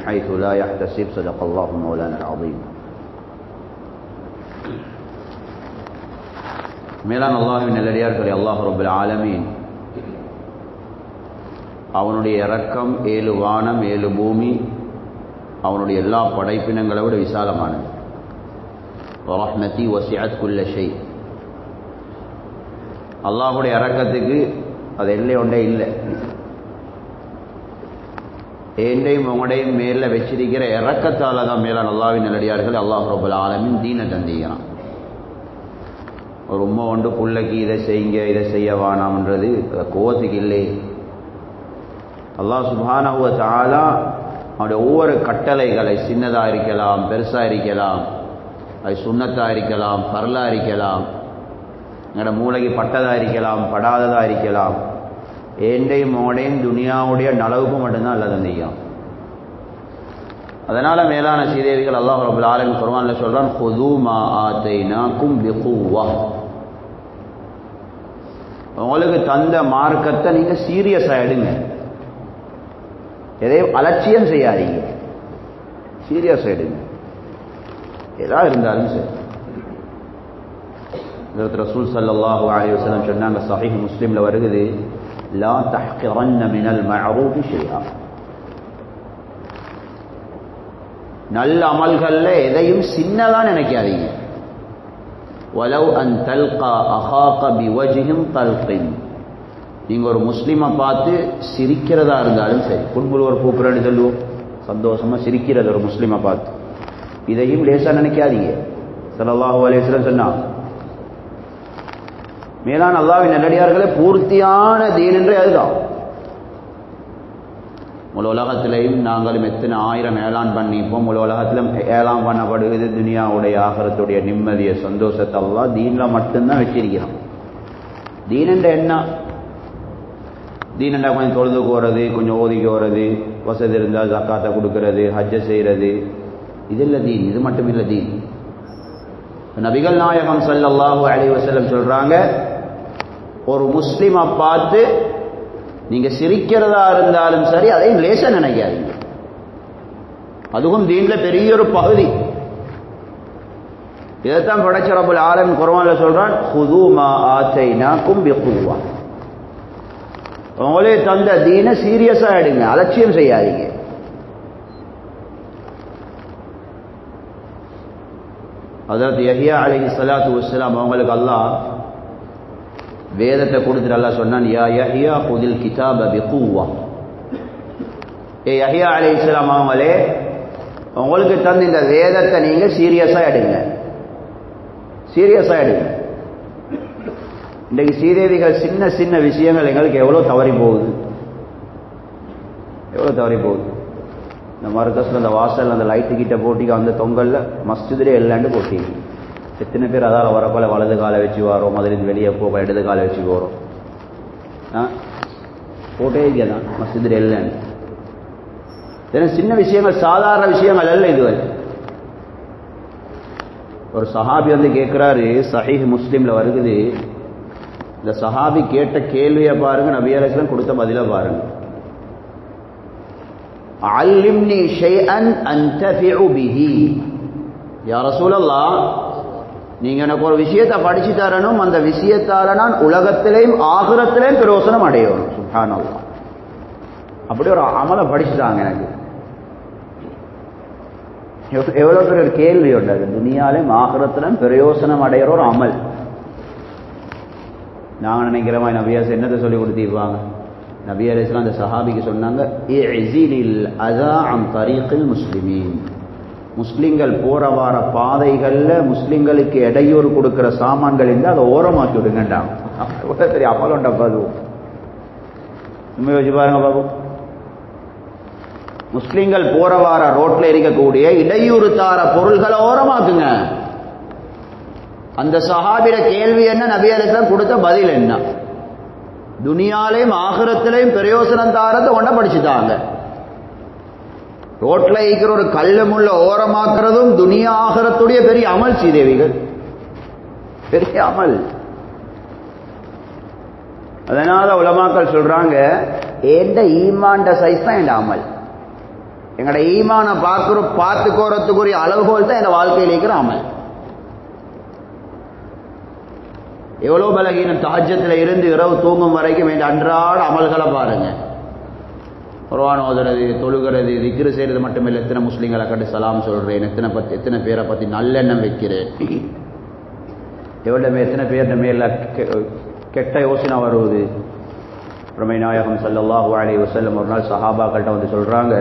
حيث لا يحتسب صدق الله مولانا العظيم. மேலான அல்லாஹ்வின் நல்லடியார்களே, அல்லாஹ் ரப்பல் ஆலமீன் அவனுடைய இரக்கம் 7 வானம் 7 பூமி அவனுடைய எல்லா படைப்பினங்களை விட விசாலமானது. ரஹ்மதி வசிஅத் குல்ல ஷை. அல்லாஹ்வுடைய இரக்கத்துக்கு அது எல்லை ஒன்றே இல்லை. ஏண்டையும் உங்களையும் மேலே வச்சிருக்கிற இரக்கத்தால் தான் மேலான அல்லாஹ்வின் நல்லடியார்கள் அல்லாஹ் ரப்பல் ஆலமீன் தீனை தந்திக்கிறான். ஒரு உம்மை ஒன்று புள்ளைக்கு இதை செய்யுங்க இதை செய்ய வேணாம்ன்றது கோவத்துக்கு இல்லை. அல்லாஹ் சுப்ஹானஹு வ தஆலா அவருடைய ஒவ்வொரு கட்டளைகளை சின்னதாக இருக்கலாம், பெருசாக இருக்கலாம், அது சுன்னத்தாக இருக்கலாம், ஃபர்லாக இருக்கலாம், எங்களோட மூளைக்கு பட்டதாக இருக்கலாம், படாததாக இருக்கலாம், ஏண்டையும் உங்களையும் துனியாவுடைய நலவுக்கு மட்டும்தான் அல்ல தந்திக்கும். அதனால் மேலான சீதேவிகள் அல்லாஹ் ரப்பல் ஆலமீன் குர்ஆனில் சொல்கிறான், ஹுது மா ஆதைனாக்கும் பிகுவ்வா. உங்களுக்கு தந்த மார்க்கத்தை நீங்கள் சீரியஸாக எடுங்க, எதையும் அலட்சியம் செய்யாதீங்க, சீரியஸாக எடுங்க. எதா இருந்தாலும் சரி. ரசூல் ஸல்லல்லாஹு அலைஹி வஸல்லம் சொன்னாங்க, ஸஹீஹ் முஸ்லிமில் வருகிறது, லா தஹ்கிரன்ன மினல் மஅரூஃபி ஷைஆ. நல்ல அமல்களில் எதையும் சின்னதாக நினைக்காதீங்க. வலவ் அன் தல்கா அஹாக பிவஜ்ஹின் தல்கின். நீங்கள் ஒரு முஸ்லீமை பார்த்து சிரிக்கிறதா இருந்தாலும் சரி, புல்புல் ஒரு பூக்குறன்னு சொல்லுவோம், சந்தோஷமாக சிரிக்கிறது ஒரு முஸ்லீமை பார்த்து, இதையும் லேசாக நினைக்காதீங்க. ஸல்லல்லாஹு அலைஹி வஸல்லம் சொன்னாங்க. மேலான அல்லாஹ்வின் நல்லடியார்களே, பூர்த்தியான தீன் என்றே அதுதான். முழு உலகத்திலையும் நாங்களும் எத்தனை ஆயிரம் ஏலான் பண்ணிப்போம், முழு உலகத்திலும் ஏலாம் பண்ணப்படுகிறது துனியாவுடைய ஆகரத்துடைய நிம்மதியை சந்தோஷத்தை அல்லாஹ் தீனில் மட்டும்தான் வச்சிருக்கிறோம். தீன் என்ற என்ன? தீன் என்றா கொஞ்சம் தொழுதுக்கு போகிறது, கொஞ்சம் ஓதிக்கு போகிறது, வசதி இருந்தால் ஜக்காத்தை கொடுக்கறது, ஹஜ்ஜை செய்கிறது, இது இல்லை தீன். இது மட்டும் இல்லை தீன். நபிகள் நாயகம் ஸல்லல்லாஹு அலைஹி வஸல்லம் சொல்கிறாங்க, ஒரு முஸ்லிமை பார்த்து நீங்க சிரிக்கிறதா இருந்தாலும் சரி, அதையும் லேசா நினைக்காதீங்க. அதுவும் தீன்ல பெரிய ஒரு பகுதி. இதைத்தான் படைச்ச ரப்பல் ஆலமீன் குர்ஆன்ல சொல்றான், ஹுது மா ஆதைனாக்கும் பிகுவ்வா. உங்களே தந்த தீனை சீரியஸா எடுங்க, அலட்சியம் செய்யாதீங்க. ஹஜ்ரத் யஹ்யா அலைஹிஸ்ஸலாத்து வஸ்ஸலாம் அவங்களுக்கு அல்லாஹ் வேதத்தை கொடுத்துட்டு அல்லாஹ் சொன்னான், யா யஹ்யா குதில் கிதாப பிகுவ்வா. ஏ யஹ்யா அலைஹிஸ்ஸலாம் அவங்களே, உங்களுக்கு தந்த இந்த வேதத்தை நீங்க சீரியஸா எடுங்க, சீரியஸா எடுங்க. இன்றைக்கு சீதேவிகள் சின்ன சின்ன விஷயங்கள் எங்களுக்கு எவ்வளோ தவறி போகுது, எவ்வளோ தவறி போகுது. இந்த மர்கஸில் அந்த வாசல் அந்த லைட்டு கிட்ட போட்டிக்கு அந்த தொங்கல்ல மஸ்ஜிதிலே எல்லாண்டு போட்டிங்க. எத்தனை பேர் அதால் வரப்போல வலது காலை வச்சு வரோம், அதிலிருந்து வெளியே போக இடது காலை வச்சு போகிறோம். போட்டே தான் மஸ்ஜிதில் இல்லைன்னு. ஏன்னா சின்ன விஷயங்கள், சாதாரண விஷயங்கள் அல்ல இதுவரை. ஒரு சஹாபி வந்து கேட்குறாரு, ஸஹீஹ் முஸ்லிமில் வருகுது. இந்த சஹாபி கேட்ட கேள்வியை பாருங்க, நபி அலைஹிஸ்ஸலாம் கொடுத்த பதிலை பாருங்க. அல்லிம்னி ஷைஅன் அன்தஃபிஉ பிஹி. யா ரசூலல்லாஹ், நீங்க எனக்கு ஒரு விஷயத்தை படிச்சு தரணும், அந்த விஷயத்தால நான் உலகத்திலேயும் ஆகிரத்திலேயும் பிரயோசனம் அடையணும். சுப்ஹானல்லாஹ், அப்படி ஒரு அமலை படிச்சுட்டாங்க எனக்கு. எவ்வளோ பேர் ஒரு கேள்வி உண்டு, துனியாலையும் ஆகிரத்திலும் பிரயோசனம் அடைகிற ஒரு அமல். நாங்கள் நினைக்கிறோமா நபியாஸ் என்னத்தை சொல்லி கொடுத்திருப்பாங்க? நபி அலைஹிஸ்ஸலாம் அந்த சஹாபிக்கு சொன்னாங்க, இஅ்ஸிலில் அதா அன் தரீகில் முஸ்லிமீன். முஸ்லிம்கள் போற வார பாதைகளில் முஸ்லிம்களுக்கு இடையூறு கொடுக்கிற சாமான்கள் இருந்தால் அதை ஓரமாக்கி விடுங்கண்டாங்க. எவ்வளோ பெரிய அமலுண்டா பாது. உண்மை வச்சு பாருங்க பாபு. முஸ்லிம்கள் போற வார ரோட்ல இருக்கக்கூடிய இடையூறு தார பொருள்களை ஓரமாக்குங்க. அந்த சஹாபியோட கேள்வி என்ன, நபி அலைஹிஸ்ஸலாம் கொடுத்த பதில் என்ன? துனியாலையும் ஆகிரத்திலையும் பிரயோசனம் தாரத்தை ஒன்றை படிச்சுட்டாங்க. ரோட்ல இருக்கிற ஒரு கல்லு முள்ள ஓரமாக்குறதும் துனியா ஆகிரத்துடைய பெரிய அமல் சீதேவிகள், பெரிய அமல். அதனால உலமாக்கள் சொல்றாங்க, ஏண்ட ஈமாண்ட சைஸ் தான் என் அமல். எங்களோட ஈமான பார்த்துக்கோறதுக்குரிய அளவுகோல் தான் என் வாழ்க்கையில் இருக்கிற அமல். எவ்வளோ பலகீனம் தஹஜ்ஜத்தில் இருந்து இரவு தூங்கும் வரைக்கும் என் அன்றாட அமல்களை பாருங்க. குர்ஆன் ஓதுறது, தொழுகிறது, திக்ரு செய்கிறது மட்டுமில்லை, எத்தனை முஸ்லீம்களை கண்டு சலாம் சொல்கிறேன், எத்தனை பேரை பற்றி நல்லெண்ணம் வைக்கிறேன், எத்தனை பேர் மேல கெட்ட யோசனை வருவது. பிரமை நாயகம் ஸல்லல்லாஹு அலைஹி வஸல்லம் ஒரு நாள் சஹாபாக்கள்கிட்ட வந்து சொல்கிறாங்க,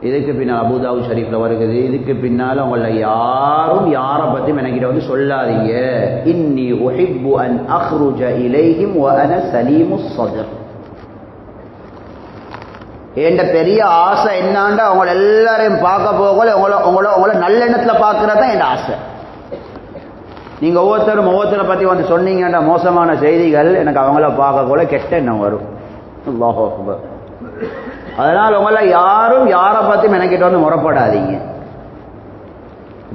இதுக்கு பின்னால் அபூதாவுத் ஷரீஃபில் வருகிறது, இதுக்கு பின்னால் உங்களை யாரும் யாரை பற்றியும் எனக்கிட்ட வந்து சொல்லாதீங்க. இன்னி உஹிப்பு அன் அஹ்ருஜ இலைஹிம் வ அன சலீமுஸ் ஸத்ர். என்ற பெரிய ஆசை என்னாண்டா அவங்கள எல்லாரையும் பார்க்க போகல உங்களை நல்லெண்ணத்தில் பார்க்கறது தான் என் ஆசை. நீங்கள் ஒவ்வொருத்தரை பற்றி வந்து சொன்னீங்கன்ற மோசமான செய்திகள் எனக்கு அவங்கள பார்க்கக்கூட கெட்ட எண்ணம் வரும். அல்லாஹு அக்பர். அதனால் உங்களை யாரும் யாரை பற்றியும் எனக்கிட்ட வந்து முறப்படாதீங்க.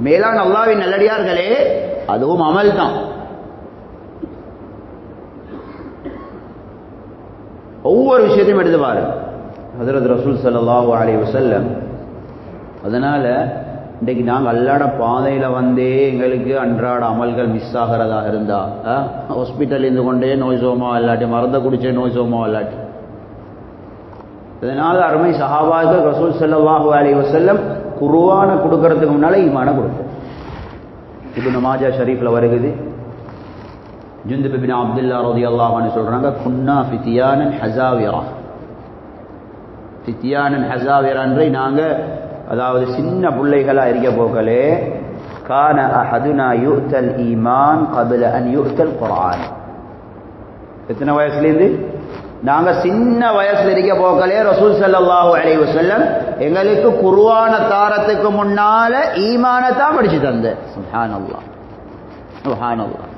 மேலான அல்லாஹ்வின் நல்லடியார்களே, அதுவும் அமல் தான். ஒவ்வொரு விஷயத்தையும் எடுத்து பாருங்க. ஹஜ்ரத் ரசூல் ஸல்லல்லாஹு அலைஹி வஸல்லம். அதனால இன்றைக்கு நாங்கள் அல்லாட பாதையில் வந்தே எங்களுக்கு அன்றாட அமல்கள் மிஸ் ஆகிறதாக இருந்தா, ஹாஸ்பிட்டல் இருந்து கொண்டே நோய் சோமா இல்லாட்டி, மருந்தை குடிச்சே நோய் சோமா இல்லாட்டி. அதனால அருமை சஹாபாக்கள் ரசூல் ஸல்லல்லாஹு அலைஹி வஸல்லம் குர்ஆனை கொடுக்கறதுக்கு முன்னால ஈமான கொடுத்தார். இப்னு மாஜா ஷரீஃப்ல வருகிறது, ஜுந்துப் இப்னு அப்துல்லா ரலியல்லாஹு அன்ஹு சொல்றாங்க, குன்னா ஃபித்யானன் ஹஸாவிரா. ஃபித்யானன் ஹஸாவிரா என்ற நாங்க அதாவது சின்ன பிள்ளைகளா இருக்க போகலே, கான அஹதுனா யுத்தல் ஈமான் கபில அன் யுத்தல் குர்ஆன். எத்தனை வயசுலேருந்து? நாங்க சின்ன வயசுல இருக்க போகலே ரசூல் ஸல்லல்லாஹு அலைஹி வஸல்லம் எங்களுக்கு குர்ஆன தாரத்துக்கு முன்னால ஈமானை தான் படிச்சு தந்த. சுப்ஹானல்லாஹ் சுப்ஹானல்லாஹ்.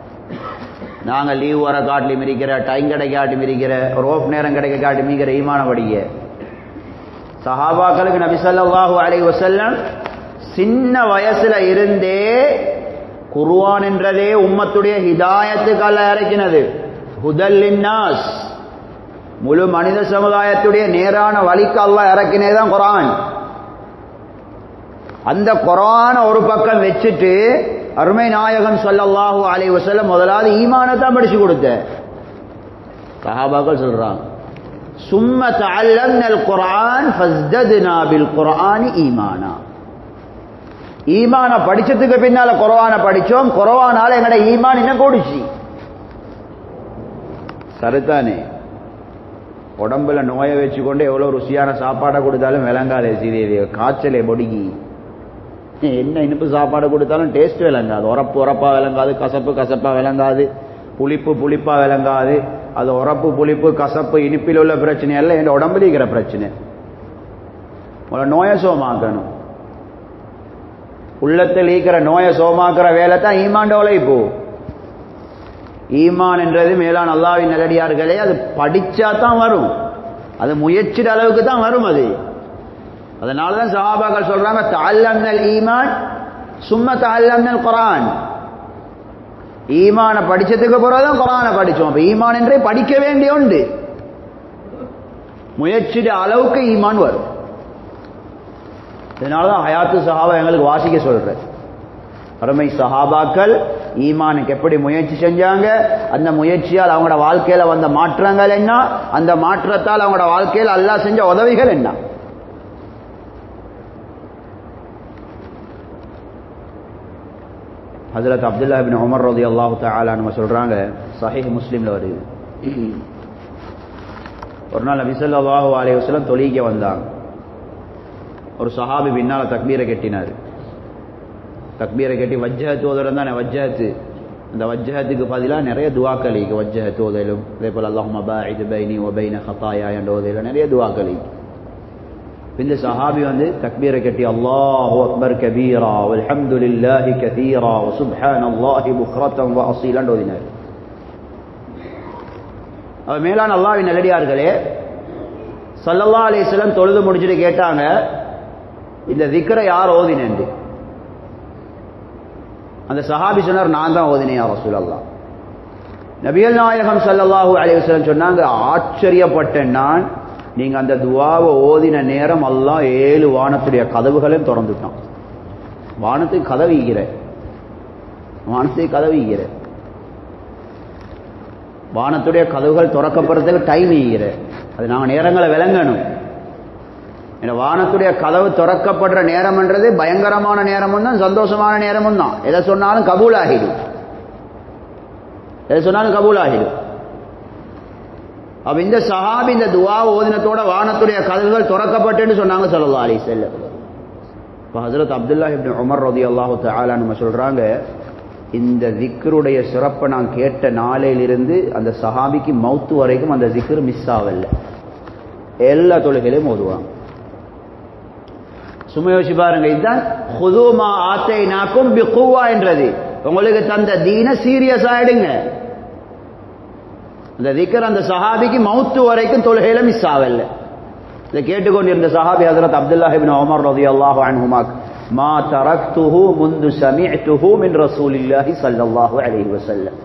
நாங்க லீவ் வர காட்டி மிரிக்கிற, டைம் கிடைக்க காட்டி மிரிக்கிற, ரோப் நேரம் கிடைக்க காட்டி மிரிக்கிற ஈமான படிக்க. சஹாபாக்களுக்கு நபி ஸல்லல்லாஹு அலைஹி வஸல்லம் சின்ன வயசுல இருந்தே குர்ஆன் என்றதே உம்மத்துடைய ஹிதாயத்துக்கு அல்லாஹ் இறக்கினது. ஹுதல் லின்னாஸ், முழு மனித சமுதாயத்துடைய நேரான வழிக்கு அல்லாஹ் இறக்கினேதான் குர்ஆன். அந்த குர்ஆன ஒரு பக்கம் வச்சுட்டு அருமை நாயகம் ஸல்லல்லாஹு அலைஹி வஸல்லம் முதலாவது ஈமானை தான் படிச்சு கொடுத்த. சஹாபாக்கள் சொல்றாங்க, சும்ம தஅல்லம்னல் குர்ஆன் ஃபஸ்தத்னா பில் குர்ஆனி ஈமானா. ஈமான படிச்சதுக்கு பின்னால குர்ஆனை படிச்சோம், குர்ஆனால எங்கட ஈமான் இன்னும் கூடிச்சு. சரிதானே? உடம்புல நோயை வச்சுக்கொண்டு எவ்வளவு ருசியான சாப்பாடை கொடுத்தாலும் விளங்காதே. சீரியல் காய்ச்சலே பொடிக்கி என்ன இனிப்பு சாப்பாடு கொடுத்தாலும் டேஸ்ட் விளங்காது. உரப்பு உரப்பா விளங்காது, கசப்பு கசப்பா விளங்காது, புளிப்பு புளிப்பா விளங்காது. அது உரப்பு புளிப்பு கசப்பு இனிப்பில் உள்ள பிரச்சனை அல்ல, என் உடம்புல இருக்கிற பிரச்சனை. நோயை சோமாக்கணும். உள்ளத்தில் இருக்கிற நோயை சோமாக்குற வேலை தான் ஈமான் உழைப்பு. ஈமான் என்றது மேலான அல்லாஹ்வின் நல்லடியார்களே, அது படிச்சா தான் வரும், அது முயற்சிட அளவுக்கு தான் வரும் அது. அதனால தான் சஹாபாக்கள் சொல்றாங்க, தஅல்லம்னல் ஈமான் சும்ம தஅல்லம்னல் குர்ஆன். ஈமான படிச்சதுக்கு பிறகுதான் குர்ஆனை படிச்சோம். அப்ப ஈமான் என்றே படிக்க வேண்டிய உண்டு, முயற்சிட அளவுக்கு ஈமான் வரும். இதனாலதான் ஹயாத்து சஹாபா எங்களுக்கு வாசிக்க சொல்ற. அருமை சஹாபாக்கள் ஈமானுக்கு எப்படி முயற்சி செஞ்சாங்க, அந்த முயற்சியால் அவங்களோட வாழ்க்கையில வந்த மாற்றங்கள் என்ன, அந்த மாற்றத்தால் அவங்களோட வாழ்க்கையில் அல்லாஹ் செஞ்ச உதவிகள் என்ன. ஹஜ்ரத் அப்துல்லா இப்னு உமர் ரலியல்லாஹு தஆலா அன்ஹு சொல்றாங்க, சஹீஹ் முஸ்லிம்ல வருது, ஒரு நாள் நபி ஸல்லல்லாஹு அலைஹி வஸல்லம் தொழுக வந்தாங்க. ஒரு சஹாபி பின்னால தக்பீரை கட்டினார். தக்பீரை கட்டி வஜ்ஜஹத் ஓதுறது தானே வஜ்ஜஹத். அந்த வஜ்ஜஹத்துக்கு பதிலாக நிறைய துவாக்கள் இருக்கு. வஜ்ஜஹத் ஓதலும், அதே போல் அல்லாஹும்ம பாஇத் பைனி வ பைன ஹதாயா என்ற ஓதலும் நிறைய துவாக்கள் இருக்கு. இந்த சஹாபி வந்து தக்பீரை கட்டி அல்லாஹு அக்பர் கபீரா வல்ஹம்துலில்லாஹி கதீரா வ சுப்ஹானல்லாஹி புக்ரத்தன் வ அஸீலன் ஓதினார். அவர் மேலான அல்லாஹ்வின் நல்லடியார்களே, ஸல்லல்லாஹு அலைஹி வஸல்லம் தொழுது முடிச்சுட்டு கேட்டாங்க, இந்த திக்ரை யார் ஓதினேன்? அந்த சஹாபி சொன்னார், நான் தான் ஓதினேன் யா ரசூலல்லாஹ். நபிகள் நாயகம் ஸல்லல்லாஹு அலைஹி வஸல்லம் சொன்னாங்க, ஆச்சரியப்பட்டேன் நான், நீங்க அந்த துஆவை ஓதின நேரம் அல்லாஹ் 7 வானத்துடைய கதவுகளையும் திறந்துட்டான். வானத்துக்கு கதவு ஈகிற, வானத்துக்கு கதவு ஈகிற, வானத்துடைய கதவுகள் திறக்கப்படுறதுக்கு டைம் ஈகிற. அது நாங்கள் நேரங்களை விளங்கணும். ஏன்னா வானத்துடைய கதவு திறக்கப்படுற நேரம்ன்றது பயங்கரமான நேரமும் தான், சந்தோஷமான நேரமும் தான். எதை சொன்னாலும் கபூல் ஆகிடும், எதை சொன்னாலும் கபூல் ஆகிடும். அப்ப இந்த சஹாபி இந்த துஆ ஓதினத்தோட வானத்துடைய கதவுகள் திறக்கப்பட்டுன்னு சொன்னாங்க ஸல்லல்லாஹு அலைஹி வஸல்லம். இப்போ ஹஜ்ரத் அப்துல்லாஹ் இப்னு உமர் ரலியல்லாஹு தஆலா அன்ஹு சொல்றாங்க, இந்த திக்ருடைய சிறப்பை நான் கேட்ட நாளையிலிருந்து அந்த சஹாபிக்கு மௌத்து வரைக்கும் அந்த திக்ர் மிஸ் ஆகல. எல்லா தொழுகையிலையும் ஓதுவாங்க. சும்மா யோசிச்சு பாருங்க, இதுதான் ஹுது மா ஆத்தைனாக்கும் பிகுவா என்றது. உங்களுக்கு தந்த தீன சீரியஸ் ஆயிடுங்க. அந்த திக்ர் அந்த சஹாபிக்கு மௌத்து வரைக்கும் தொழுகையில மிஸ் ஆகல. இதை கேட்டுக்கொண்டிருந்த சஹாபி ஹஜ்ரத் அப்துல்லாஹ் இப்னு உமர் ரலியல்லாஹு அன்ஹுமா, மா தரக்துஹு முந்து சமிஅதுஹு மின் ரசூலில்லாஹி ஸல்லல்லாஹு அலைஹி வஸல்லம்.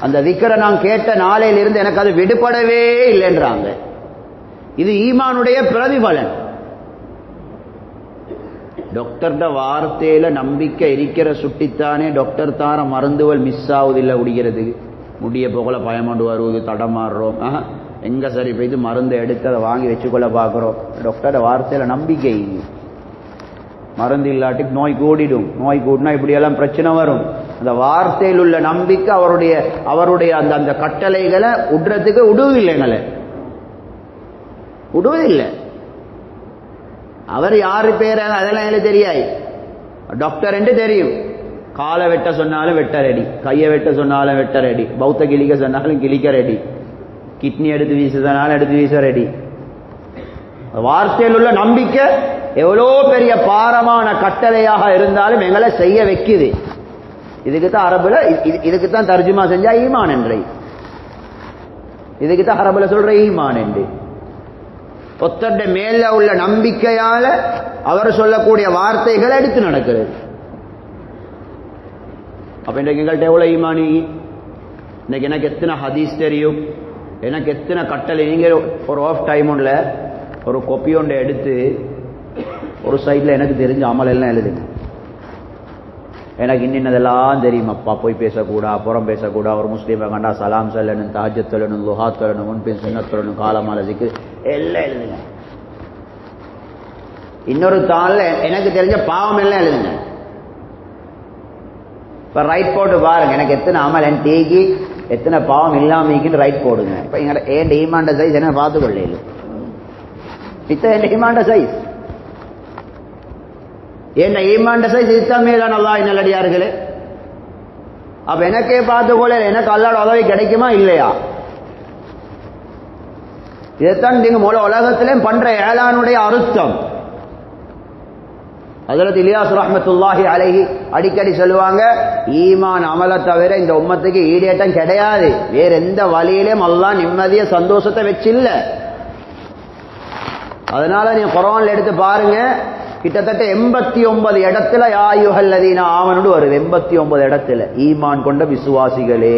அந்த திக்ரை நான் கேட்ட நாளையிலிருந்து எனக்கு அது விடுபடவே இல்லைன்றாங்க. இது ஈமானுடைய பிரதிபலன். டாக்டர்ட வார்த்தையில நம்பிக்கை இருக்கிற சுட்டித்தானே டாக்டர் தார மருந்துகள் மிஸ் ஆகுதில்லை. குடிக்கிறது முடிய போகல பயமாண்டு வருவது, தடமாறுறோம். எங்க சரி போய்த்து மருந்தை எடுத்து அதை வாங்கி வச்சுக்கொள்ள பார்க்குறோம். டாக்டரோட வார்த்தையில நம்பிக்கை. மருந்து இல்லாட்டி நோய் கூடிடும். நோய் கூடினா இப்படியெல்லாம் பிரச்சனை வரும். அந்த வார்த்தையில் உள்ள நம்பிக்கை அவருடைய அந்த அந்த கட்டளைகளை உடுறதுக்கு உடுவில்லைங்களே, உடுவதில்லை. அவர் யாரு பேர் அதெல்லாம் எனக்கு தெரியாது. டாக்டர் என்று தெரியும். காலை வெட்ட சொன்னாலும் வெட்ட ரெடி, கையை வெட்ட சொன்னாலும் வெட்ட ரெடி, பௌத்த கிளிக்க சொன்னாலும் கிளிக்க ரெடி, கிட்னி எடுத்து வீச சொன்னாலும் எடுத்து வீச ரெடி. வார்த்தையில் உள்ள நம்பிக்கை எவ்வளோ பெரிய பாரமான கட்டளையாக இருந்தாலும் எங்களை செய்ய வைக்குது. இதுக்குத்தான் அரபுல இதுக்குத்தான் தர்ஜுமா செஞ்சா ஈமான் என்ற, இதுக்குத்தான் அரபுல சொல்ற ஈமான் என்று. ஒத்தட மேல உள்ள நம்பிக்கையால அவர் சொல்லக்கூடிய வார்த்தைகளை எடுத்து நடக்கிறது. அப்ப இன்றைக்கு எங்கள்கிட்ட எவ்வளவு ஈமானி, இன்னைக்கு எனக்கு எத்தனை ஹதீஸ் தெரியும், எனக்கு எத்தனை கட்டளை. நீங்க ஒரு ஆஃப் டைம் ஒன்ல ஒரு கொப்பி ஒன்றை எடுத்து ஒரு சைட்ல எனக்கு தெரிஞ்ச அமல் எல்லாம் எழுதுங்க. எனக்கு இன்னதெல்லாம் தெரியும். அப்பா போய் பேசக்கூடா, புறம் பேசக்கூடா, ஒரு முஸ்லீமை கண்டா சலாம் சொல்லணும், தஹஜ்ஜத் சொல்லணும், லுஹாத் சொல்லணும், முன்பின் சுன்னத் சொல்லணும், காலமால ஜிக்ர் எல்லாம் எழுதுங்க. இன்னொரு தாள்ல எனக்கு தெரிஞ்ச பாவம் எல்லாம் எழுதுங்க. இப்ப ரைட் போட்டு பாருங்க, எனக்கு எத்தனை அமல் என் தேக்கி எத்தனை பாவம் இல்லாமக்குன்னு ரைட் போடுங்க. இப்ப எங்க ஏன் ஈமாண்ட சைஸ் என்ன பார்த்துக்கொள்ள இத்த என் ஈமாண்ட சைஸ், என்ன ஈமாண்ட சைஸ் இதுதான் மேலான அல்லாஹ் நல்லடியார்களே. அப்ப எனக்கே பார்த்துக்கொள்ள எனக்கு அல்லாஹ்வோட உதவி கிடைக்குமா இல்லையா? இதைத்தான் நீங்க உலகத்திலே பண்ற ஏலானுடைய அர்த்தம். ஹஜ்ரத் இலியாஸ் ரஹ்மத்துல்லாஹி அலைஹி அடிக்கடி சொல்லுவாங்க, ஈமான் அமல தவிர இந்த உம்மத்துக்கு ஈடேட்டம் கிடையாது. வேற எந்த வழியிலும் அல்லாஹ் நிம்மதிய சந்தோஷத்தை வச்சில்ல. அதனால நீங்க குர்ஆன்ல எடுத்து பாருங்க, கிட்டத்தட்ட 89 இடத்துல யா அய்யுஹல்லதீன ஆமனு வருது. 89 இடத்துல ஈமான் கொண்ட விசுவாசிகளே.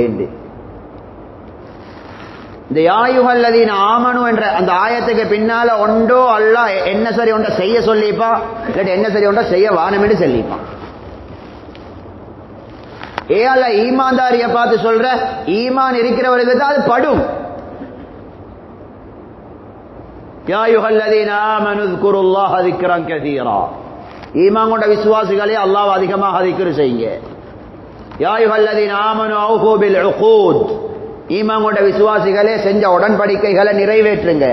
இந்த யா அய்யுஹல்லதீன ஆமனு என்ற அந்த ஆயத்துக்கு பின்னால ஒன்றோ அல்லாஹ் என்ன சரி ஒன்றை செய்ய சொல்லிப்பா, இல்லாட்டி என்ன சரி ஒன்றை செய்ய வானமென்று சொல்லிப்பான். ஏ அல்லாஹ் ஈமான்தாரிய பார்த்து சொல்ற, ஈமான் இருக்கிறவர்களுக்கு தான் அது படும். யா அய்யுஹல்லதீன ஆமனு ذ்குருல்லாஹ ذிக்ரன் கஸீரா. ஈமான் கொண்ட விசுவாசிகளே அல்லாஹ்வை அதிகமாக திக்ர் செய்யுங்க. யா அய்யுஹல்லதீன ஆமனு அவ்ஃபூ பில் உகூத். ஈமான் கொண்ட விசுவாசிகளே செஞ்ச உடன்படிக்கைகளை நிறைவேற்றுங்க.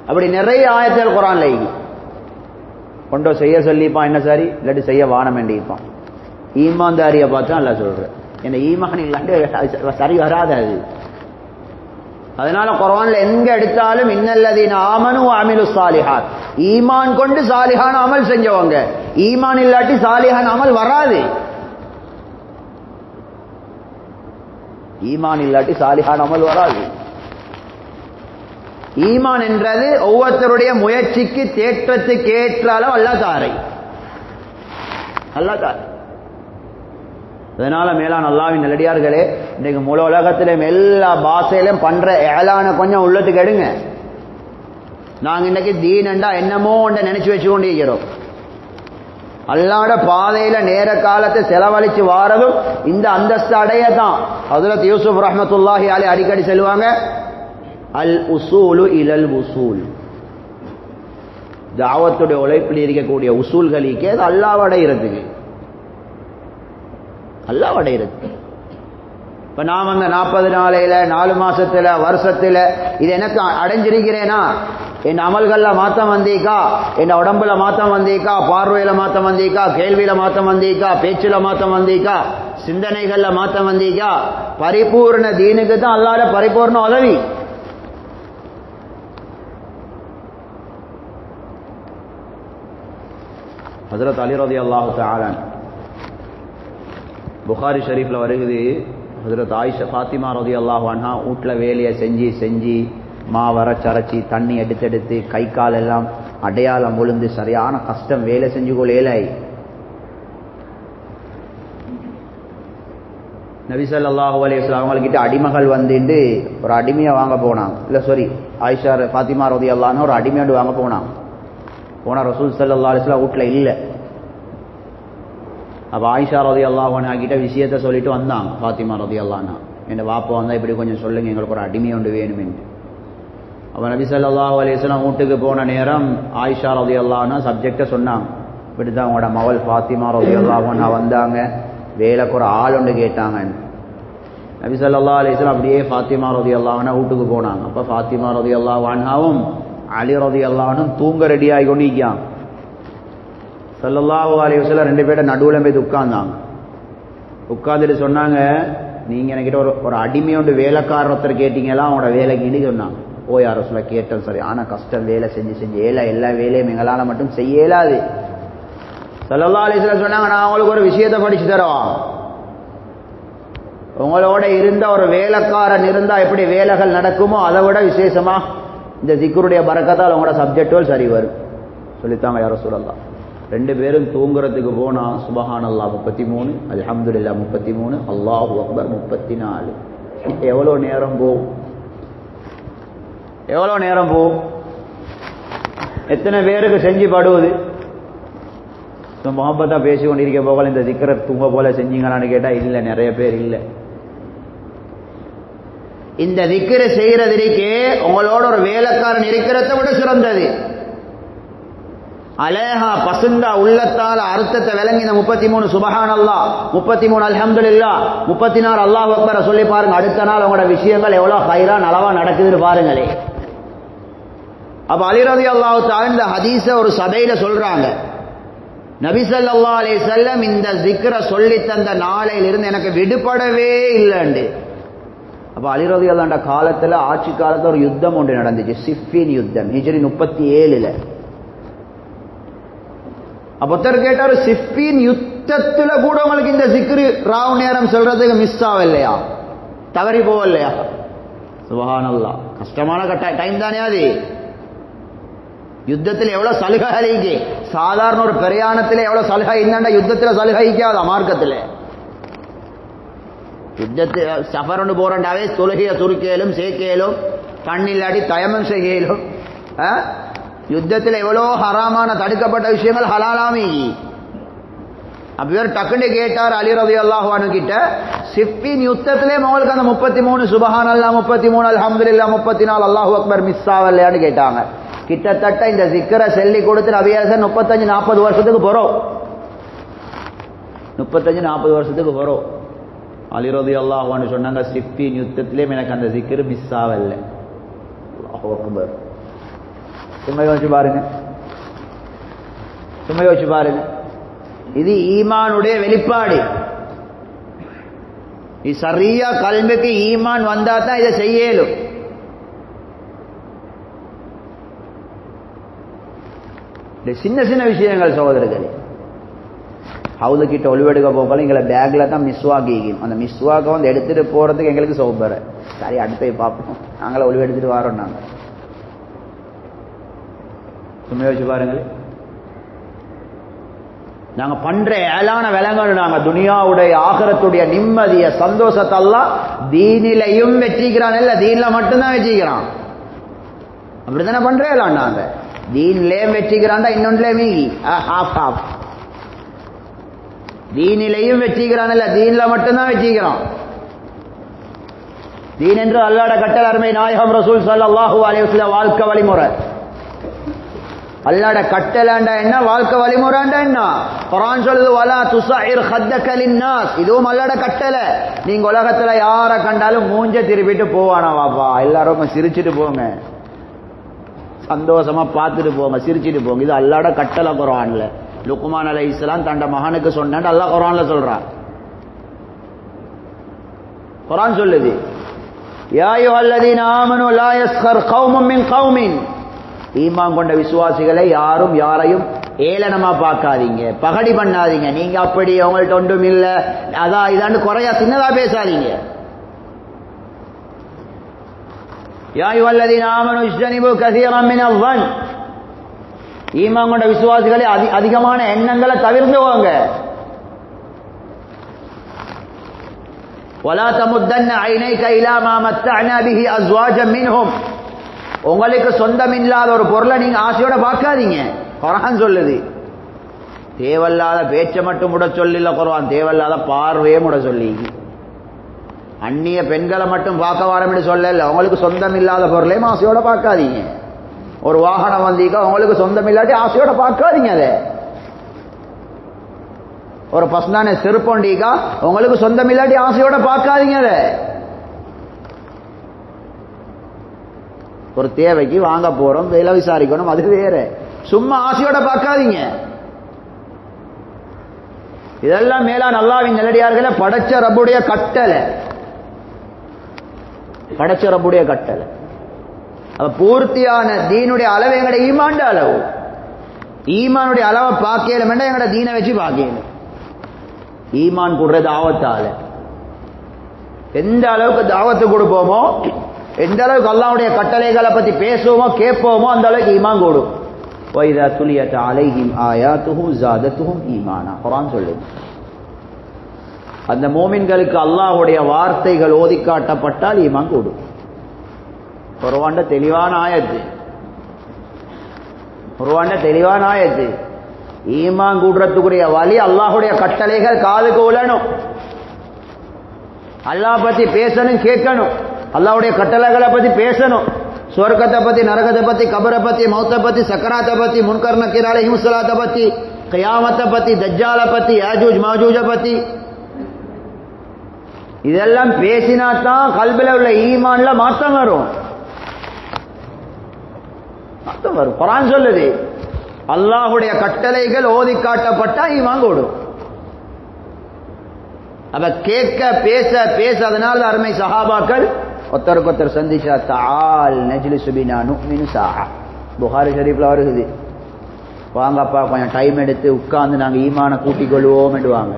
அப்படி நிறைய ஆயத்தில் குர்ஆன்ல கொண்டோ செய்ய சொல்லிப்பான் என்ன சரி, இல்லாட்டி செய்ய வானம் வேண்டியிருப்பான். ஈமான்தாரிய பார்த்தா அல்ல சொல்ற, என்ன ஈமான் இல்லாட்டி சரி வராது அது. அதனால குர்ஆன்ல எங்க எடுத்தாலும் இன்னல்லதீன ஆமனு வ அமிலு ஸாலிஹாத், ஈமான் கொண்டு சாலிஹான அமல் செஞ்சவங்க. ஈமான் இல்லாட்டி சாலிஹான அமல் வராது. ஈமான் இல்லாட்டி சாலிஹான அமல் வராது. ஈமான் என்றது ஒவ்வொருத்தருடைய முயற்சிக்கு தேற்றத்துக்கு ஏற்றாலும் அல்லாஹ் தாரை, அல்லாஹ் தாரை. அதனால மேலான அல்லாஹ்வின் நல்லடியார்களே, இன்னைக்கு முழு உலகத்திலும் எல்லா பாஷையிலும் பண்ற ஏலான கொஞ்சம் உள்ளத்துக்கு எடுங்க. நாங்க இன்னைக்கு தீனண்டா என்னமோ ஒன்றை நினைச்சு வச்சு கொண்டு இருக்கிறோம். அல்லாஹ்வுடைய பாதையில நேர காலத்தை செலவழிச்சு வாரதும் இந்த அந்தஸ்து அடையதான். ஹஜ்ரத் யூசுப் ரஹ்மத்துல்லாஹி அலைஹி அடிக்கடி சொல்லுவாங்க, அல் உசூலு இலல் உசூல். தாவத்துடைய உழைப்பில் இருக்கக்கூடிய உசூல்களுக்கு அது அல்லாஹ்வை அடையிறதுக்கு, அல்லாஹ்வை அடையிறதுக்கு. இப்ப நான் வந்த 40 நாளையில 4 மாசத்துல வருஷத்துல இது எனக்கு அடைஞ்சிருக்கிறேனா, என் அமல்கள்ல மாற்றம் வந்தீக்கா, என் உடம்புல மாற்றம் வந்தீக்கா, பார்வையில மாற்றம் வந்தீக்கா, கேள்வியில மாற்றம் வந்தீக்கா, பேச்சுல மாற்றம் வந்தீக்கா, சிந்தனைகள்ல மாற்றம் வந்தீக்கா, பரிபூர்ண தீனுக்கு தான் அல்லாஹ்வுடைய பரிபூர்ண உதவி. ஹஜ்ரத் அலி ரலியல்லாஹு தஆலா புகாரி ஷரீஃப்ல வருகிறது, ஹஜ்ரத் ஆயிஷா ஃபாத்திமா ரலியல்லாஹு அன்ஹா வீட்டில் வேலையை செஞ்சு மாவரைச்சி தண்ணி எடுத்து கை கால் எல்லாம் அடையாளம் விழுந்து சரியான கஷ்டம், வேலை செஞ்சு கொள்ளேலாய். நபி ஸல்லல்லாஹு அலைஹி வஸல்லம் அவங்ககிட்ட அடிமகள் வந்துட்டு ஒரு அடிமையை வாங்க போனாங்க. இல்லை சாரி, ஆயிஷா ஃபாத்திமா ரலியல்லாஹு அன்ஹா ஒரு அடிமையோடு வாங்க போனாங்க. போனால் ரசூல் ஸல்லல்லாஹு அலைஹி வஸல்லம் வீட்டில் இல்லை. அப்போ ஆயிஷா ரலியல்லாஹு அன்ஹா கிட்ட விஷயத்தை சொல்லிட்டு வந்தாங்க ஃபாத்திமா ரலியல்லாஹு அன்ஹா, என் வாப்பா வந்தால் இப்படி கொஞ்சம் சொல்லுங்க, எங்களுக்கு ஒரு அடிமை ஒன்று வேணுமென்று. அப்போ நபி ஸல்லல்லாஹு அலைஹி வஸல்லம் வீட்டுக்கு போன நேரம் ஆயிஷா ரலியல்லாஹு அன்ஹா சப்ஜெக்டை சொன்னாங்க. இப்படி தான் உங்களோட மகள் ஃபாத்திமா ரலியல்லாஹு அன்ஹா வந்தாங்க, வேலைக்கு ஒரு ஆள் ஒன்று கேட்டாங்க. நபி ஸல்லல்லாஹு அலைஹி வஸல்லம் அப்படியே ஃபாத்திமா ரலியல்லாஹு அன்ஹா வீட்டுக்கு போனாங்க. அப்போ ஃபாத்திமா ரலியல்லாஹு அன்ஹாவும் அலி ரலியல்லாஹு அன்ஹும் தூங்க ரெடி ஆகி கொண்டு இருக்காங்க. ஸல்லல்லாஹு அலைஹி வஸல்லம் 2 பேரும் நடுவில் போய் உட்கார்ந்தாங்க. உட்கார்ந்துட்டு சொன்னாங்க, நீங்கள் என்கிட்ட ஒரு அடிமையோண்டு வேலைக்காரர் ஒருத்தர் கேட்டீங்களா, அவனோட வேலைக்கு சொன்னாங்க. ஓ யார சொல்ல கேட்டேன், சரி, ஆனால் கஷ்டம், வேலை செஞ்சு எல்லா வேலையும் எங்களால் மட்டும் செய்ய இயலாது. ஸல்லல்லாஹு அலைஹி வஸல்லம் சொன்னாங்க, நான் உங்களுக்கு ஒரு விஷயத்தை படிச்சு தரவா, உங்களோட இருந்த ஒரு வேலைக்காரன் இருந்தால் எப்படி வேலைகள் நடக்குமோ அதை விட விசேஷமா இந்த திக்ருடைய பரக்கத்தால் உங்களோட சப்ஜெக்டுகள் சரி வரும் சொல்லித்தாங்க யார சொல்லலாம். 2 பேரும் தூங்குறதுக்கு போனா சுபஹானல்லாஹ் 33, அல்ஹம்துலில்லாஹ் 33, அல்லாஹு அக்பர் 34. எவ்வளோ நேரம் போகும், எவ்வளோ நேரம் போகும், எத்தனை பேருக்கு செஞ்சு படுவது. முகப்பத்தா பேசி கொண்டிருக்க போகல இந்த திக்ர தூங்க போல செஞ்சீங்களான்னு கேட்டா இல்லை, நிறைய பேர் இல்லை. இந்த திக்ர செய்யறதுக்கே உங்களோட ஒரு வேலைக்காரன் இருக்கிறத விட சிறந்தது. அலேஹா பசுந்தா உள்ளத்தால் அர்த்தத்தை விளங்கி இந்த 33 சுபஹானல்லாஹ், 33 அல்ஹம்துலில்லாஹ், 34 அல்லாஹு அக்பர் சொல்லி பாருங்க. அடுத்த நாள் உங்களோட விஷயங்கள் எவ்வளவு ஹைரா நலவா நடக்குதுன்னு பாருங்களே. அப்ப அலி ரலியல்லாஹு தஆலா இந்த ஹதீஸ ஒரு சபையில சொல்றாங்க, நபி ஸல்லல்லாஹு அலைஹி வஸல்லம் இந்த ஜிக்ர சொல்லி தந்த நாளையிலிருந்து எனக்கு விடுபடவே இல்லைண்டு. அப்ப அலி ரலியல்லாஹு அன்ஹு காலத்துல, ஆட்சி காலத்துல ஒரு யுத்தம் ஒன்று நடந்துச்சு, சிஃபின் யுத்தம், ஹிஜ்ரி 37ல. அப்ப ஒருத்தர் கேட்டாரு, சிஃபின் யுத்தத்துல கூட உங்களுக்கு இந்த ஜிக்ரு ராவ் நேரம் சொல்றதுக்கு மிஸ் ஆகலையா, தவறி போகலையா? சுபஹானல்லாஹ், கஷ்டமான டைம் தானே அது. யுத்தத்தில் எவ்வளவு சலுகை அளிக்கு, சாதாரண ஒரு பிரயாணத்தில் எவ்வளவு சலுகை இருந்தாண்டா யுத்தத்தில் சலுகைக்காத மார்க்கத்தில். யுத்தத்தில் சஃபரண்டு போறண்டாவே தொழுகையை சுருக்கேலும் சேர்க்கேலும் கண்ணில்லாடி தயமம் செய்யலும். யுத்தத்தில் எவ்வளோ ஹராமான தடுக்கப்பட்ட விஷயங்கள் ஹலாலாமி. அப்ப டக்குன்னு கேட்டார் அலி ரலியல்லாஹு அன்ஹு கிட்ட, சிஃபின் யுத்தத்திலே உங்களுக்கு அந்த 33 சுபஹானல்லாஹ், 33 அல்ஹம்துலில்லாஹ், 34 அல்லாஹு அக்பர் மிஸ் ஆகலையான்னு கேட்டாங்க. கிட்டத்தட்ட இந்த ஜிக்கரை சொல்லி கொடுத்து நபியாசன் 35-40 வருஷத்துக்கு போறோம், 35-40 வருஷத்துக்கு போறோம். அலி ரலியல்லாஹு அன்ஹு சொன்னாங்க, சிஃபின் யுத்தத்திலே எனக்கு அந்த ஜிக்கர் மிஸ் ஆகல. அல்லாஹு அக்பர். சும்மா யோசிச்சு பாருங்க, சும்மா யோசிச்சு பாருங்க. இது ஈமானுடைய வெளிப்பாடு. இது சரியா கல்விக்கு ஈமான் வந்தா தான் இதை செய்யலும். சின்ன சின்ன விஷயங்கள் சகோதரர்களே. ஹவுது கிட்ட ஒளிவெடுக்க போகல எங்களை பேக்ல தான் மிஸ்வாக், அந்த மிஸ்வாக்கை வந்து எடுத்துட்டு போறதுக்கு எங்களுக்கு சௌபர. சரி, அடுத்த பார்ப்போம், நாங்களே ஒளிவெடுத்துட்டு வரோம். நாங்கள் சும்மா யோசிச்சு பாருங்களே. நாங்க பண்ற ஏலான விலங்கல் நாங்க துனியாவுடைய ஆகிரத்துடைய நிம்மதிய சந்தோஷத்தை அல்லாஹ் தீனிலையும் வெற்றிக்கிறான், இல்ல தீன்ல மட்டும்தான் வெற்றிக்கிறான். அப்படித்தானே பண்றேன் நாங்க. தீன்லயும் வெற்றிக்கிறான்டா, இன்னொன்றுலயுமே ஹாஃப் ஹாஃப். தீனிலையும் வெற்றிக்கிறான், இல்ல தீன்ல மட்டும்தான் வெற்றிக்கிறான். தீன் என்று அல்லாஹ்வுடைய கட்டளை, அருமை நாயகம் ரசூல் ஸல்லல்லாஹு அலைஹி வஸல்லம் வாழ்க்கை வழிமுறை. அல்லாஹ்வுடைய கட்டளைண்டா என்ன, வாழ்க்கை வழிமுறைண்டா என்ன? குர்ஆன் சொல்லுது வலா துஸஇர் ஹத்தக லின்னாஸ். இதுவும் அல்லாஹ்வுடைய கட்டளை. நீங்க உலகத்துல யாரை கண்டாலும் மூஞ்ச திருப்பிட்டு போவானா வாப்பா, எல்லாரும் சிரிச்சிட்டு போங்க, சந்தோஷமா பார்த்துட்டு போங்க, சிரிச்சிட்டு போங்க. இது அல்லாஹ்வுடைய கட்டளை குர்ஆன்ல. லுக்மான் அலைஹிஸ்ஸலாம் தண்ட மகனுக்கு சொன்னான், அல்லாஹ் குர்ஆன்ல சொல்றான். குர்ஆன் சொல்லுது யா அய்யுஹல்லதீன ஆமனூ லா யஸ்கர் கௌமும் மின் கௌமின். ஈமான் கொண்ட விசுவாசிகளை யாரும் யாரையும் ஏளனமா பார்க்காதீங்க, பகடி பண்ணாதீங்க. நீங்க அப்படி அவங்கள்ட்ட ஒன்றும் இல்ல அதான் இதாண்டு குறையா சின்னதா பேசாதீங்க. யா அய்யுஹல்லதீன ஆமனூ இஜ்தனிபு கஸீரன் மினல் ظن. ஈமான் கொண்ட விசுவாசிகளை அதிகமான எண்ணங்களை தவிர்த்துவாங்க. ولا تمدن عينيك الى ما متعنا به ازواجا منهم. உங்களுக்கு சொந்தம் இல்லாத ஒரு பொருளை நீங்க ஆசையோட பார்க்காதீங்க. குர்ஆன் சொல்லுது. தேவையில்லாத பேச்சை மட்டும் முட சொல்லல குர்ஆன், தேவையில்லாத பார்வையே முட சொல்லி. அந்நிய பெண்களை மட்டும் பார்க்க வாரம்னு சொல்லல. உங்களுக்கு சொந்தம் இல்லாத பொருளையும் ஆசையோட பார்க்காதீங்க. ஒரு வாகனம் வந்தீங்க, உங்களுக்கு சொந்தம் இல்லாட்டி ஆசையோட பார்க்காதீங்க. அதை ஒரு பசந்தான செருப்பொண்டிக்கா, உங்களுக்கு சொந்தம் இல்லாட்டி ஆசையோட பார்க்காதீங்க. அதை ஒரு தேவைக்கு வாங்க போறோம், விலை விசாரிக்கணும், அது வேற. சும்மா ஆசையோட பார்க்காதீங்க. இதெல்லாம் மேலான அல்லாஹ்வின் நல்லடியார்களே படைச்ச ரப்புடைய கட்டளை. படைச்ச ரப்புடைய கட்டளை. பூர்த்தியான தீனுடைய அளவு எங்களுடைய ஈமான் அளவு. ஈமானுடைய அளவை பார்க்கலும் எங்களோட தீனை வச்சு பார்க்கணும். ஈமான் கூடுறது தாவத்தால. எந்த அளவுக்கு தாவத்து கொடுப்போமோ, எந்த அளவுக்கு அல்லாஹ்வுடைய கட்டளைகளை பத்தி பேசுவோமோ கேட்போமோ அந்த அளவுக்கு ஈமான் கூடும். வைதா துலியத் அலைஹிம் ஆயாத்துஹு ஸாதத்துஹும் ஈமானா. குர்ஆன் சொல்லுது. அந்த மோமின்களுக்கு அல்லாஹ்வுடைய வார்த்தைகள் ஓதி காட்டப்பட்டால் ஈமான் கூடும். குர்ஆன்ல தெளிவான ஆயத்து. குர்ஆன்ல தெளிவான ஆயத்து. ஈமான் கூடுறதுக்குரிய வழி அல்லாஹ்வுடைய கட்டளைகள் காதுக்கு உழணும். அல்லாஹ் பத்தி பேசணும், கேட்கணும். அல்லாஹ்வுடைய கட்டளைகளை பத்தி பேசணும். சொர்க்கத்தை பத்தி, நரகத்தை பத்தி, கபரை பத்தி, மௌத்தை பத்தி, சக்கராத்தை பத்தி, முன்கர் நக்கீர் அலைஹிஸ்ஸலாத்தை பத்தி, கியாமத்தை பத்தி, தஜ்ஜாலை பத்தி, யாஜூஜ் மாஜூஜை பத்தி, இதெல்லாம் பேசினாத்தான் கல்பில உள்ள ஈமான்ல மாற்றம் வரும். மாற்றம் வரும். குர்ஆன் சொல்லுது அல்லாஹ்வுடைய கட்டளைகள் ஓதி காட்டப்பட்டா ஈமான் கூடும். அப்ப கேட்க பேச பேச அதனால அருமை சஹாபாக்கள் ஒருத்தருக்கு ஒருத்தர் சந்திச்சா தஆல் நஜ்லிசு பினா நுமினு ஸாஅ. புகாரி ஷரீஃப்ல வருது. வாங்கப்பா கொஞ்சம் டைம் எடுத்து உட்கார்ந்து நாங்க ஈமான கூட்டிக் கொள்வோம் என்றுவாங்க.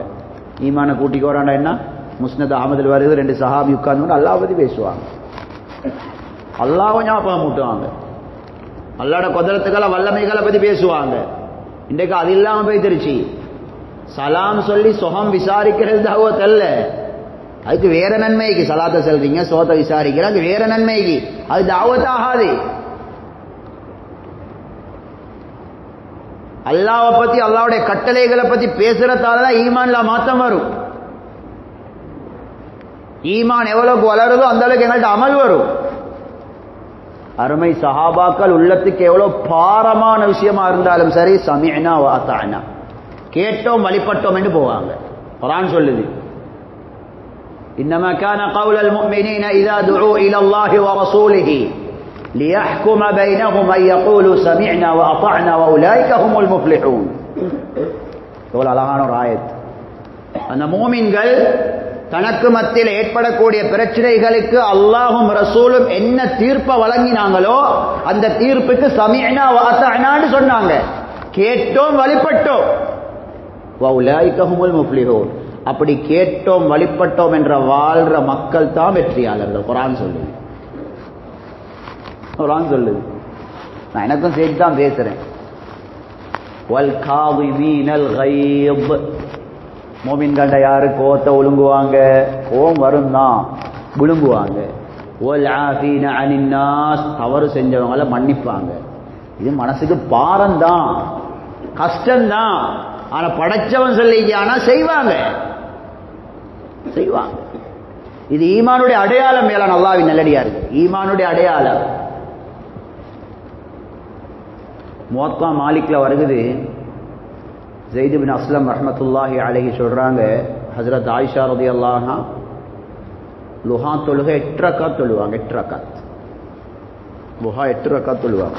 ஈமான கூட்டிக் வராண்டா என்ன? முஸ்னத் அஹமதுல வருது. ரெண்டு சஹாபி உட்கார்ந்து அல்லாஹ் பத்தி பேசுவாங்க, அல்லாஹ் ஞாபகம் ஊட்டுவாங்க, அல்லாஹ்வோட குதிரத்துக்களை வல்லமைகளை பத்தி பேசுவாங்க. இன்றைக்கு அது இல்லாம போய்திருச்சு. சலாம் சொல்லி சுகம் விசாரிக்கிறது தாவத் அல்ல. அதுக்கு வேற நன்மைக்கு சலாத்தை சொல்றீங்க, சோத்தை விசாரிக்கிறாங்க, வேற நன்மைக்கு அது தாவத் ஆகாது. அல்லாஹ்வை பத்தி அல்லாஹ்வுடைய கட்டளைகளை பத்தி பேசுறதாலதான் ஈமான்ல மாற்றம் வரும். ஈமான் எவ்வளவுக்கு வளருதோ அந்த அளவுக்கு எங்கள்கிட்ட அமல் வரும். அருமை சஹாபாக்கள் உள்ளத்துக்கு எவ்வளவு பாரமான விஷயமா இருந்தாலும் சரி, சமிஅனா வ அத்தஅனா, கேட்டோம் வழிபட்டோம் என்று போவாங்க. குர்ஆன் சொல்லுது இன்னமா கான கௌலல் முஃமினீன இதா துஉ இலல்லாஹி வ ரசூலிஹி லியஹ்கும பைனஹும் அன் யகூலு சமிஅனா வ அத்தஅனா வ உலைக ஹுமுல் முஃப்லிஹூன். எவ்வளவு அழகான ஒரு ஆயத். அந்த மூமின்கள் தனக்கு மத்தியில் ஏற்படக்கூடிய பிரச்சனைகளுக்கு அல்லாஹும் ரசூலும் என்ன தீர்ப்பை வழங்கினாங்களோ அந்த தீர்ப்புக்கு சமிஅனா வ அத்தஅனான்னு சொன்னாங்க. கேட்டோம் வழிபட்டோம். வ உலைக ஹுமுல் முஃப்லிஹூன். அப்படி கேட்டோம் வழிபட்டோம் என்ற வாழ்ற மக்கள் தான் வெற்றியாளர்கள். குர்ஆன் சொல்லுது. குர்ஆன் சொல்லுது. நான் எனக்கும் சேர்த்து தான் பேசுறேன். வல் காதிமீனல் கைப், மோமின்கண்ட யாரு கோத்தை ஒழுங்குவாங்க, கோம் வரும் தான் விழுங்குவாங்க. வல் ஆஃபீன அனின் நாஸ், தவறு செஞ்சவங்களை மன்னிப்பாங்க. இது மனசுக்கு பாரம்தான், கஷ்டம்தான். ஆனா படைச்சவன் சொல்லிக்கானா செய்வாங்க செய்வாங்க. இது ஈமானுடைய அடையாளம். மேலான அல்லாஹ்வின் நல்லடியார்கள், ஈமானுடைய அடையாளம். முவத்தா மாலிக்ல வருகுது, ஸைத் பின் அஸ்லம் ரஹ்மத்துல்லாஹி அலைஹி சொல்றாங்க, ஹஜ்ரத் ஆயிஷா ரலியல்லாஹு அன்ஹா லுஹா தொழுகை 8 ரக்காத் தொழுவாங்க. 8 ரக்காத் லுஹா 8 ரக்காத் தொழுவாங்க.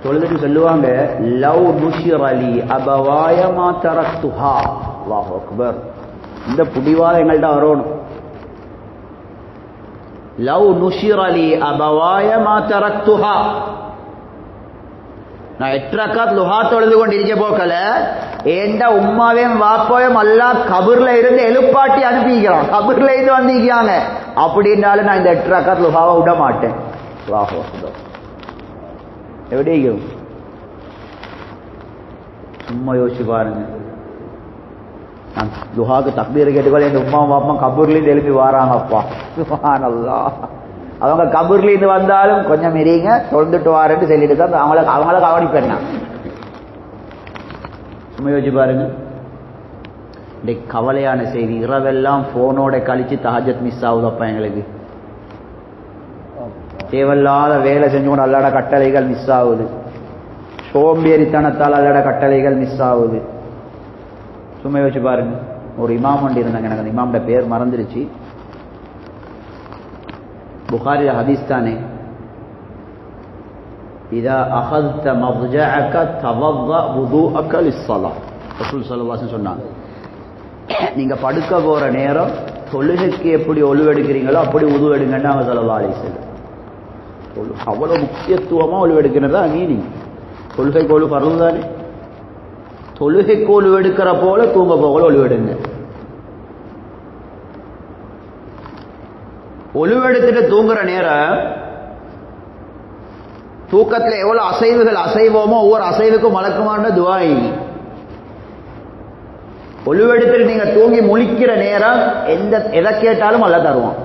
தொழுதுட்டு சொல்லுவாங்க, லவ் நுஷிரலி அபவாய மா தரக்துஹா. அல்லாஹு அக்பர். இந்த புடிவாத எங்கள்கிட்ட வரணும். லவ் நுஷிரலி அபவாய மா தரக்துஹா. நான் 8 ரக்காத் லுஹா தொழுது கொண்டு இருக்க போக்கல, ஏண்ட உம்மாவையும் வாப்பாவையும் அல்லாஹ் கபர்ல இருந்து எழுப்பாட்டி அனுப்பிக்கிறான். கபர்ல இருந்து வந்திருக்காங்க அப்படின்னாலும் நான் இந்த 8 ரக்காத் லுஹாவை விட மாட்டேன். அல்லாஹு அக்பர். எப்படி சும்மா யோசிச்சு பாருங்க. நான் லுஹாக்கு தக்பீரை கேட்டுக்கொள்ள என் உமா பாப்பா கபூர்லேருந்து எழுப்பி வாராங்கப்பா. சுப்ஹானல்லாஹ். அவங்க கபூர்லேருந்து வந்தாலும் கொஞ்சம் இருங்க, தொழுந்துட்டு வாரேன்னு சொல்லிட்டு தான் அவங்கள கவனிப்பேன். சும்மா யோசிச்சு பாருங்க. இந்த கவலையான செய்தி, இரவெல்லாம் போனோட கழிச்சு தஹஜ்ஜத் மிஸ் ஆகுதப்பா எங்களுக்கு. தேவையில்லாத வேலை செஞ்சு கொண்டு அல்லாட கட்டளைகள் மிஸ் ஆகுது. சோம்பேறித்தனத்தால் அல்லாட கட்டளைகள் மிஸ் ஆகுது. சும்மா யோசிச்சு பாருங்க. ஒரு இமாம் ஒன்று இருந்தாங்க, எனக்கு அந்த இமாமோட பேர் மறந்துருச்சு. புகாரி ஹதீஸ் தானே, இதா அஹல்த மத்ஜஅக தவவ்வ வுதுஅக லிஸ்ஸலாத். ரசூல் ஸல்லல்லாஹு அலைஹி வஸல்லம் சொன்னாங்க, நீங்க படுக்க போற நேரம் தொழுகைக்கு எப்படி ஒழுவு எடுக்கிறீங்களோ அப்படி உது எடுங்கன்னு அவங்க ஸல்லல்லாஹு அலைஹி வஸல்லம். அவ்வளவு முக்கியத்துவமா ஒழுவு எடுக்கிறதா மீனிங். தொழுகைக்கு ஒழுவு பரவு தானே. தொழுகைக்கு ஒழுவு எடுக்கிற போல தூங்க போல ஒழுவு எடுங்க. ஒழுவு எடுத்துட்டு தூங்குற நேரம் தூக்கத்தில் எவ்வளவு அசைவுகள் அசைவோமோ ஒவ்வொரு அசைவுக்கும் மலக்குமான துஆ. ஒழுவு எடுத்துட்டு நீங்க தூங்கி முழிக்கிற நேரம் எதை கேட்டாலும் அல்லாஹ் தருவான்.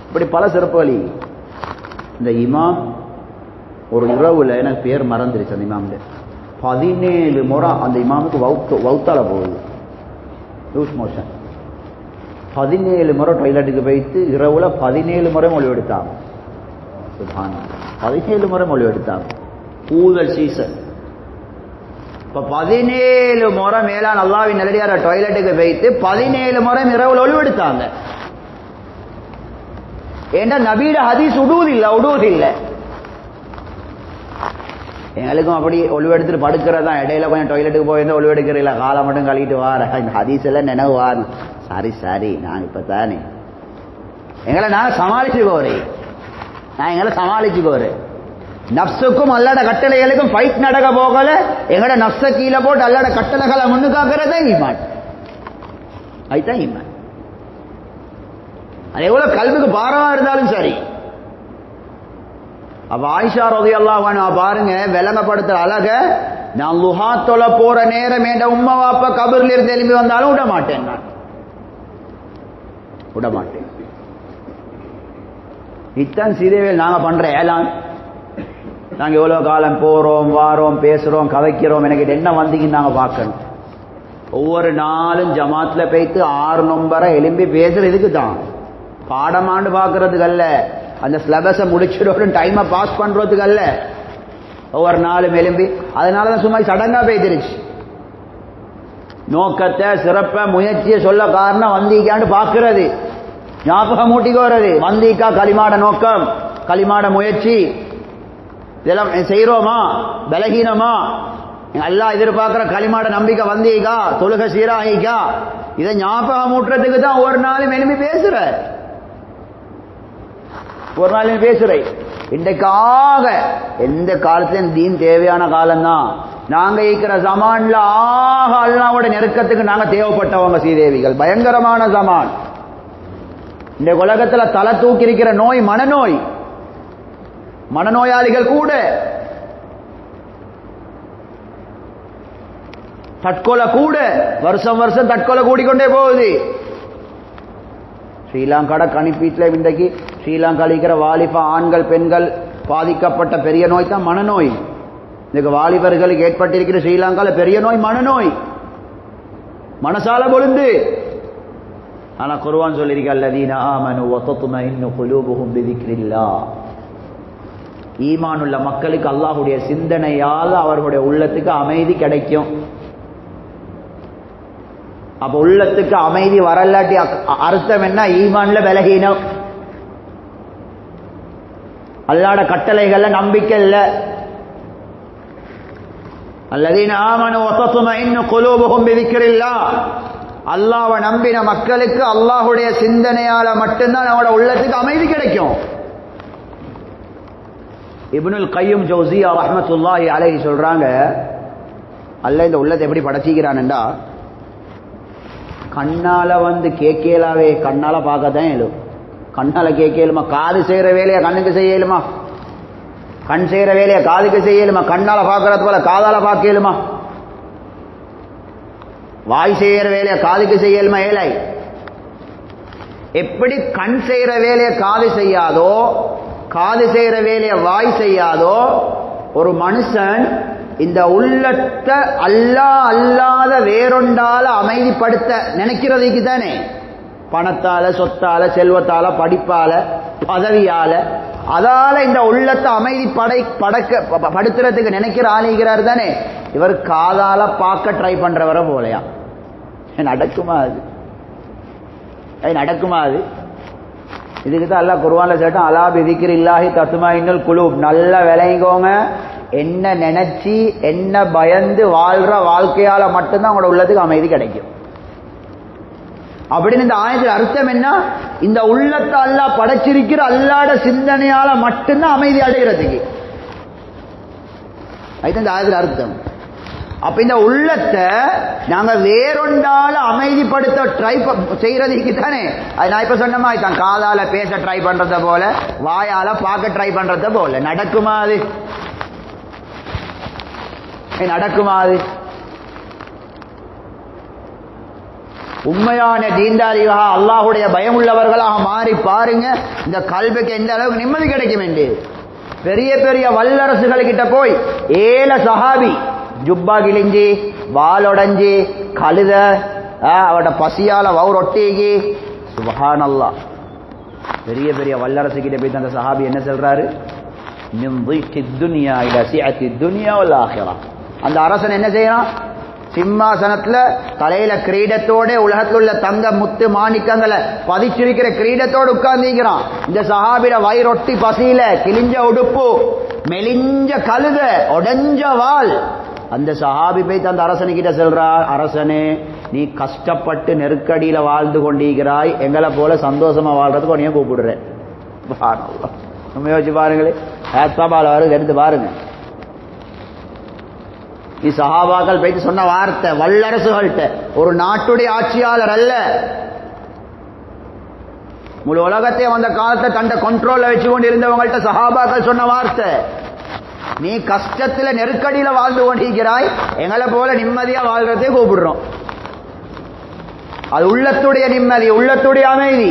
இப்படி பல சிறப்பு வழி. இந்த இமாம் ஒரு இரவுல, எனக்கு பேர் மறந்துருச்சு அந்த இமாம், 17 முறை அந்த இமாமுக்கு வவுத்தால போகுது, லூஸ் மோஷன். 17 முறை டாய்லெட்டுக்கு போயிட்டு இரவுல 17 முறை மொழி எடுத்தாங்க. 17 முறை மொழி எடுத்தாங்க. கூதல் சீசன். இப்ப 17 முறை மேலான அல்லாஹ்வின் நல்லடியார டாய்லெட்டுக்கு போயிட்டு 17 முறை இரவுல ஒழுவு எடுத்தாங்க. ஏண்டா நபீட ஹதீஸ் உடுவதில்லை. எங்களுக்கும் அப்படி ஒழுவு எடுத்துட்டு படுக்கிறதா. இடையில கொஞ்சம் டாய்லெட்டுக்கு போயிருந்தா ஒழுவு எடுக்கிறீங்களா, காலை மட்டும் கழுவிட்டு வார. இந்த ஹதீஸ் எல்லாம் நினைவு வாரு. சாரி நான் இப்ப தானே எங்களை நான் சமாளிச்சுக்கோறேன். நப்சுக்கும் அல்லாட கட்டளைகளுக்கும் ஃபைட் நடக்க போகல. எங்கட நப்ச கீழே போட்டு அல்லாட கட்டளைகளை முன்னுக்காக்குறதே ஈமான். அதுதான் ஈமான். அது எவ்வளவு கல்விக்கு பாரமா இருந்தாலும் சரி. அப்ப ஆயிஷா ரலியல்லாஹு அன்ஹா பாருங்க, விளங்கப்படுத்துற அழக, நான் லுஹா தொழ போற நேரம் என்ற உம்மா வாப்பா கபர்ல இருந்து எழுப்பி வந்தாலும் விட மாட்டேன். இத்தான் சீதேவேல் நாங்க பண்ற ஏலான். நாங்க எவ்வளவு காலம் போறோம், வாரோம், பேசுறோம், கதைக்கிறோம், எனக்கு என்ன வந்தீங்கன்னு நாங்க பார்க்கணும். ஒவ்வொரு நாளும் ஜமாத்ல போயிட்டு 6 நம்பரை எழும்பி பேசுற இதுக்கு தான், பாடமாண்டு பாக்குறதுக்கு அல்ல, அந்த சிலபஸை முடிச்சிடணும் டைமை பாஸ் பண்றதுக்கு அல்ல. ஒவ்வொரு நாளும் எழும்பி, அதனாலதான் சும்மா சடங்கா போயிடுச்சு. நோக்கத்தை, சிறப்ப, முயற்சியை சொல்ல காரணம் வந்தீக்கான்னு பாக்குறது, ஞாபகம் மூட்டிக்கோறது. வந்தீக்கா களிமாட நோக்கம், களிமாட முயற்சி, இதெல்லாம் செய்யறோமா, பலகீனமா, எல்லாம் எதிர்பார்க்கிற களிமாட நம்பிக்கை வந்தீக்கா, தொழுகை சீராகிக்கா, இதை ஞாபகம் மூட்டுறதுக்கு தான் ஒரு நாளும் எழுப்பி பேசுற. ஒரு நாள் பேசுறேன். இன்றைக்காக எந்த காலத்திலும் தீன் தேவையான காலம்தான். நாங்க இருக்கிற ஜமான்ல ஆக அல்லாஹ்வோட நெருக்கத்துக்கு நாங்க தேவைப்பட்டவங்க சீதேவிகள். பயங்கரமான ஜமான். இந்த உலகத்துல தலை தூக்கி இருக்கிற நோய் மனநோய். மனநோயாளிகள் கூட தற்கொலை கூட வருஷம் வருஷம் தற்கொலை கூடிக்கொண்டே போகுது. ஸ்ரீலங்காட கணிப்பீட்டில் இன்றைக்கு ஸ்ரீலங்காவில் இருக்கிற வாலிப ஆண்கள் பெண்கள் பாதிக்கப்பட்ட பெரிய நோய் தான் மனநோய். இந்த வாலிபர்களுக்கு ஏற்பட்டிருக்கிற ஸ்ரீலங்காவில் பெரிய நோய் மனநோய், மனசால பொழுந்து. ஆனா குர்ஆன் சொல்லியிருக்க அல்லதீன ஆமனு வ தத்மஇன்னு குலூபுஹும் பிதிக்ரில்லாஹ், ஈமான் உள்ள மக்களுக்கு அல்லாஹ்வுடைய சிந்தனையால் அவர்களுடைய உள்ளத்துக்கு அமைதி கிடைக்கும். அப்ப உள்ளத்துக்கு அமைதி வரலாட்டி அர்த்தம் என்ன? ஈமான்ல பலகீனம், அல்லாஹ்ட கட்டளைகள்ல நம்பிக்கை இல்ல. அல்லதீன ஆமனு வ தத்மஇன்னு குலூபுஹும் பிதிக்ரில்லாஹ், அல்லாஹ்வை நம்பின மக்களுக்கு அல்லாஹ்வுடைய சிந்தனையால மட்டும்தான் அவனோட உள்ளத்துக்கு அமைதி கிடைக்கும். இப்னுல் கய்யிம் ஜௌஸியா ரஹ்மத்துல்லாஹி அலைஹி சொல்றாங்க, அல்லாஹ் இந்த உள்ளத்தை எப்படி படைச்சிக்கிறான்டா, கண்ணால வந்து கேட்கலாவே கண்ணால பார்க்கத்தான் இயலும். கண்ணால கேட்கலுமா? காது செய்யற வேலையை கண்ணுக்கு செய்யலுமா? கண் செய்யற வேலையை காதுக்கு செய்யலுமா? கண்ணால பார்க்கறது போல காதால பார்க்கலுமா? வாய் செய்யற வேலையை காதுக்கு செய்யலுமா? ஏழை. எப்படி கண் செய்யற வேலையை காது செய்யாதோ, காது செய்யற வேலையை வாய் செய்யாதோ, ஒரு மனுஷன் இந்த உள்ளத்தை அல்லாஹ் அல்லாத வேறொண்டால அமைதிப்படுத்த நினைக்கிறதுக்கு தானே, பணத்தால சொத்தால செல்வத்தால படிப்பால பதவியால அதால இந்த உள்ளத்தை அமைதி படுத்துறதுக்கு நினைக்கிற ஆளுகிறார் தானே. இவர் காதால பார்க்க ட்ரை பண்றவரை போலையா? நடக்குமா அது? நடக்குமா அது? இதுக்கு தான் அல்லாஹ் குர்ஆன்ல சொல்லிட்டான், அலா பிதிக்ரில்லாஹி தத்மஇன்னுல் குலூப். நல்லா விளங்கிக்கோங்க, என்ன நினைச்சு என்ன பயந்து வாழ்ற வாழ்க்கையால மட்டும்தான் உங்களோட உள்ளத்துக்கு அமைதி கிடைக்கும். அப்படின்னு இந்த ஆயத்தில் அர்த்தம் என்ன? இந்த உள்ளத்தை அல்லாஹ் படைச்சிருக்கிற அல்லாஹ்ட சிந்தனையால மட்டும்தான் அமைதி அடைகிறதுக்கு. அதுதான் இந்த ஆயத்தில் அர்த்தம். அப்ப இந்த உள்ளத்தை நாங்க வேறொண்டால அமைதிப்படுத்த ட்ரை செய்யறதுக்கு தானே. அது நான் இப்ப சொன்ன மாதிரி தான், காதால பேச ட்ரை பண்றத போல வாயால பார்க்க ட்ரை பண்றத போல. நடக்குமா அது? நடக்குமா அது? உண்மையான தீன்தாரிகளாக அல்லாஹ்வுடைய பயம் உள்ளவர்களாக மாறி பாருங்க, இந்த கல்விக்கு எந்த அளவுக்கு நிம்மதி கிடைக்கும் என்று. பெரிய பெரிய வல்லரசுகள் கிட்ட போய் ஏல சஹாபி ஜுப்பா கிழிஞ்சி வாலொடஞ்சி கழுத அவட பசியால வவுரொட்டிகி, சுப்ஹானல்லாஹ், பெரிய பெரிய வல்லரசு கிட்ட போய் அந்த சஹாபி என்ன சொல்றாரு? மின் ضيق الدنيا الى سعه الدنيا والاخره. அந்த அரசன் என்ன செய்யறான்? சிம்மாசனத்துல தலையில கிரீடத்தோட உலகத்தில் உள்ள தங்க முத்து மாணிக்கங்களை பதிச்சிருக்கிற கிரீடத்தோடு உட்கார்ந்துக்கிறான். இந்த சஹாபிட வயிறொட்டி பசியில கிழிஞ்ச உடுப்பு மெலிஞ்ச கழுத உடஞ்ச வால். அந்த சஹாபி போய் அந்த அரசனுக்கிட்ட சொல்றா, அரசனே நீ கஷ்டப்பட்டு நெருக்கடியில வாழ்ந்து கொண்டிருக்கிறாய், எங்களை போல சந்தோஷமா வாழ்றதுக்கு உன்னைய கூப்பிடுறேன். நம்ம யோசிச்சு பாருங்களே, சபால வருது எடுத்து பாருங்க. நீ சஹாபாக்கள் போயிட்டு சொன்ன வார்த்தை வல்லரசுகள்கிட்ட, ஒரு நாட்டுடைய ஆட்சியாளர் அல்ல, முழு உலகத்தை அந்த காலத்தை தண்ட கண்ட்ரோல்ல வச்சு கொண்டு இருந்தவங்கள்ட்ட சஹாபாக்கள் சொன்ன வார்த்தை, நீ கஷ்டத்துல நெருக்கடியில வாழ்ந்து கொண்டிருக்கிறாய், எங்களை போல நிம்மதியா வாழ்றதே கூப்பிடுறோம். அது உள்ளத்துடைய நிம்மதி, உள்ளத்துடைய அமைதி.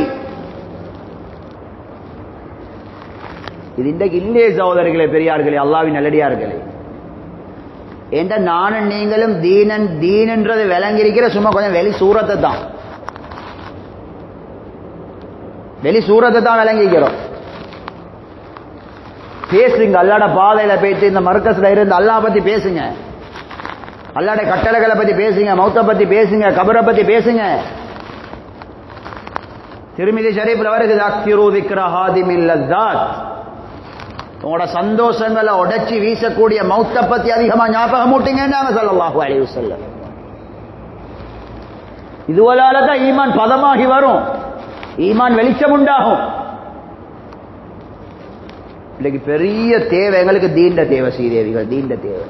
இது இன்றைக்கு இல்லையே சகோதரர்களே, பெரியார்களே, அல்லாஹ்வின் நல்லடியார்களே. என்ற நானும் நீங்களும் தீனன்றது விளங்கிருக்கிற சும்மா கொஞ்சம் வெளி சூரத்தை தான், வெளி சூரத்தை தான் விளங்கிக்கிறோம். பேசுங்க, அல்லாட பாதையில போயிட்டு இந்த மர்கஸ்ல இருந்து அல்லாஹ் பத்தி பேசுங்க, அல்லாட கட்டளைகளை பத்தி பேசுங்க, மௌத்தை பத்தி பேசுங்க, கபரை பத்தி பேசுங்க. திருமிதி ஷரீஃப்ல வருகிறது, அக்ஸிரு ذிக்ர ஹாதிமில் லஸ்ஸாத், உங்களோட சந்தோஷங்களை உடைச்சி வீசக்கூடிய மௌத்தை பத்தி அதிகமா ஞாபகம் ஊட்டுங்கன்னாங்க ஸல்லல்லாஹு அலைஹி வஸல்லம். இதுவலால தான் ஈமான் பதமாகி வரும், ஈமான் வெளிச்சம் உண்டாகும். இன்னைக்கு பெரிய தேவை எங்களுக்கு தீண்ட தேவை, ஸ்ரீதேவிகள் தீண்ட தேவை.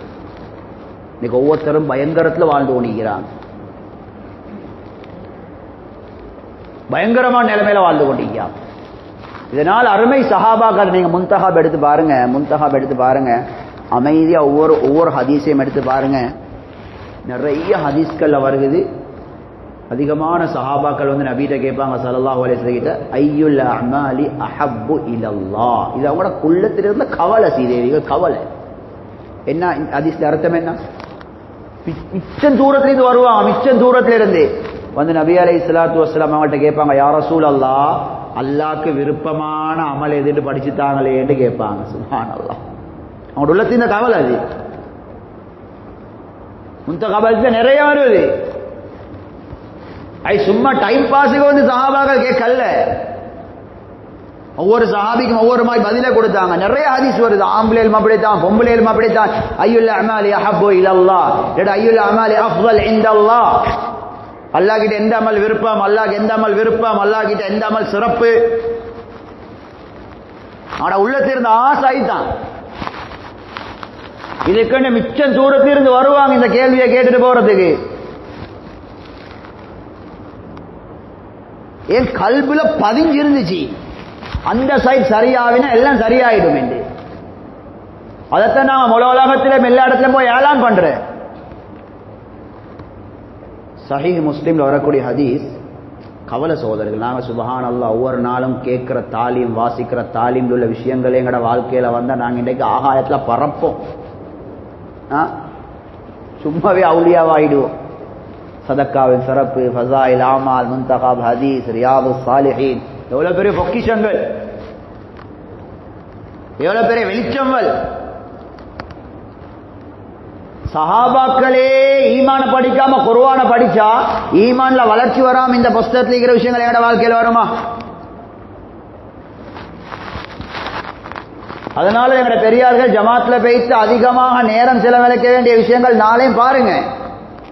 இன்னைக்கு ஒவ்வொருத்தரும் பயங்கரத்துல வாழ்ந்து கொண்டிருக்கிறாங்க, பயங்கரமான நிலைமையில வாழ்ந்து கொண்டிருக்கிறாங்க. இதனால் அருமை சஹாபாக்கள் நீங்க முன்தஹாப் எடுத்து பாருங்க, முன்தஹாப் எடுத்து பாருங்க, அமைதியா ஒவ்வொரு ஹதீஸையும் எடுத்து பாருங்க. நிறைய ஹதீஸ்கள்ல வருகிறது. அதிகமான சஹாபாக்கள் வந்து நபிகிட்ட கேட்பாங்க ஸல்லல்லாஹு அலைஹி வஸல்லம் கிட்ட, ஐயுல் அமாலி அஹப்பு இலல்லாஹ். இது அவங்களோட குள்ளத்திலிருந்த கவலை சீதேவிகள், கவலை. என்ன ஹதீஸ்ல அர்த்தம் என்ன? மிச்சம் தூரத்திலிருந்து வருவாங்க, மிச்சம் தூரத்துல இருந்து வந்து நபி அலைஹிஸ்ஸலாத்து வஸ்ஸலாம் அவங்கள்ட்ட கேட்பாங்க, யா ரசூலல்லாஹ், அல்லாஹ்க்கு விருப்பமான அமல் எதுன்னு படிச்சுட்டாங்களேன்னு கேட்பாங்க. சுப்ஹானல்லாஹ். அவங்களோட உள்ளத்தின் கவலை அது. முந்த கவலை நிறைய வருது. சும்மா டைம் பாஸுக்கு வந்து சஹாபாக்கள் கேட்கல. ஒவ்வொரு சஹாபிக்கும் ஒவ்வொரு மாதிரி பதில கொடுத்தாங்க. நிறைய ஹதீஸ் வருது. ஆம்பளையும் அப்படித்தான், பொம்பளையும் அப்படித்தான். ஐயுல் அமாலி அஹப்பு இலல்லாஹ், ஐயுல் அமாலி அஃதல் இன்தல்லாஹ். அல்லாஹ் கிட்ட எந்த அமல் விருப்பம், அல்லாஹ்க்கு எந்த அமல் விருப்பம், அல்லாஹ் கிட்ட எந்த அமல் சிறப்பு. ஆனா உள்ளத்திலிருந்து ஆசை தான். இதுக்குன்னு மிச்சம் தூரத்திலிருந்து வருவாங்க இந்த கேள்வியை கேட்டுட்டு போறதுக்கு. என் கல்புல பதிஞ்சு இருந்துச்சு, அந்த சைட் சரியாவினா எல்லாம் சரியாயிடும் என்று. அதைத்தான் நாம முழு உலகத்திலும் எல்லா இடத்துலயும் போய் ஏலான் பண்றேன். சஹீஹ் முஸ்லிம்ல வரக்கூடிய ஹதீஸ், கவலை சோதரர்கள், நாங்க சுப்ஹானல்லாஹ் ஒவ்வொரு நாளும் கேட்கிற தாலீம், வாசிக்கிற தாலீம்ல உள்ள விஷயங்களே எங்கட வாழ்க்கையில வந்தா நாங்க இன்றைக்கு ஆகாயத்துல பறப்போம். சும்மாவே அவுலியாவாயிடுவோம். சதக்காவின் சிறப்பு, ஃபஸாயில் ஆமால், முன்தகாப் ஹதீஸ், ரியாதுஸ் சாலிஹீன், எவ்வளவு பெரிய பொக்கிஷங்கள், எவ்வளவு பெரிய வெளிச்சங்கள். சஹாபாக்களே ஈமான படிக்காம குர்ஆன படிச்சா ஈமான்ல வளர்ச்சி வராம இந்த புஸ்தகத்துல இருக்கிற விஷயங்கள் எங்கட வாழ்க்கையில வருமா? அதனால எங்கட பெரியார்கள் ஜமாத்ல பேசி அதிகமாக நேரம் செலவழிக்க வேண்டிய விஷயங்கள் நாளையும் பாருங்க.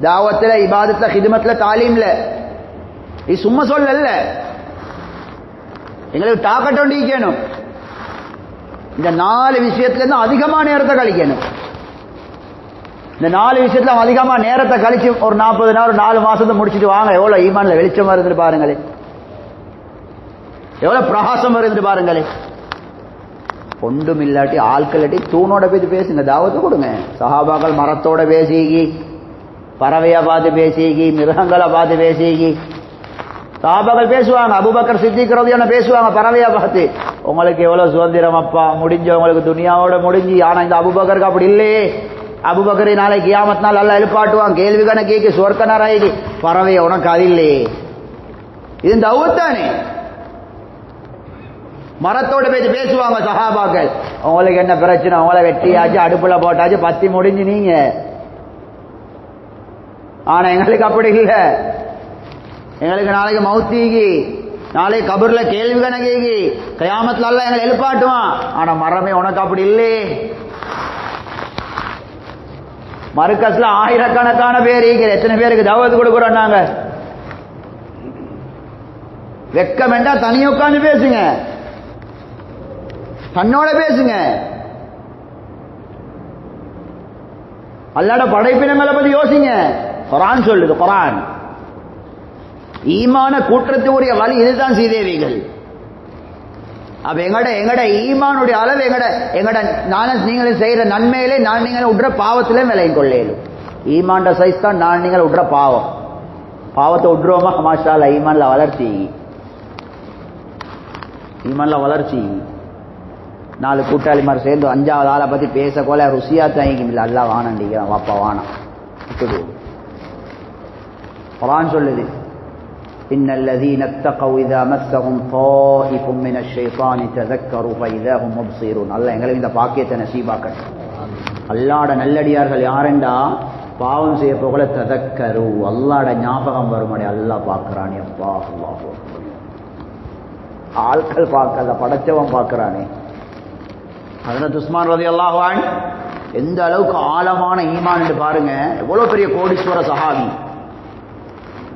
தாவத்துல, இபாதத்துல, ஹிதமத்துல, தாலீம்ல. இது சும்மா சொல்லல, எங்களுக்கு டாக்கெட் ஒண்டிக்கணும். இந்த 4 விஷயத்துல இருந்து அதிகமான நேரத்தை கழிக்கணும். இந்த 4 விஷயத்துல அதிகமா நேரத்தை கழிச்சு ஒரு 40 நாள் 4 மாசத்தை முடிச்சுட்டு வாங்க. எவ்வளவு ஈமான்ல வெளிச்சம் வருது பாருங்களே, எவ்வளவு பிரகாசம் வருது பாருங்களே. ஒன்றும் இல்லாட்டி ஆட்களாட்டி தூணோட போய் பேசுங்க, தாவத்து கொடுங்க. சஹாபாக்கள் மரத்தோட பேசிக்கி, பறவையை பார்த்து பேசிக்கி, மிருகங்களை பார்த்து பேசிக்கி. சஹாபாக்கள் பேசுவாங்க, அபூபக்கர் சித்திக் ரலியல்லாஹு பேசுவாங்க பறவையை பார்த்து. உங்களுக்கு எவ்வளவு சுதந்திரம் அப்பா, முடிஞ்சவங்களுக்கு துனியாவோட முடிஞ்சு. ஆனா இந்த அபூபக்கருக்கு அப்படி இல்லையே. அபூபக்கரை நாளைக்கு கியாமத் நாள் அல்லாஹ் எழுப்பாட்டுவான், கேள்வி கணக்கு சொர்க்க நரகி. பறவையை உனக்கு அது இல்லையே. இது தௌத்தானே. மரத்தோட பேசி பேசுவாங்க சஹாபாக்கள். உங்களுக்கு என்ன பிரச்சனை, உங்களை வெட்டியாச்சு, அடுப்புல போட்டாச்சு, பத்தி முடிஞ்சு நீங்க. ஆனா எங்களுக்கு அப்படி இல்ல. எங்களுக்கு நாளைக்கு மௌத்தீகி, நாளைக்கு கபர்ல கேள்வி கணக்கி, கியாமத்துல அல்லாஹ் எங்களை எழுப்பாட்டுவான். ஆனா மரமே உனக்கு அப்படி இல்லையே. மர்கஸ்ல ஆயிரக்கணக்கான பேர் இருக்கிற, எத்தனை பேருக்கு தவத் கொடுக்குறோம் நாங்க? வெக்கம் வேண்டா, தனியா உட்கார்ந்து பேசுங்க, தன்னோட பேசுங்க. அல்லாஹ்வோட படைப்பினங்களை பத்தி யோசிங்க. குர்ஆன் சொல்லுது, குர்ஆன் ஈமான கூற்றத்துக்குரிய வழி இதுதான் சீதேவிகள். அப்ப எங்கட ஈமானுடைய அளவு, எங்கட நானும் நீங்களும் செய்யற நன்மையிலே நான் நீங்கள் விடுற பாவத்திலே விலையும் கொள்ளையிலும். ஈமான்ட சைஸ் தான் நான் நீங்கள் விடுற பாவம். பாவத்தை விட்டுருவோமா? மாஷா அல்லாஹ், ஈமான்ல வளர்ச்சி, ஈமான்ல வளர்ச்சி. 4 கூட்டாளி மாதிரி சேர்ந்து 5வது ஆளை பத்தி பேச போல ருசியா தாங்கிக்கும். இல்லை அல்லாஹ் வானண்டிக்கிறான், வாப்பா வானம். குர்ஆன் சொல்லுது, இன்னல்லதீன தகவ் இதா மஸ்ஸஹும் தாயிஃபும் மினஷ் ஷைத்தானி தذكروا فإذا هم مبصرون. அல்லாஹ் எங்களுக்கு இந்த பாக்கியத்தை நசீபாக்கட்டும். அல்லாஹ்வோட நல்லடியார்கள் யாரெண்டா, பாவம் செய்ய போகல தذكروا, அல்லாஹ்வோட ஞாபகம் வருமானே, அல்லாஹ் பார்க்கறானே. அப்பா அல்லாஹ், ஆட்கள் பார்க்கல, படைச்சவன் பார்க்கறானே. ஹஜ்ரத் உஸ்மான் ரலியல்லாஹு அன்ஹு எந்த அளவுக்கு ஆழமான ஈமான் என்று பாருங்க. எவ்வளவு பெரிய கோடீஸ்வர சஹாபி.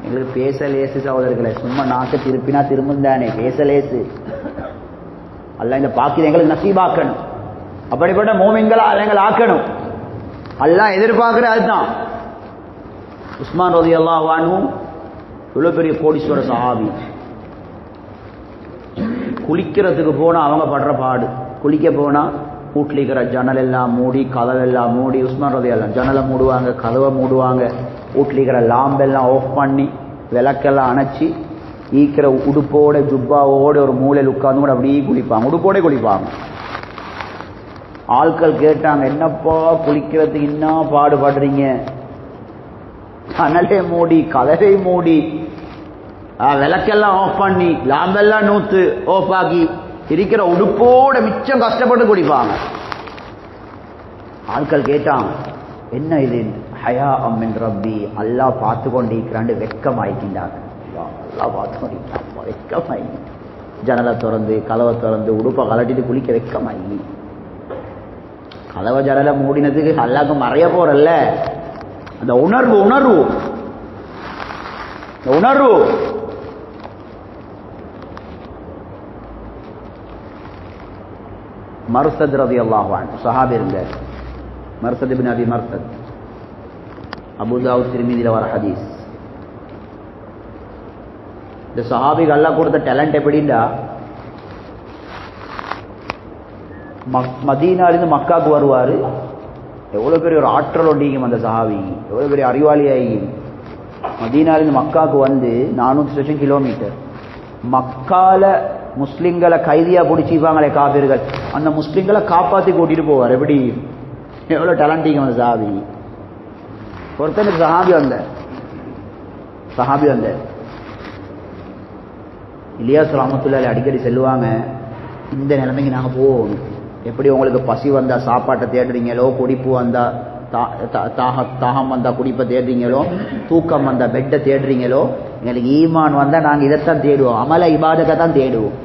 எங்களுக்கு பேச லேசு சகோதரர்களை, சும்மா நாக்க திருப்பினா திரும்பும் தானே, பேச லேசு. அல்லாஹ் இந்த பாக்கியத்தை எங்களுக்கு நசீபாக்கணும். அப்படிப்பட்ட மூமின்களா எங்களை ஆக்கணும். அல்லாஹ் எதிர்பார்க்கிற அதுதான். உஸ்மான் ரலியல்லாஹு அன்ஹு இவ்வளவு பெரிய கோடீஸ்வர சஹாபி. குளிக்கிறதுக்கு போனா அவங்க படுற பாடு. குளிக்க போனா வீட்டில் இருக்கிற ஜன்னல் எல்லாம் மூடி, கதவெல்லாம் மூடி. உஸ்மான் ரலியல்லாஹு ஜன்னலை மூடுவாங்க, கதவை மூடுவாங்க. வீட்டில் இருக்கிற லாம்பெல்லாம் ஆஃப் பண்ணி விளக்கெல்லாம் அணைச்சி ஈக்கிற உடுப்போட ஜுப்பாவோட ஒரு மூலையில் உட்கார்ந்து கூட அப்படியே குளிப்பாங்க, உடுப்போட குளிப்பாங்க. ஆட்கள் கேட்டாங்க, என்னப்பா குளிக்கிறதுக்கு இன்னும் பாடுபடுறீங்க? ஜன்னலை மூடி, கதவை மூடி, விளக்கெல்லாம் ஆஃப் பண்ணி, லாம்பெல்லாம் நூத்து ஆஃப் ஆக்கி இருக்கிற உடுப்போட மிச்சம் கஷ்டப்பட்டு குடிப்பாங்க. ஆட்கள் கேட்டாங்க, என்ன இது? ஹயா அம்மின் ரப்பி, அல்லாஹ் பார்த்து கொண்டிருக்கிறாண்டு வெக்கமாயிக்கின்றாங்க. அல்லாஹ் பார்த்து கொண்டிருக்கிறான், வெக்கமாயி ஜன்னலை திறந்து கதவை திறந்து உடுப்பை கலட்டிட்டு குளிக்க வெக்கமாயி. கதவை ஜன்னலை மூடினதுக்கு அல்லாஹ்க்கு மறைய போறல்ல, அந்த உணர்வு உணர்வு உணர்வு. மர்சத் ரலியல்லாஹு அன்ஹு சஹாபி இருந்தார். மர்சத் இப்னு அபி மர்சத், அபூ தாவூத் திர்மிதில வர ஹதீஸ். இந்த சஹாபிக்கு அல்லாஹ் கொடுத்த டேலண்ட் எப்படின்னா, மதீனாலிருந்து மக்காவுக்கு வருவார். எவ்வளோ பெரிய ஒரு ஆற்றல் ஒண்டிக்கும் அந்த சஹாபி, எவ்வளோ பெரிய அறிவாளியாகி. மதீனாலிருந்து மக்காவுக்கு வந்து 400 கிலோமீட்டர். மக்கால முஸ்லிம்களை கைதியா பிடிச்சிப்பாங்களே காபிர்கள், அந்த முஸ்லிம்களை காப்பாற்றி கூட்டிட்டு போவார். எப்படி எவ்வளோ டேலண்டிக்கும் அந்த சஹாபி. ஒருத்தனுக்கு சஹாபி வந்த இலியாஸ் ரஹ்மத்துல்லாஹி அடிக்கடி செல்லுவாங்க, இந்த நிலைமைக்கு நாங்கள் போகணும். எப்படி உங்களுக்கு பசி வந்தா சாப்பாட்டை தேடுறீங்களோ, குடிப்பு வந்தா தாகம் வந்தா குடிப்பை தேடுறீங்களோ, தூக்கம் வந்தா பெட்டை தேடுறீங்களோ, எங்களுக்கு ஈமான் வந்தா நாங்கள் இதைத்தான் தேடுவோம், அமல இபாதத்தை தான் தேடுவோம்.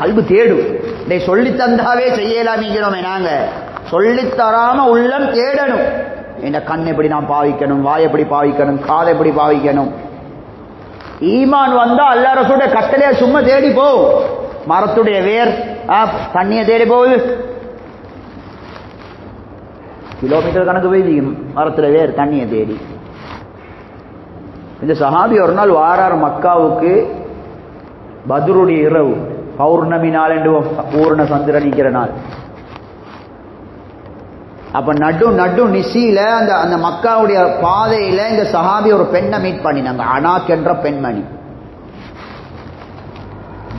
கல்வி தேடும். இதை சொல்லி தந்தாவே செய்யலாமிக்கிறோமே, நாங்க சொல்லித்தராம உள்ளம் தேடணும். இந்த கண் எப்படி நான் பாவிக்கணும், வாய் எப்படி பாவிக்கணும், காதை எப்படி பாவிக்கணும். ஈமான் வந்தா அல்லாஹ் ரசூலுடைய கட்டளைய சும்மா தேடி போ. மரத்துடைய வேர் தண்ணியை தேடி போகுது, கிலோமீட்டர் கணக்கு போய் மரத்துல வேர் தண்ணியை தேடி. இந்த சஹாபி ஒரு நாள் வாரார் மக்காவுக்கு. பத்ருடைய இரவு, பௌர்ணமி நாள் என்று பூர்ண சந்திரன் நிற்கிற நாள். அப்ப நடு நிசியில அந்த மக்காவுடைய பாதையில இந்த சஹாபி ஒரு பெண்ணை மீட் பண்ணினாங்க, அனாக் என்ற பெண்மணி.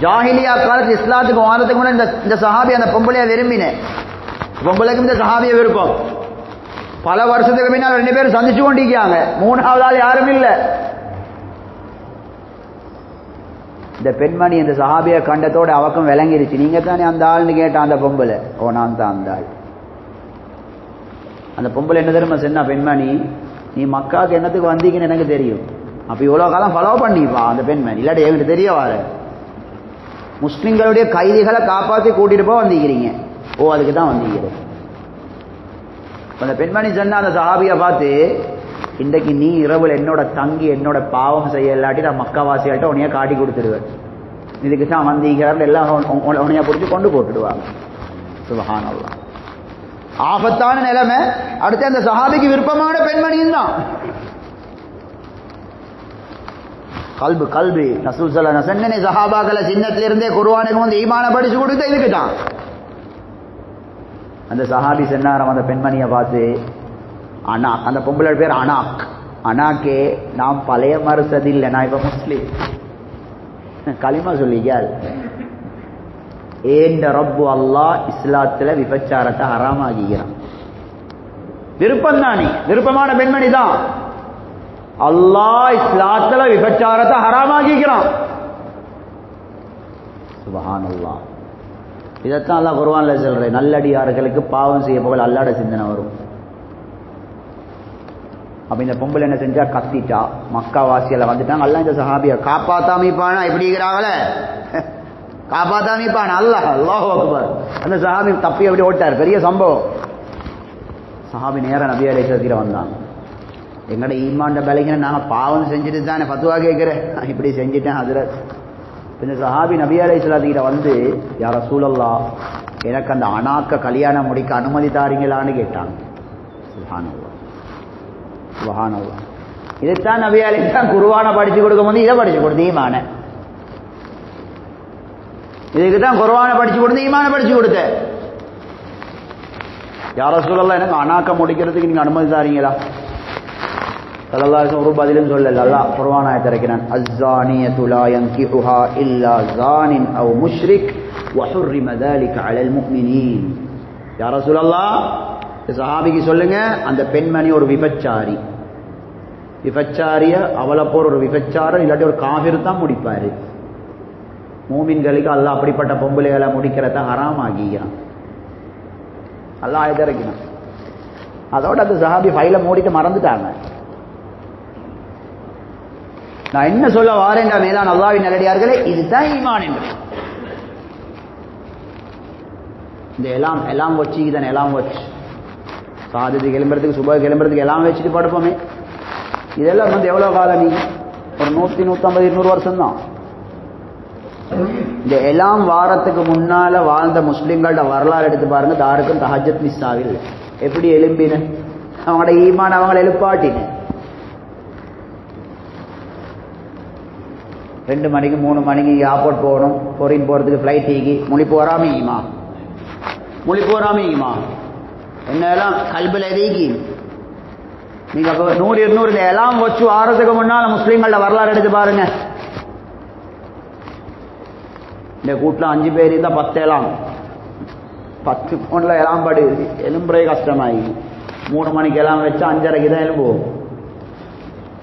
ஜாஹிலியா காலத்து இஸ்லாத்துக்கு வாரத்துக்கு முன்னாடி இந்த சஹாபி அந்த பொம்பளைய விரும்பின. பொம்பளைக்கும் இந்த சஹாபிய விருப்பம். பல வருஷத்துக்கு முன்னால் 2 பேரும் சந்திச்சு கொண்டிருக்காங்க. 3வது ஆள் யாரும் இல்லை. இந்த பெண்மணி இந்த சஹாபிய கண்டத்தோட அவக்கம் விளங்கிருச்சு. நீங்க தானே அந்த ஆள்னு கேட்டான் அந்த பொம்பளை. ஓ, நான் தான் அந்த ஆள். அந்த பொம்பளை என்ன தெரியுமா சொன்னா, பெண்மணி நீ மக்காவுக்கு என்னத்துக்கு வந்தீங்கன்னு எனக்கு தெரியும். அப்ப இவ்வளவு காலம் ஃபாலோ பண்ணிப்பா அந்த பெண்மணி, இல்லாட்டி என்கிட்ட தெரிய வார முஸ்லிம்களுடைய கைதிகளை காப்பாற்றி கூட்டிட்டு போக வந்திருக்கிறீங்க. ஓ, அதுக்கு தான் வந்திருக்கிறேன். அந்த பெண்மணி சொன்ன அந்த சஹாபியை பார்த்து, இன்றைக்கு நீ இரவுல என்னோட தங்கி என்னோட பாவம் செய்ய இல்லாட்டி நான் மக்காவாசியாட்ட உனைய காட்டி கொடுத்துடுவேன். இதுக்கு தான் வந்தீங்க, எல்லாம் உனைய பிடிச்சி கொண்டு போட்டுடுவாங்க. சுப்ஹானல்லாஹ், ஆபத்தான நிலைமை. அடுத்து அந்த சஹாபிக்கு விருப்பமான பெண்மணியும் தான். கல்பு ரசூல் ஸல்லல்லாஹு அலைஹி வஸல்லம் சஹாபாக்களை சின்னத்திலிருந்தே குர்ஆனுக்கு வந்து ஈமான படிச்சு கொடுத்து இதுக்கு தான். அந்த சஹாபி சொன்னாராம் அந்த பெண்மணியை பார்த்து, அனாக், அந்த பொம்பளை பேர் அனாக். அனாக்கே, நான் பழைய மறுசது இல்லை, நான் இப்ப முஸ்லீம். களிமா சொல்லிக்கால். ஏண்ட ரப்பு அல்லாஹ் இஸ்லாத்துல விபச்சாரத்தை ஹராமாகிக்கிறான். விருப்பம் தானே, விருப்பமான பெண்மணி தான். அல்லாஹ் இஸ்லாத்துல விபச்சாரத்தை ஹராமாகிக்கிறான். சுப்ஹானல்லாஹ். இதைத்தான் அல்லாஹ் குர்ஆன்ல சொல்றேன், நல்லடியார்களுக்கு பாவம் செய்ய போக அல்லாஹ்ட சிந்தனை வரும். அப்ப இந்த பொம்பளை என்ன செஞ்சா, கத்திட்டா. மக்கா வாசியில வந்துட்டாங்க. அல்லாஹ் இந்த சஹாபியை காப்பாத்தாமிப்பானா எப்படிங்கிறாங்களே, காப்பாத்தாமிப்பான் அல்லாஹ். அல்லாஹு அக்பர். அந்த சஹாபி தப்பி அப்படி ஓட்டார். பெரிய சம்பவம். சஹாபி நேரா நபி அலைஹிஸ்ஸலாம் வந்தாங்க. எங்கட ஈமான்ட பலகீன, நாங்க பாவம் செஞ்சுட்டு தானே ஃபத்வா கேட்கிறேன், இப்படி செஞ்சுட்டேன் ஹஜ்ரத். இந்த சஹாபி நபி அலைஹிஸ்ஸலாம் கிட்ட வந்து, யா ரசூலல்லாஹ், எனக்கு அந்த அனாக்க கல்யாணம் முடிக்க அனுமதி தாரீங்களான்னு கேட்டாங்க. சுப்ஹானல்லாஹ், சுப்ஹானல்லாஹ். இதைத்தான் நபி அலைஹிஸ்ஸலாம் குர்ஆனை படிச்சு கொடுக்கும் போது இதை படிச்சு கொடுத்து ஈமான. இதுக்கு தான் குர்ஆனை படிச்சு கொடுத்து ஈமானை படிச்சு கொடுத்த. யா ரசூலல்லாஹ் எனக்கு அனாக்க முடிக்கிறதுக்கு நீங்க அனுமதி தாரீங்களா? ஸல்லல்லாஹு அலைஹி வஸல்லம் ஒரு பதிலும் சொல்லல. அல்லாஹ் குர்ஆன் ஆயத்தை இறக்கினான், அஸ்ஸானியத்து லா யன்கிஹுஹா இல்லா ஸானின் அவ் முஷ்ரிக் வ ஹுர்ரிம ذلك அலல் முஃமினீன். யா ரசூலல்லாஹ் சஹாபிக்கு சொல்லுங்க, அந்த பெண்மணி ஒரு விபச்சாரி, விபச்சாரிய அவளை போற ஒரு விபச்சாரர் இல்லாட்டி ஒரு காஃபிர் தான் முடிப்பாரு. மூமின்களுக்கு அல்லாஹ் அப்படிப்பட்ட பொம்பளைகளை முடிக்கிறத ஹராம் ஆகிக்கிறான். அல்லாஹ் ஆயத்தை இறக்கினான். அதோட அந்த சஹாபி ஃபைல மூடிட்டு மறந்துட்டாங்க. நான் என்ன சொல்ல வாரேன் மேலான அல்லாஹ்வின் நல்லடியார்களே, இதுதான் ஈமான் என்று. இந்த எல்லாம் வச்சு இதன் எல்லாம் வச்சு சாதத்துக்கு கிளம்புறதுக்கு சுப கிளம்புறதுக்கு எல்லாம் வச்சுட்டு படுப்போமே. இதெல்லாம் வந்து எவ்வளவு காலம்? நீ ஒரு 100, 150, 200 வருஷம் தான். இந்த எல்லாம் வாரத்துக்கு முன்னால வாழ்ந்த முஸ்லிம்களோட வரலாறு எடுத்து பாருங்க. தாருக்கும் தஹஜ்ஜத் மிஸ் ஆகல. எப்படி எழும்பின? அவங்களோட ஈமான் அவங்களை எழுப்பாட்டின. 2 மணிக்கு 3 மணிக்கு ஏர்போர்ட் போகணும், பொறின் போறதுக்கு ஃபிளைட் ஈகி முழிப்பு வராமிக்குமா? முழிப்பு வராமிக்குமா? என்னெல்லாம் கல்பில் எதீக்கி நீங்க 100, 200 எல்லாம் வச்சு வாரத்துக்கு முன்னால முஸ்லீம்களோட வரலாறு எடுத்து பாருங்க. இந்த கூட்டில் 5 பேர் இருந்தால் 10 எல்லாம் 10 போன்ல எல்லாம் படி எலும்புறே கஷ்டமாயி 3 மணிக்கு எல்லாம் வச்சு 5:30க்கு தான் எழும்புவோம்.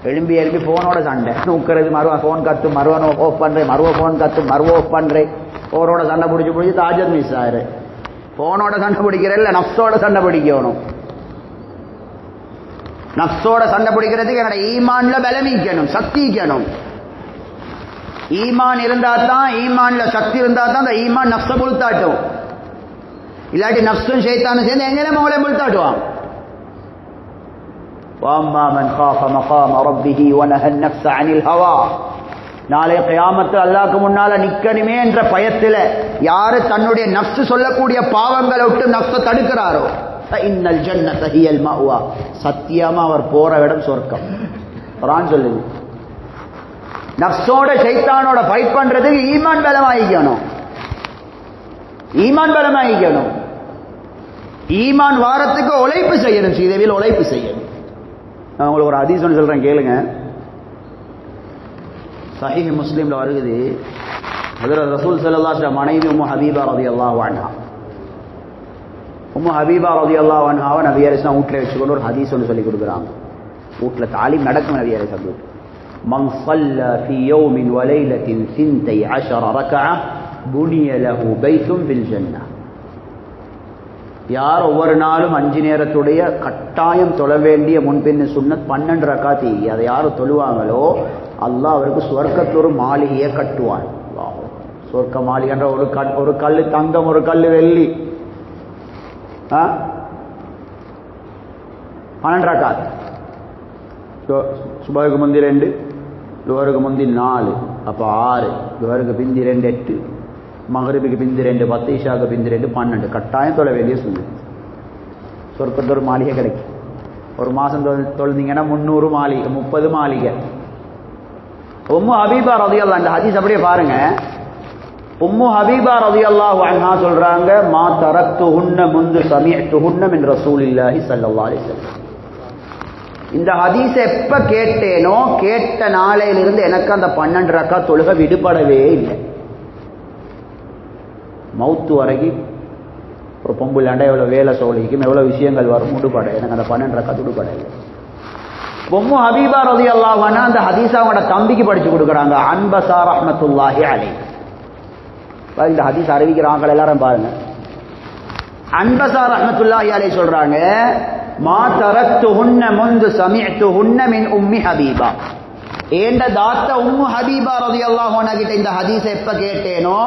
எழும்பி போனோட சண்டை நூக்கிறது, மறுவா ஃபோன் கத்து, மறுவா ஆஃப் பண்றேன், மறுவா ஃபோன் கத்து, மறுவா ஆஃப் பண்றேன். போனோட சண்டை பிடிச்சி தாஜத் மிஸ் ஆயிரு. போனோட சண்டை பிடிக்கிற இல்ல, நஃப்ஸோட சண்டை பிடிக்கணும். நஃப்ஸோட சண்டை பிடிக்கிறதுக்கு என்னோட ஈமான்ல பலமிக்கணும், சக்திக்கணும். ஈமான் இருந்தா தான், ஈமான்ல சக்தி இருந்தா தான் அந்த ஈமான் நஃப்ஸ முழுத்தாட்டும். இல்லாட்டி நஃப்ஸும் ஷைத்தானும் சேர்ந்து எங்கே மகளை முழுத்தாட்டுவான். وَأَمَّا مَنْ خَافَ مَقَامَ رَبِّهِ وَنَهَى النَّفْسَ عَنِ الْهَوَى. நாளை கியாமத்தில் அல்லாஹ்வுக்கு முன்னால நிக்கணுமே என்ற பயத்தில் யாரு தன்னுடைய நஃப்ஸ் சொல்லக்கூடிய பாவங்களை விட்டு நஃப்ஸை தடுக்கிறாரோ, இன்னல் ஜன்னத ஹியல் மஅவா, சத்தியமா அவர் போற இடம் சொர்க்கம். குர்ஆன் சொல்லுது. நஃப்ஸோட ஷைத்தானோட ஃபைட் பண்றதுக்கு ஈமான் பலமாயிக்கணும். ஈமான் பலமாயிக்கணும். ஈமான் வாரத்துக்கு உழைப்பு செய்யணும், சீதேவியில் உழைப்பு செய்யணும். நான் உங்களுக்கு ஒரு ஹதீஸ் ஒன்று சொல்றேன், கேளுங்க. சஹீஹ் முஸ்லிம்ல வருகிறது. ஹஜ்ரத் ரசூல் ஸல்லல்லாஹு அலைஹி வஸல்லம் மனைவி உம்மு ஹபீபா ரலியல்லாஹு அன்ஹா, உம்மு ஹபீபா ரலியல்லாஹு அன்ஹாவை நபி அலைஹிஸ்ஸலாம் வீட்டில் வச்சுக்கொண்டு ஒரு ஹதீஸ் ஒன்று சொல்லி கொடுக்குறாங்க. வீட்டில் தாலீம் நடக்கும். நபி அலைஹிஸ்ஸலாம் மன் ஸல்லா ஃபீ யௌமின் வ லைலத்தின் 12 ரக்அ புனிய லஹு பைத்துன் ஃபில் ஜன்னah. யார் ஒவ்வொரு நாளும் 5 நேரத்துடைய கட்டாயம் தொழ வேண்டிய முன்பின் சுன்னத் 12 ரக்காத், அதை யார் தொழுவாங்களோ அல்லாஹ் அவருக்கு சொர்க்கத்தில் ஒரு மாளிகையை கட்டுவான். சொர்க்க மாளிகைன்ற ஒரு கல்லு தங்கம், ஒரு கல்லு வெள்ளி. 12 ரக்காத். சுபஹுக்கு முந்தி 2, லுஹருக்கு முந்தி 4, அப்போ 6, லுஹருக்கு பிந்தி 2 8, மகரிபுக்கு பிந்தி 2 10, இஷாவுக்கு பிந்தி 2 12. கட்டாயம் தொழ வேண்டிய சுன்னத். சொர்க்கத்தில் ஒரு மாளிகை கிடைக்கும். ஒரு மாதம் தொழுந்தீங்கன்னா 300 மாளிகை, 30 மாளிகை. உம்மு ஹபீபா ரலியல்லாஹு அன்ஹா ஹதீஸ் அப்படியே பாருங்க. உம்மு ஹபீபா ரலியல்லாஹு அன்ஹா சொல்றாங்க, மா தரக்துஹுன்ன முந்து சமிஅத்துஹுன்ன மின் ரசூலில்லாஹி ஸல்லல்லாஹு அலைஹி வஸல்லம். இந்த ஹதீஸை எப்ப கேட்டேனோ கேட்ட நாளையிலிருந்து எனக்கு அந்த 12 ரக்காத் தொழுகை விடுபடவே இல்லை. மௌத்து வரைக்கும் ஒரு பொம்புலாண்டா எவ்வளோ வேலை சோழிக்கும், எவ்வளோ விஷயங்கள் வரும், விடுபட எனக்கு அந்த 12 ரக்காத் விடுபட இல்லை. உம்மு ஹபீபா ரலியல்லாஹு அன்ஹா அந்த ஹதீஸை அவங்களோட தம்பிக்கு படிச்சு கொடுக்குறாங்க, அன்பஸா ரஹ்மத்துல்லாஹி அலைஹி. இந்த ஹதீஸ் அறிவிக்கிறாங்க எல்லாரும் பாருங்க. அன்பஸா ரஹ்மத்துல்லாஹி அலைஹி சொல்றாங்க, மா தரக்துஹுன்ன முந்து சமிஅத்துஹுன்ன மின் உம்மி ஹபீபா. ஏண்ட தாத்த உம்மு ஹபீபா ரலியல்லாஹு அன்ஹா கிட்ட இந்த ஹதீஸை எப்ப கேட்டேனோ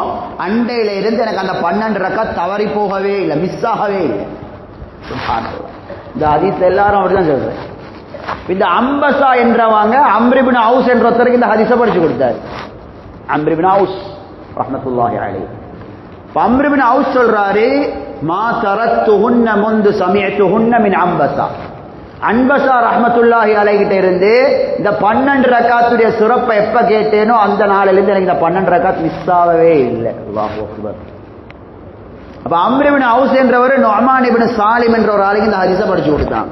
அண்டையில இருந்து எனக்கு அந்த 12 ரக்காத் தவறி போகவே இல்லை, மிஸ் ஆகவே இல்லை. சுப்ஹானல்லாஹ். இந்த ஹதீஸ் எல்லாரும் அப்படிதான் சொல்றேன். இந்த அம்பஸா என்றவங்க அம்ர் இப்னு அவுஸ் என்ற ஒருத்தருக்கு இந்த ஹதீஸை படிச்சு கொடுத்தாரு. அம்ர் இப்னு அவுஸ் ரஹ்மத்துல்லாஹி அலைஹி. அம்ர் இப்னு அவுஸ் சொல்றாரு, மா தரக்துஹுன்ன முந்து சமிஅத்துஹுன்ன மின் அம்பஸா. அன்பஸா ரஹ்மத்துல்லாஹி அலைஹிட்ட இருந்து இந்த 12 ரக்காத்துடைய சிறப்பை எப்ப கேட்டேனோ அந்த நாளிலிருந்து எனக்கு இந்த 12 ரக்காத் மிஸ் ஆகவே இல்லை. அல்லாஹு அக்பர். அப்ப அம்ர் இப்னு அவுஸ் என்றவர் நுஅமான் இப்னு சாலிம் என்ற ஒரு ஆளுக்கு இந்த ஹதீஸை படிச்சு கொடுத்தாங்க.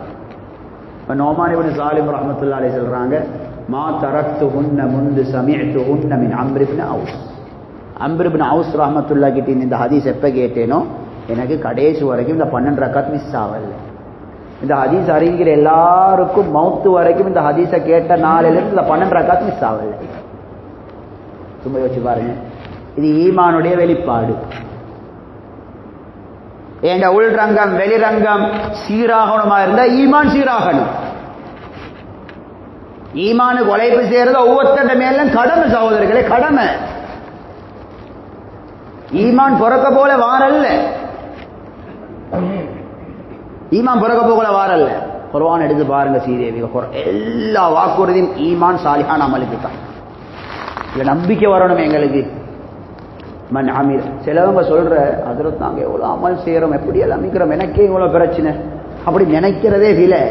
இப்ப நுஅமான் இப்னு சாலிம் ரஹ்மத்துல்லாஹி அலைஹி சொல்றாங்க, மா தரக்துஹுன்ன முந்து சமிஅதுஹுன்ன மின் அம்ர் இப்னு அவுஸ். அம்ர் இப்னு அவுஸ் ரஹ்மத்துல்லாஹி கிட்ட இந்த ஹதீஸ் எப்ப கேட்டேனோ எனக்கு கடைசி வரைக்கும் இந்த 12 ரக்காத் மிஸ் ஆகல. இந்த ஹதீஸ் அறிஞர் எல்லாருக்கும் மௌத்து வரைக்கும் இந்த ஹதீஸை கேட்ட நாளிலிருந்து இந்த 12 ரக்காத் மிஸ் ஆகல. சும்மா யோசிச்சு பாருங்க, இது ஈமானுடைய வெளிப்பாடு. எங்க உள்ரங்கம் வெளிரங்கம் சீராகணுமா இருந்தா ஈமான் சீராகணும். ஈமானுக்கு உழைப்பு செய்யறது ஒவ்வொருத்தர மேல கடமை சகோதரர்களே, கடமை. ஈமான் பிறக்க போல வாரல்ல, ஈமான் பிறக்க போல வாரல்ல. குர்ஆன் எடுத்து பாருங்க, சீதேவிகள் எல்லா வாக்குறுதியும் ஈமான் சாலிஹான அமலுக்கு தான். இல்ல நம்பிக்கை வரணும் எங்களுக்கு. மன் அமீர் சிலவங்க சொல்ற அதில் நாங்கள் எவ்வளோ அமல் செய்கிறோம், எப்படி எல்லாம் அமைக்கிறோம், எனக்கே இவ்வளோ பிரச்சனை, அப்படி நினைக்கிறதே இல்லை.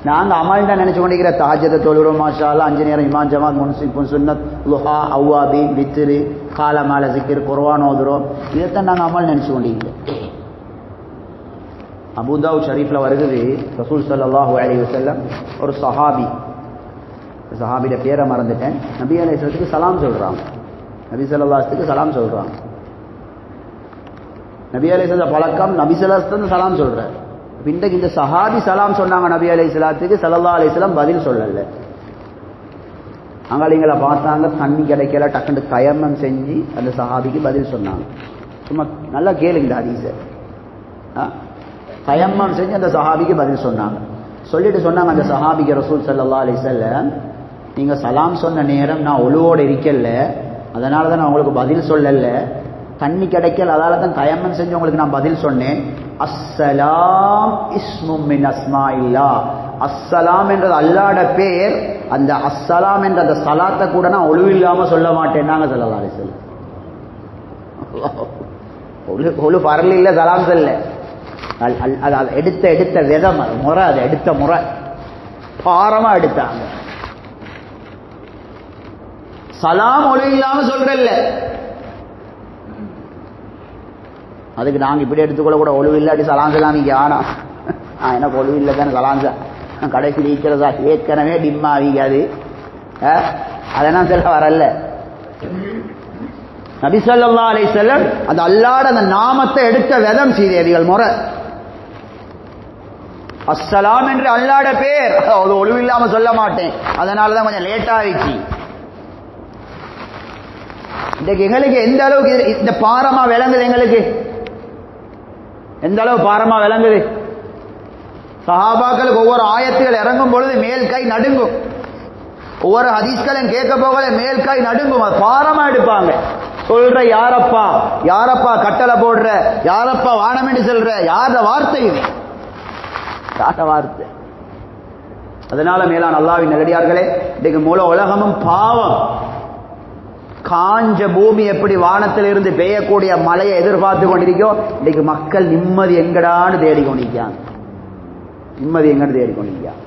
நாங்கள் அமல் தான் நினைச்சு கொண்டிருக்கிற தாஜத்தை தொழுகிறோம், மாஷா அல்லாஹ், 5 நேரம் இமான் ஜமாத், முன்சிப் சுன்னத், லுஹா, அவ்வாபி, வித்ரு, காலமால சிக்கர், குர்ஆன் ஓதுறோம். இதைத்தான் நாங்கள் அமல் நினைச்சு கொண்டிருக்கிறோம். அபூதாவுத் ஷரீஃப்ல வருகிறது, ரசூல் ஸல்லல்லாஹு அலைஹி வஸல்லம் ஒரு சஹாபியோட பேரை மறந்துட்டேன், நபி அலைஹிஸ்ஸலாத்துக்கு சலாம் சொல்றாங்க. நபி ஸல்லல்லாஹு அலைஹி வஸல்லம் சலாம் சொல்றாங்க. நபி அலைஹிஸ்ஸலாம் பழக்கம் நபி ஸல்லல்லாஹு அலைஹி வஸல்லம் சலாம் சொல்றார். இன்றைக்கு இந்த சஹாபி சலாம் சொன்னாங்க நபி அலைஹிஸ்ஸலாத்துக்கு, ஸல்லல்லாஹு அலைஹி வஸல்லம் பதில் சொல்லல. அங்காளிங்களை பார்த்தாங்க, தண்ணி கிடைக்கல, டக்குன்னு தயம்மம் செஞ்சு அந்த சஹாபிக்கு பதில் சொன்னாங்க. சும்மா நல்லா கேளுங்க இந்த ஹதீஸை. தயம்மம் செஞ்சு அந்த சஹாபிக்கு பதில் சொன்னாங்க. சொல்லிட்டு சொன்னாங்க அந்த சஹாபிக்கு ரசூல் ஸல்லல்லாஹு அலைஹி வஸல்லம், நீங்க சலாம் சொன்ன நேரம் நான் ஒழுவோடு இருக்கல, அதனால தான் நான் உங்களுக்கு பதில் சொல்லல. தண்ணி கிடைக்கல, அதால தான் தயம்மம் செஞ்சு உங்களுக்கு நான் பதில் சொன்னேன். அஸ்ஸலாம் இஸ்மும் மின் அஸ்மாஇல்லாஹ். அஸ்ஸலாம் என்றது அல்லாஹ்ட பேர். அந்த அஸ்ஸலாம் என்ற அந்த ஸலாத்தை கூட நான் ஒழுவு இல்லாம சொல்ல மாட்டேன்னாங்க ஸல்லல்லாஹு அலைஹி வஸல்லம். ஒழு பரல் இல்ல, சலாம் சொல்ல. அது எடுத்த விதம், முறை, அது எடுத்த முறை பாரமா எடுத்தாங்க. சலாம் ஒழு இல்லாம சொல்றல்ல, அதுக்கு நாங்க இப்படி எடுத்துக்கொள்ள கூட ஒழுவு இல்லாட்டி சலாம் சொல்லாமீங்க. ஆனா எனக்கு ஒழுவு இல்லை தானே சலாஞ்சா கடைசி நீக்கிறதா ஏற்கனவே டிம்மா ஆகிக்காது, அதெல்லாம் சொல்ல வரல. நபி ஸல்லல்லாஹு அலைஹி வஸல்லம் அந்த அல்லாஹ்ட அந்த நாமத்தை எடுத்த விதம் சீதேவிகள் முறை. அஸ்ஸலாம் என்று அல்லாஹ்ட பேர், அது ஒழுவு இல்லாம சொல்ல மாட்டேன், அதனாலதான் கொஞ்சம் லேட்டா ஆயிடுச்சு. இன்றைக்கு எங்களுக்கு எந்த அளவுக்கு இந்த பாரமா விளங்குது, எங்களுக்கு எந்த அளவு பாரமா விளங்குது. சஹாபாக்களுக்கு ஒவ்வொரு ஆயத்துகள் இறங்கும் பொழுது மேல் கை நடுங்கும், ஒவ்வொரு ஹதீஸ்களையும் கேட்க போகல மேல் கை நடுங்கும், பாரமா எடுப்பாங்க. சொல்ற யாரப்பா, யாரப்பா கட்டளை போடுற, யாரப்பா வானம் என்று சொல்ற, யார வார்த்தை இது, யார வார்த்தை. அதனால மேலான அல்லாஹ்வின் நல்லடியார்களே, இன்னைக்கு முழு உலகமும் பாவம். காஞ்ச பூமி எப்படி வானத்தில் இருந்து பெய்யக்கூடிய மழையை எதிர்பார்த்து கொண்டிருக்கோம், இன்னைக்கு மக்கள் நிம்மதி எங்கடான்னு தேடிக்கொண்டிருக்காங்க. நிம்மதி எங்கன்னு தேடிக்கொண்டிருக்காங்க.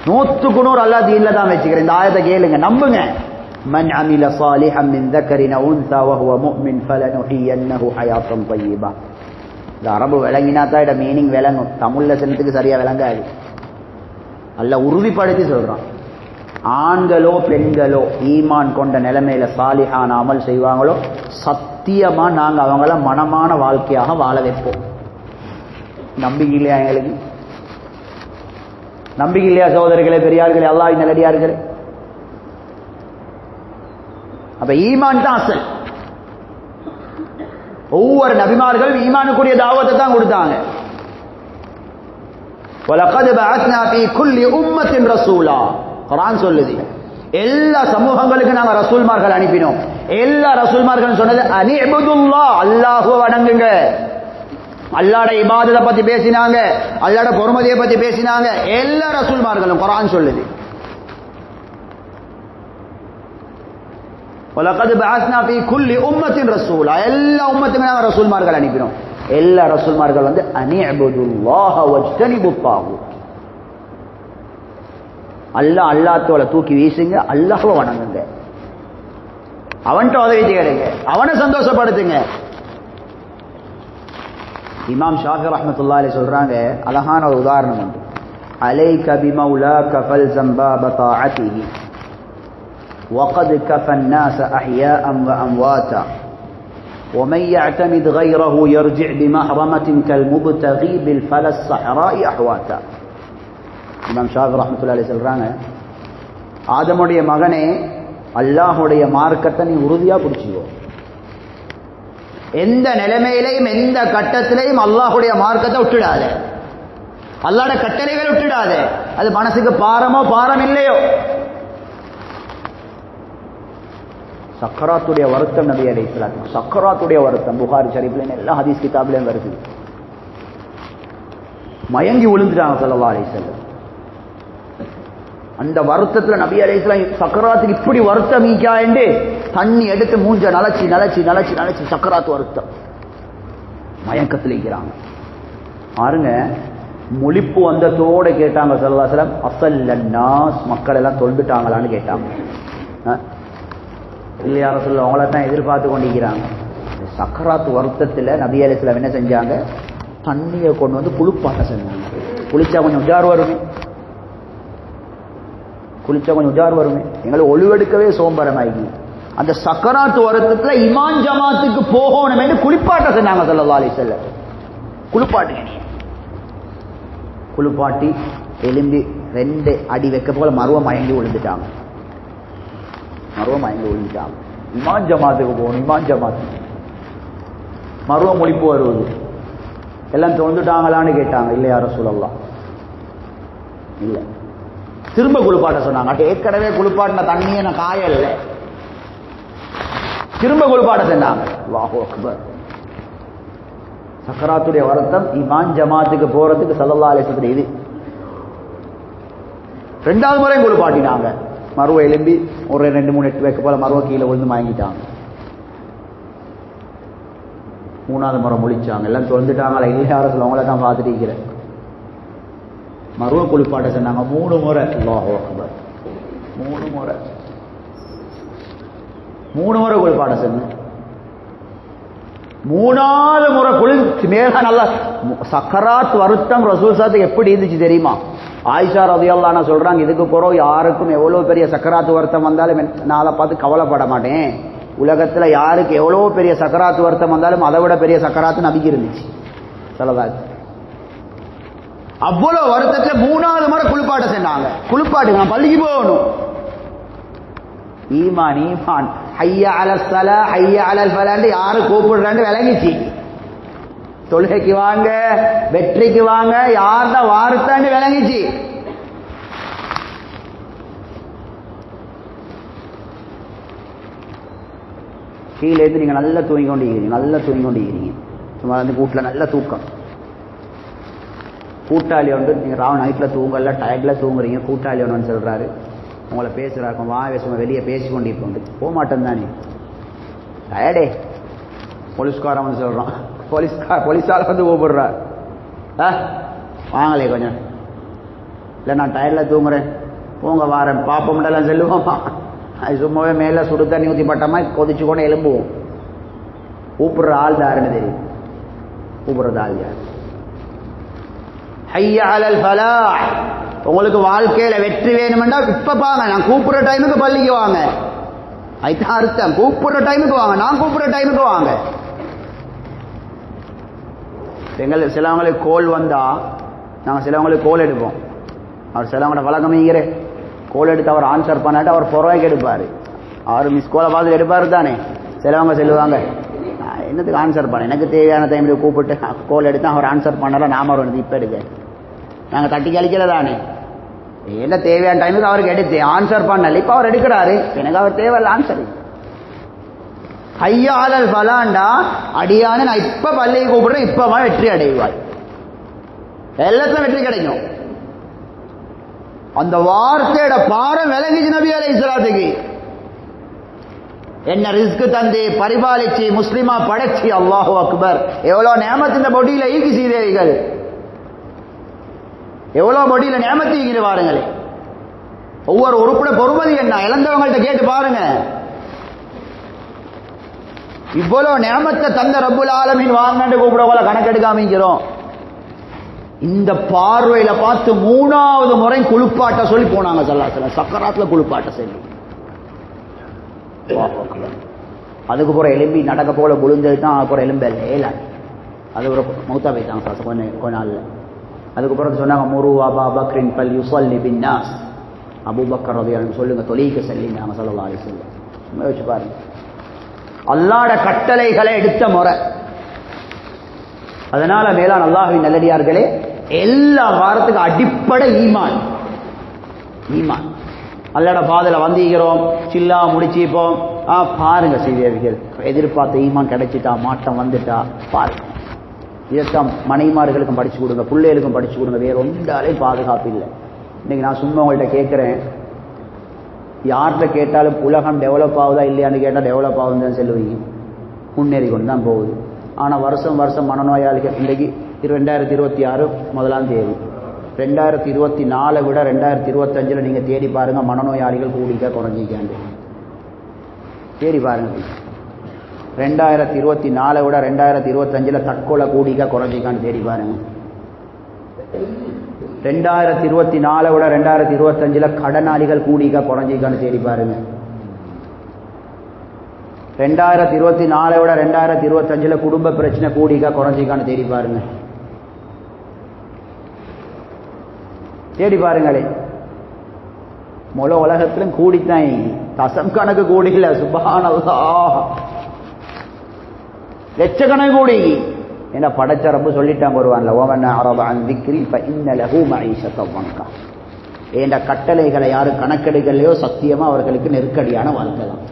100க்கு 100 அல்லாஹ் தீன்ல தான் வச்சுக்கிறேன். இந்த ஆயத்தை கேளுங்க, நம்புங்க. மன் அமில சாலிஹன் மின் ذكرٍ أو أنثى وهو مؤمن فلنحيينه حياة طيبة. இந்த அரபு விளங்கினா தான் இட மீனிங் விளங்கும், தமிழ்ல சென்னத்துக்கு சரியா விளங்காது. அல்லாஹ் உறுதிப்படுத்தி சொல்றான், ஆண்களோ பெண்களோ ஈமான் கொண்ட நிலைமையில சாலிஹான அமல் செய்வாங்களோ சத்தியமா நாங்க அவங்கள மனமான வாழ்க்கையாக வாழ வைப்போம். நம்பிக்கை இல்லையா எங்களுக்கு? நம்பிக்கை இல்லையா சகோதரர்களே, பெரியார்களே, அல்லாஹ்வின் நல்லடியார்களே? அப்ப ஈமான் தான் அசல். ஒவ்வொரு நபிமார்களும் ஈமானுக்குரிய தாவத்தை தான் கொடுத்தாங்க. وَلَقَدْ بَعَثْنَا فِي كُلِّ أُمَّةٍ رَسُولًا. குர்ஆன் சொல்லுது, எல்லா சமூகங்களுக்கு நாங்க ரசூல்மார்கள் அனுப்பினோம். எல்லா ரசூல்மார்கள் சொன்னது அனிஅ்புதுல்லாஹ், அல்லாஹ்வை வணங்குங்க. அல்லாஹ்ட இபாதத்தை பத்தி பேசினாங்க, அல்லாஹ்ட பொறுமதியை பத்தி பேசினாங்க. எல்லா ரசூல்மார்களும் குர்ஆன் சொல்லுது. وَلَقَدْ بَعَثْنَا فِي كُلِّ أُمَّةٍ رَسُولًا. எல்லா உம்மத்துக்கும் நாங்க ரசூல்மார்கள் அனுப்பினோம். எல்லா ரசூல்மார்கள் அனிஅபுதுல்லாஹ வஜ்தனிபுத் தாகூத், அல்லாஹ் அல்லாஹ்வோட தூக்கி வீசுங்க, அல்லாஹ்வை வணங்குங்க, அவன்கிட்ட உதவி தேடுங்க, அவனை சந்தோஷப்படுத்துங்க. இமாம் ஷாஃபி ரஹ்மத்துல்லாஹி அலைஹி சொல்றாங்க, அழகான ஒரு உதாரணம் உண்டு. அலைக பிமௌலாக ஃபல்ஸம் பாப தாஅதிஹி وقد كفى الناس احياء وامواتا ومن يعتمد غيره يرجع بمحرمه كالمبتغي بالفلا الصحراء احواتا. இமாம் ஷாஃபி ரஹ்மத்துல்லாஹி அலைஹி சொல்றாங்க, ஆதமுடைய மகனே, அல்லாஹ்வுடைய மார்க்கத்தை நீ உறுதியா பிடிச்சிக்கோ. எந்த நிலைமையிலையும் எந்த கட்டத்திலையும் அல்லாஹ்வுடைய மார்க்கத்தை விட்டுடாத, அல்லாஹ்வுடைய கட்டளைகளை விட்டுடாத. அது மனசுக்கு பாரமோ பாரம் இல்லையோ. சக்கராத்துடைய வருத்தம் நபி அலைஹிஸ்ஸலாம், சக்கராத்துடைய வருத்தம் புகாரி ஷரீஃப்ல எல்லா ஹதீஸ் கிதாப்லயும் வருது. மயங்கி விழுந்துட்டாங்க ஸல்லல்லாஹு அலைஹி வஸல்லம். அந்த வருத்தத்துல நபி அலைஹிஸ்ஸலாம் சக்கராத்துக்கு இப்படி வருத்தம் ஈக்கா என்று தண்ணி எடுத்து மூஞ்ச நலச்சி நலச்சி நலச்சி நலச்சி சக்கராத்து வருத்தம் மயக்கத்தில் இருக்கிறாங்க. பாருங்க, முழிப்பு வந்ததோட கேட்டாங்க ஸல்லல்லாஹு அலைஹி வஸல்லம், அஸல்லன்னாஸ், மக்கள் எல்லாம் தொழுதுட்டாங்களான்னு கேட்டாங்க. இல்லையா ரசூலுல்லாஹ், அவங்கள தான் எதிர்பார்த்து கொண்டிருக்கிறாங்க. சக்கராத்து வருத்தத்தில் நபி அலைஹிஸ்ஸலாம் என்ன செஞ்சாங்க, தண்ணியை கொண்டு வந்து குளிப்பாட்ட செஞ்சாங்க. குளிச்சா கொஞ்சம் உஜார் வருமே, குளிச்சா கொஞ்சம் உஜார் வருமே, எங்களை ஒளிவெடுக்கவே சோம்பரமாகி அந்த சக்கராத்து வருத்தத்தில் இமான் ஜமாத்துக்கு போகணும் என்று குளிப்பாட்ட சொன்னாங்க ஸல்லல்லாஹு அலைஹி வஸல்லம். குளிப்பாட்டுங்க, குளிப்பாட்டி எலும்பி 2 அடி வைக்க போல மருவ மயங்கி விழுந்துட்டாங்க. மருவ மயங்கி விழுந்துட்டாங்க. இமான் ஜமாத்துக்கு போகணும், இமான் ஜமாத்துக்கு. மருவ மொழிப்பு வருவது எல்லாம் தொழுந்துட்டாங்களான்னு கேட்டாங்க. இல்லையா ரசூலல்லாஹ், இல்லை. திரும்ப குளிப்பாட்ட சொன்னாங்க. ஏற்கனவே குளிப்பாட்டின தண்ணியை நான் காயல்ல, திரும்ப குளிப்பாட்ட சொன்னாங்க. அல்லாஹு அக்பர். சக்கராத்துடைய வருத்தம் இமான் ஜமாத்துக்கு போறதுக்கு ஸல்லல்லாஹு அலைஹி வஸல்லம் இது 2வது முறை குளிப்பாட்டினாங்க. மருவ எலும்பி ஒரு 2-3 எட்டு வைக்க போல மருவ கீழே விழுந்து வாங்கிட்டாங்க. 3வது முறை முழிச்சாங்க. எல்லாம் தொழுந்துட்டாங்களா இல்லையா ரசூலுல்லாஹ், அவங்கள தான் பார்த்துட்டு இருக்கிறேன். மருவ குளிப்பாட்ட சொன்னாங்க 3 முறை. அல்லாஹு அக்பர். 3 முறை, 3 முறை குளிப்பாட்ட சொன்னேன். 3வது முறை குளிச்சு மேல நல்லா சக்கராத் வருத்தம் ரசூல் சாத்துக்கு எப்படி இருந்துச்சு தெரியுமா? ஆயிஷா ரலியல்லாஹு அன்ஹா சொல்றாங்க, இதுக்கு பிறகு யாருக்கும் எவ்வளவு பெரிய சக்கராத்து வருத்தம் வந்தாலும் நான் அதை பார்த்து கவலைப்பட மாட்டேன். உலகத்துல யாருக்கு எவ்வளவு பெரிய சக்கராத்து வருத்தம் வந்தாலும் அதை விட பெரிய சக்கராத்து நபிக்கு இருந்துச்சு ஸல்லல்லாஹு. அவ்வளவு வருத்தத்துல 3வது முறை குளிப்பாட்ட சொன்னாங்க. குளிப்பாட்டு, நான் பள்ளிக்கு போகணும். ஈமான் ஈமான் ஹய்யா அலஸ் ஸலா ஹய்யா அலல் ஃபலான்னு யாரு கூப்பிடுறான்னு விளங்கிச்சு. தொழுகைக்கு வாங்க, வெற்றிக்கு வாங்க, யார்த வார்த்தைன்னு விளங்கிச்சு. கீழே இருந்து நீங்க நல்லா தூங்கி கொண்டிருக்கிறீங்க, நல்லா தூங்கி கொண்டிருக்கிறீங்க. சும்மா வந்து வீட்டில் நல்ல தூக்கம். கூட்டாளி ஒன்று, நீங்கள் ராவ் நைட்டில் தூங்கல, டயர்டில் தூங்குறீங்க. கூட்டாளி ஒன்று சொல்கிறாரு, உங்களை பேசுகிறாருக்கும், வா சும்மா வெளியே பேசி கொண்டிருப்போம். போக மாட்டேன் தானே, டயர்டே. போலீஸ்காரன் வந்து சொல்கிறான், போலீஸால் வந்து கூப்பிடுறார், வாங்களே கொஞ்சம். இல்லை நான் டயர்டில் தூங்குறேன், போங்க வாரேன், பாப்பமெல்லாம் செல்லுவோமா? அது சும்மாவே மேலே சுடு தண்ணி ஊற்றி பட்டமா கொதிச்சு கொண்டு எலும்புவோம். கூப்பிடுற ஆள் யாருன்னு தெரியும், கூப்பிடுறது ஆள் யார்? ஹய்யா அலல் ஃபலாஹ். உங்களுக்கு வாழ்க்கையில வெற்றி வேணுமெண்டா இப்ப பாங்க, நான் கூப்பிடுற டைமுக்கு பள்ளிக்கு வாங்க. அதுதான் அர்த்தம். கூப்பிடுற டைமுக்கு வாங்க, நான் கூப்பிடுற டைமுக்கு வாங்க. எங்களுக்கு சிலவங்களுக்கு கோல் வந்தா நாங்கள் சிலவங்களுக்கு கோல் எடுப்போம். அவர் சிலவங்களோட வழக்கமைங்கிற கோல் எடுத்து அவர் ஆன்சர் பண்ணாட்டு அவர் பொறவாய்க்கு எடுப்பார். அவர் மிஸ் கோலை பார்த்து எடுப்பார் தானே. சிலவங்க சொல்லுவாங்க, என்னத்துக்கு ஆன்சர் பண்ண, எனக்கு தேவையான டைமில் கூப்பிட்டு கோல் எடுத்து அவர் ஆன்சர் பண்ணலாம், நாம வந்து இப்போ எடுக்க நாங்கள் தட்டி கழிக்கல தானே. என்ன தேவையான டைமுக்கு அவருக்கு எடுத்து ஆன்சர் பண்ணல, இப்போ அவர் எடுக்கிறாரு, எனக்கு அவர் தேவையில்ல ஆன்சர். ஹய்யா அலல் ஃபலாண்டா அடியானு நான் இப்ப பள்ளியை கூப்பிடுறேன், இப்ப வெற்றி அடைவாய், எல்லாத்தையும் வெற்றி கிடைக்கும். அந்த வார்த்தையோட பாரம் விளங்கிச்சு நபி அலைஹிஸ்ஸலாத்துக்கு. என்ன ரிஸ்க் தந்து பரிபாலிச்சு முஸ்லிமா படைச்சி. அல்லாஹு அக்பர். எவ்வளவு நியமத் இந்த பொடியில ஈகி சீதேவிகள், எவ்வளவு பொடியில நியமத்து ஈகிற பாருங்களே. ஒவ்வொரு உறுப்புட பொறுமதி என்ன இழந்தவங்கள்ட்ட கேட்டு பாருங்க. இவ்வளவு நியமத்தை தந்த ரப்புல் ஆலமீன் வாங்கன்னு கூப்பிடவங்கள கணக்கெடுக்காமிக்கிறோம். இந்த பார்வையில பார்த்து 3வது முறை குளிப்பாட்ட சொல்லி போனாங்க ஸல்லல்லாஹு சக்கராத்துல குளிப்பாட்ட சொல்லி. அதுக்கப்புறம் எலும்பி நடக்க போல விழுந்தது தான். அப்புறம் எலும்பு இல்லை, அதுக்கப்புறம் மௌத்தா போயிட்டாங்க கொஞ்ச நாள்ல. அதுக்கப்புறம் சொன்னாங்க முரு அபா பக்ரின் பல் யுஸல்லி பின்னாஸ், அபூபக்கர் ரலியல்லாஹு சொல்லுங்க தொழுகைக்கு செல்லினாங்க ஸல்லல்லாஹு அலைஹி வஸல்லம். சும்மா யோசிச்சு பாருங்க, அல்லாஹ்வுடைய கட்டளைகளை எடுத்த முறை. அதனால மேலான அல்லாஹ்வின் நல்லடியார்களே, எல்லா வாரத்துக்கு அடிப்படை ஈமான். ஈமான் அல்லாஹ்வுடைய பாதையில வந்திக்கிறோம், சில்லா முடிச்சிப்போம். பாருங்க சீதேவிகள், எதிர்பார்த்த ஈமான் கிடைச்சிட்டா, மாற்றம் வந்துட்டா பாருங்க. இதைத்தான் மனைமார்களுக்கும் படிச்சு கொடுங்க, பிள்ளைகளுக்கும் படிச்சு கொடுங்க. வேற ஒன்றாலே பாதுகாப்பு இல்லை. இன்னைக்கு நான் சும்மா உங்கள்கிட்ட கேட்கிறேன், யார்கிட்ட கேட்டாலும் உலகம் டெவலப் ஆகுதா இல்லையான்னு கேட்டால் டெவலப் ஆகுதுன்னு சொல்லுவீங்க. முன்னேறி கொண்டு தான் போகுது. ஆனால் வருஷம் வருஷம் மனநோயாளிகள் இன்றைக்கு 2026 1ஆம் தேதி 2024 விட 2025 நீங்கள் தேடி பாருங்க, மனநோயாளிகள் கூடிக்க குறைஞ்சிக்காண்டு தேடி பாருங்க. 2024 விட 2025 தற்கொலை கூடிக்க குறைஞ்சிக்கான்னு தேடி பாருங்க. 2024 விட 2025 கடனாளிகள் கூடிக்க குறைஞ்சிக்கான்னு தேடி பாருங்க. 2024 விட 2025 குடும்ப பிரச்சனை கூடிக்க குறைஞ்சிக்கான்னு தேடி பாருங்க. தேடி பாருங்களே. முழு உலகத்திலும் கூடித்தான், தசம் கணக்கு கூடி இல்ல. சுப்ஹானல்லாஹ், லட்சக்கணக்கு கூடி. என்ன படைச்ச ரப்பு சொல்லிட்டாங்க வருவான்ல, ஓமன் அரப அன் திக்ரி ஃபஇன்ன லஹு மஈஷத்தன் வன்கா. என்ற கட்டளைகளை யாரு கணக்கெடுக்கலையோ சத்தியமா அவர்களுக்கு நெருக்கடியான வாழ்க்கை தான்.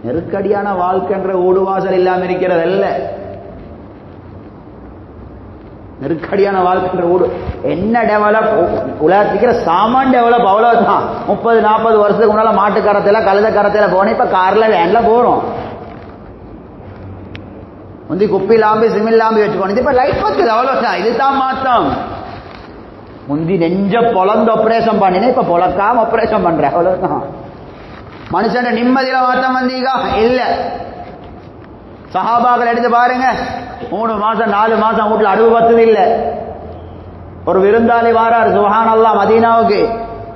நெருக்கடியான வாழ்க்கைன்ற ஊடுவாசல் இல்லாம இருக்கிறது அல்ல. நெருக்கடியான வாழ்க்கைன்ற ஊடு என்ன டெவலப், உலகத்துக்கிற சாமான் டெவலப் அவ்வளவுதான். 30-40 வருஷத்துக்கு முன்னால மாட்டு கரத்துல கழுத கரத்துல போனேன், இப்ப கார்ல வேன்ல போறோம். முந்தி குப்பி லாம்பி சிமில் லாம்பி வச்சுக்கோணும், இப்ப லைட் பத்துது அவ்வளவுதான். இதுதான் மாற்றம். முந்தி நெஞ்ச பொலந்து ஆபரேஷன் பண்ணினேன், இப்ப பொலக்காம ஆபரேஷன் பண்றேன் அவ்வளவுதான். மனுஷன் நிம்மதியில மாற்றம் வந்தீங்க இல்ல. சஹாபாக்கள் எடுத்து பாருங்க, 3 மாசம் 4 மாசம் வீட்டுல அடுவு பத்துது இல்ல. ஒரு விருந்தாளி வாரார் சுப்ஹானல்லாஹ் மதீனாவுக்கு,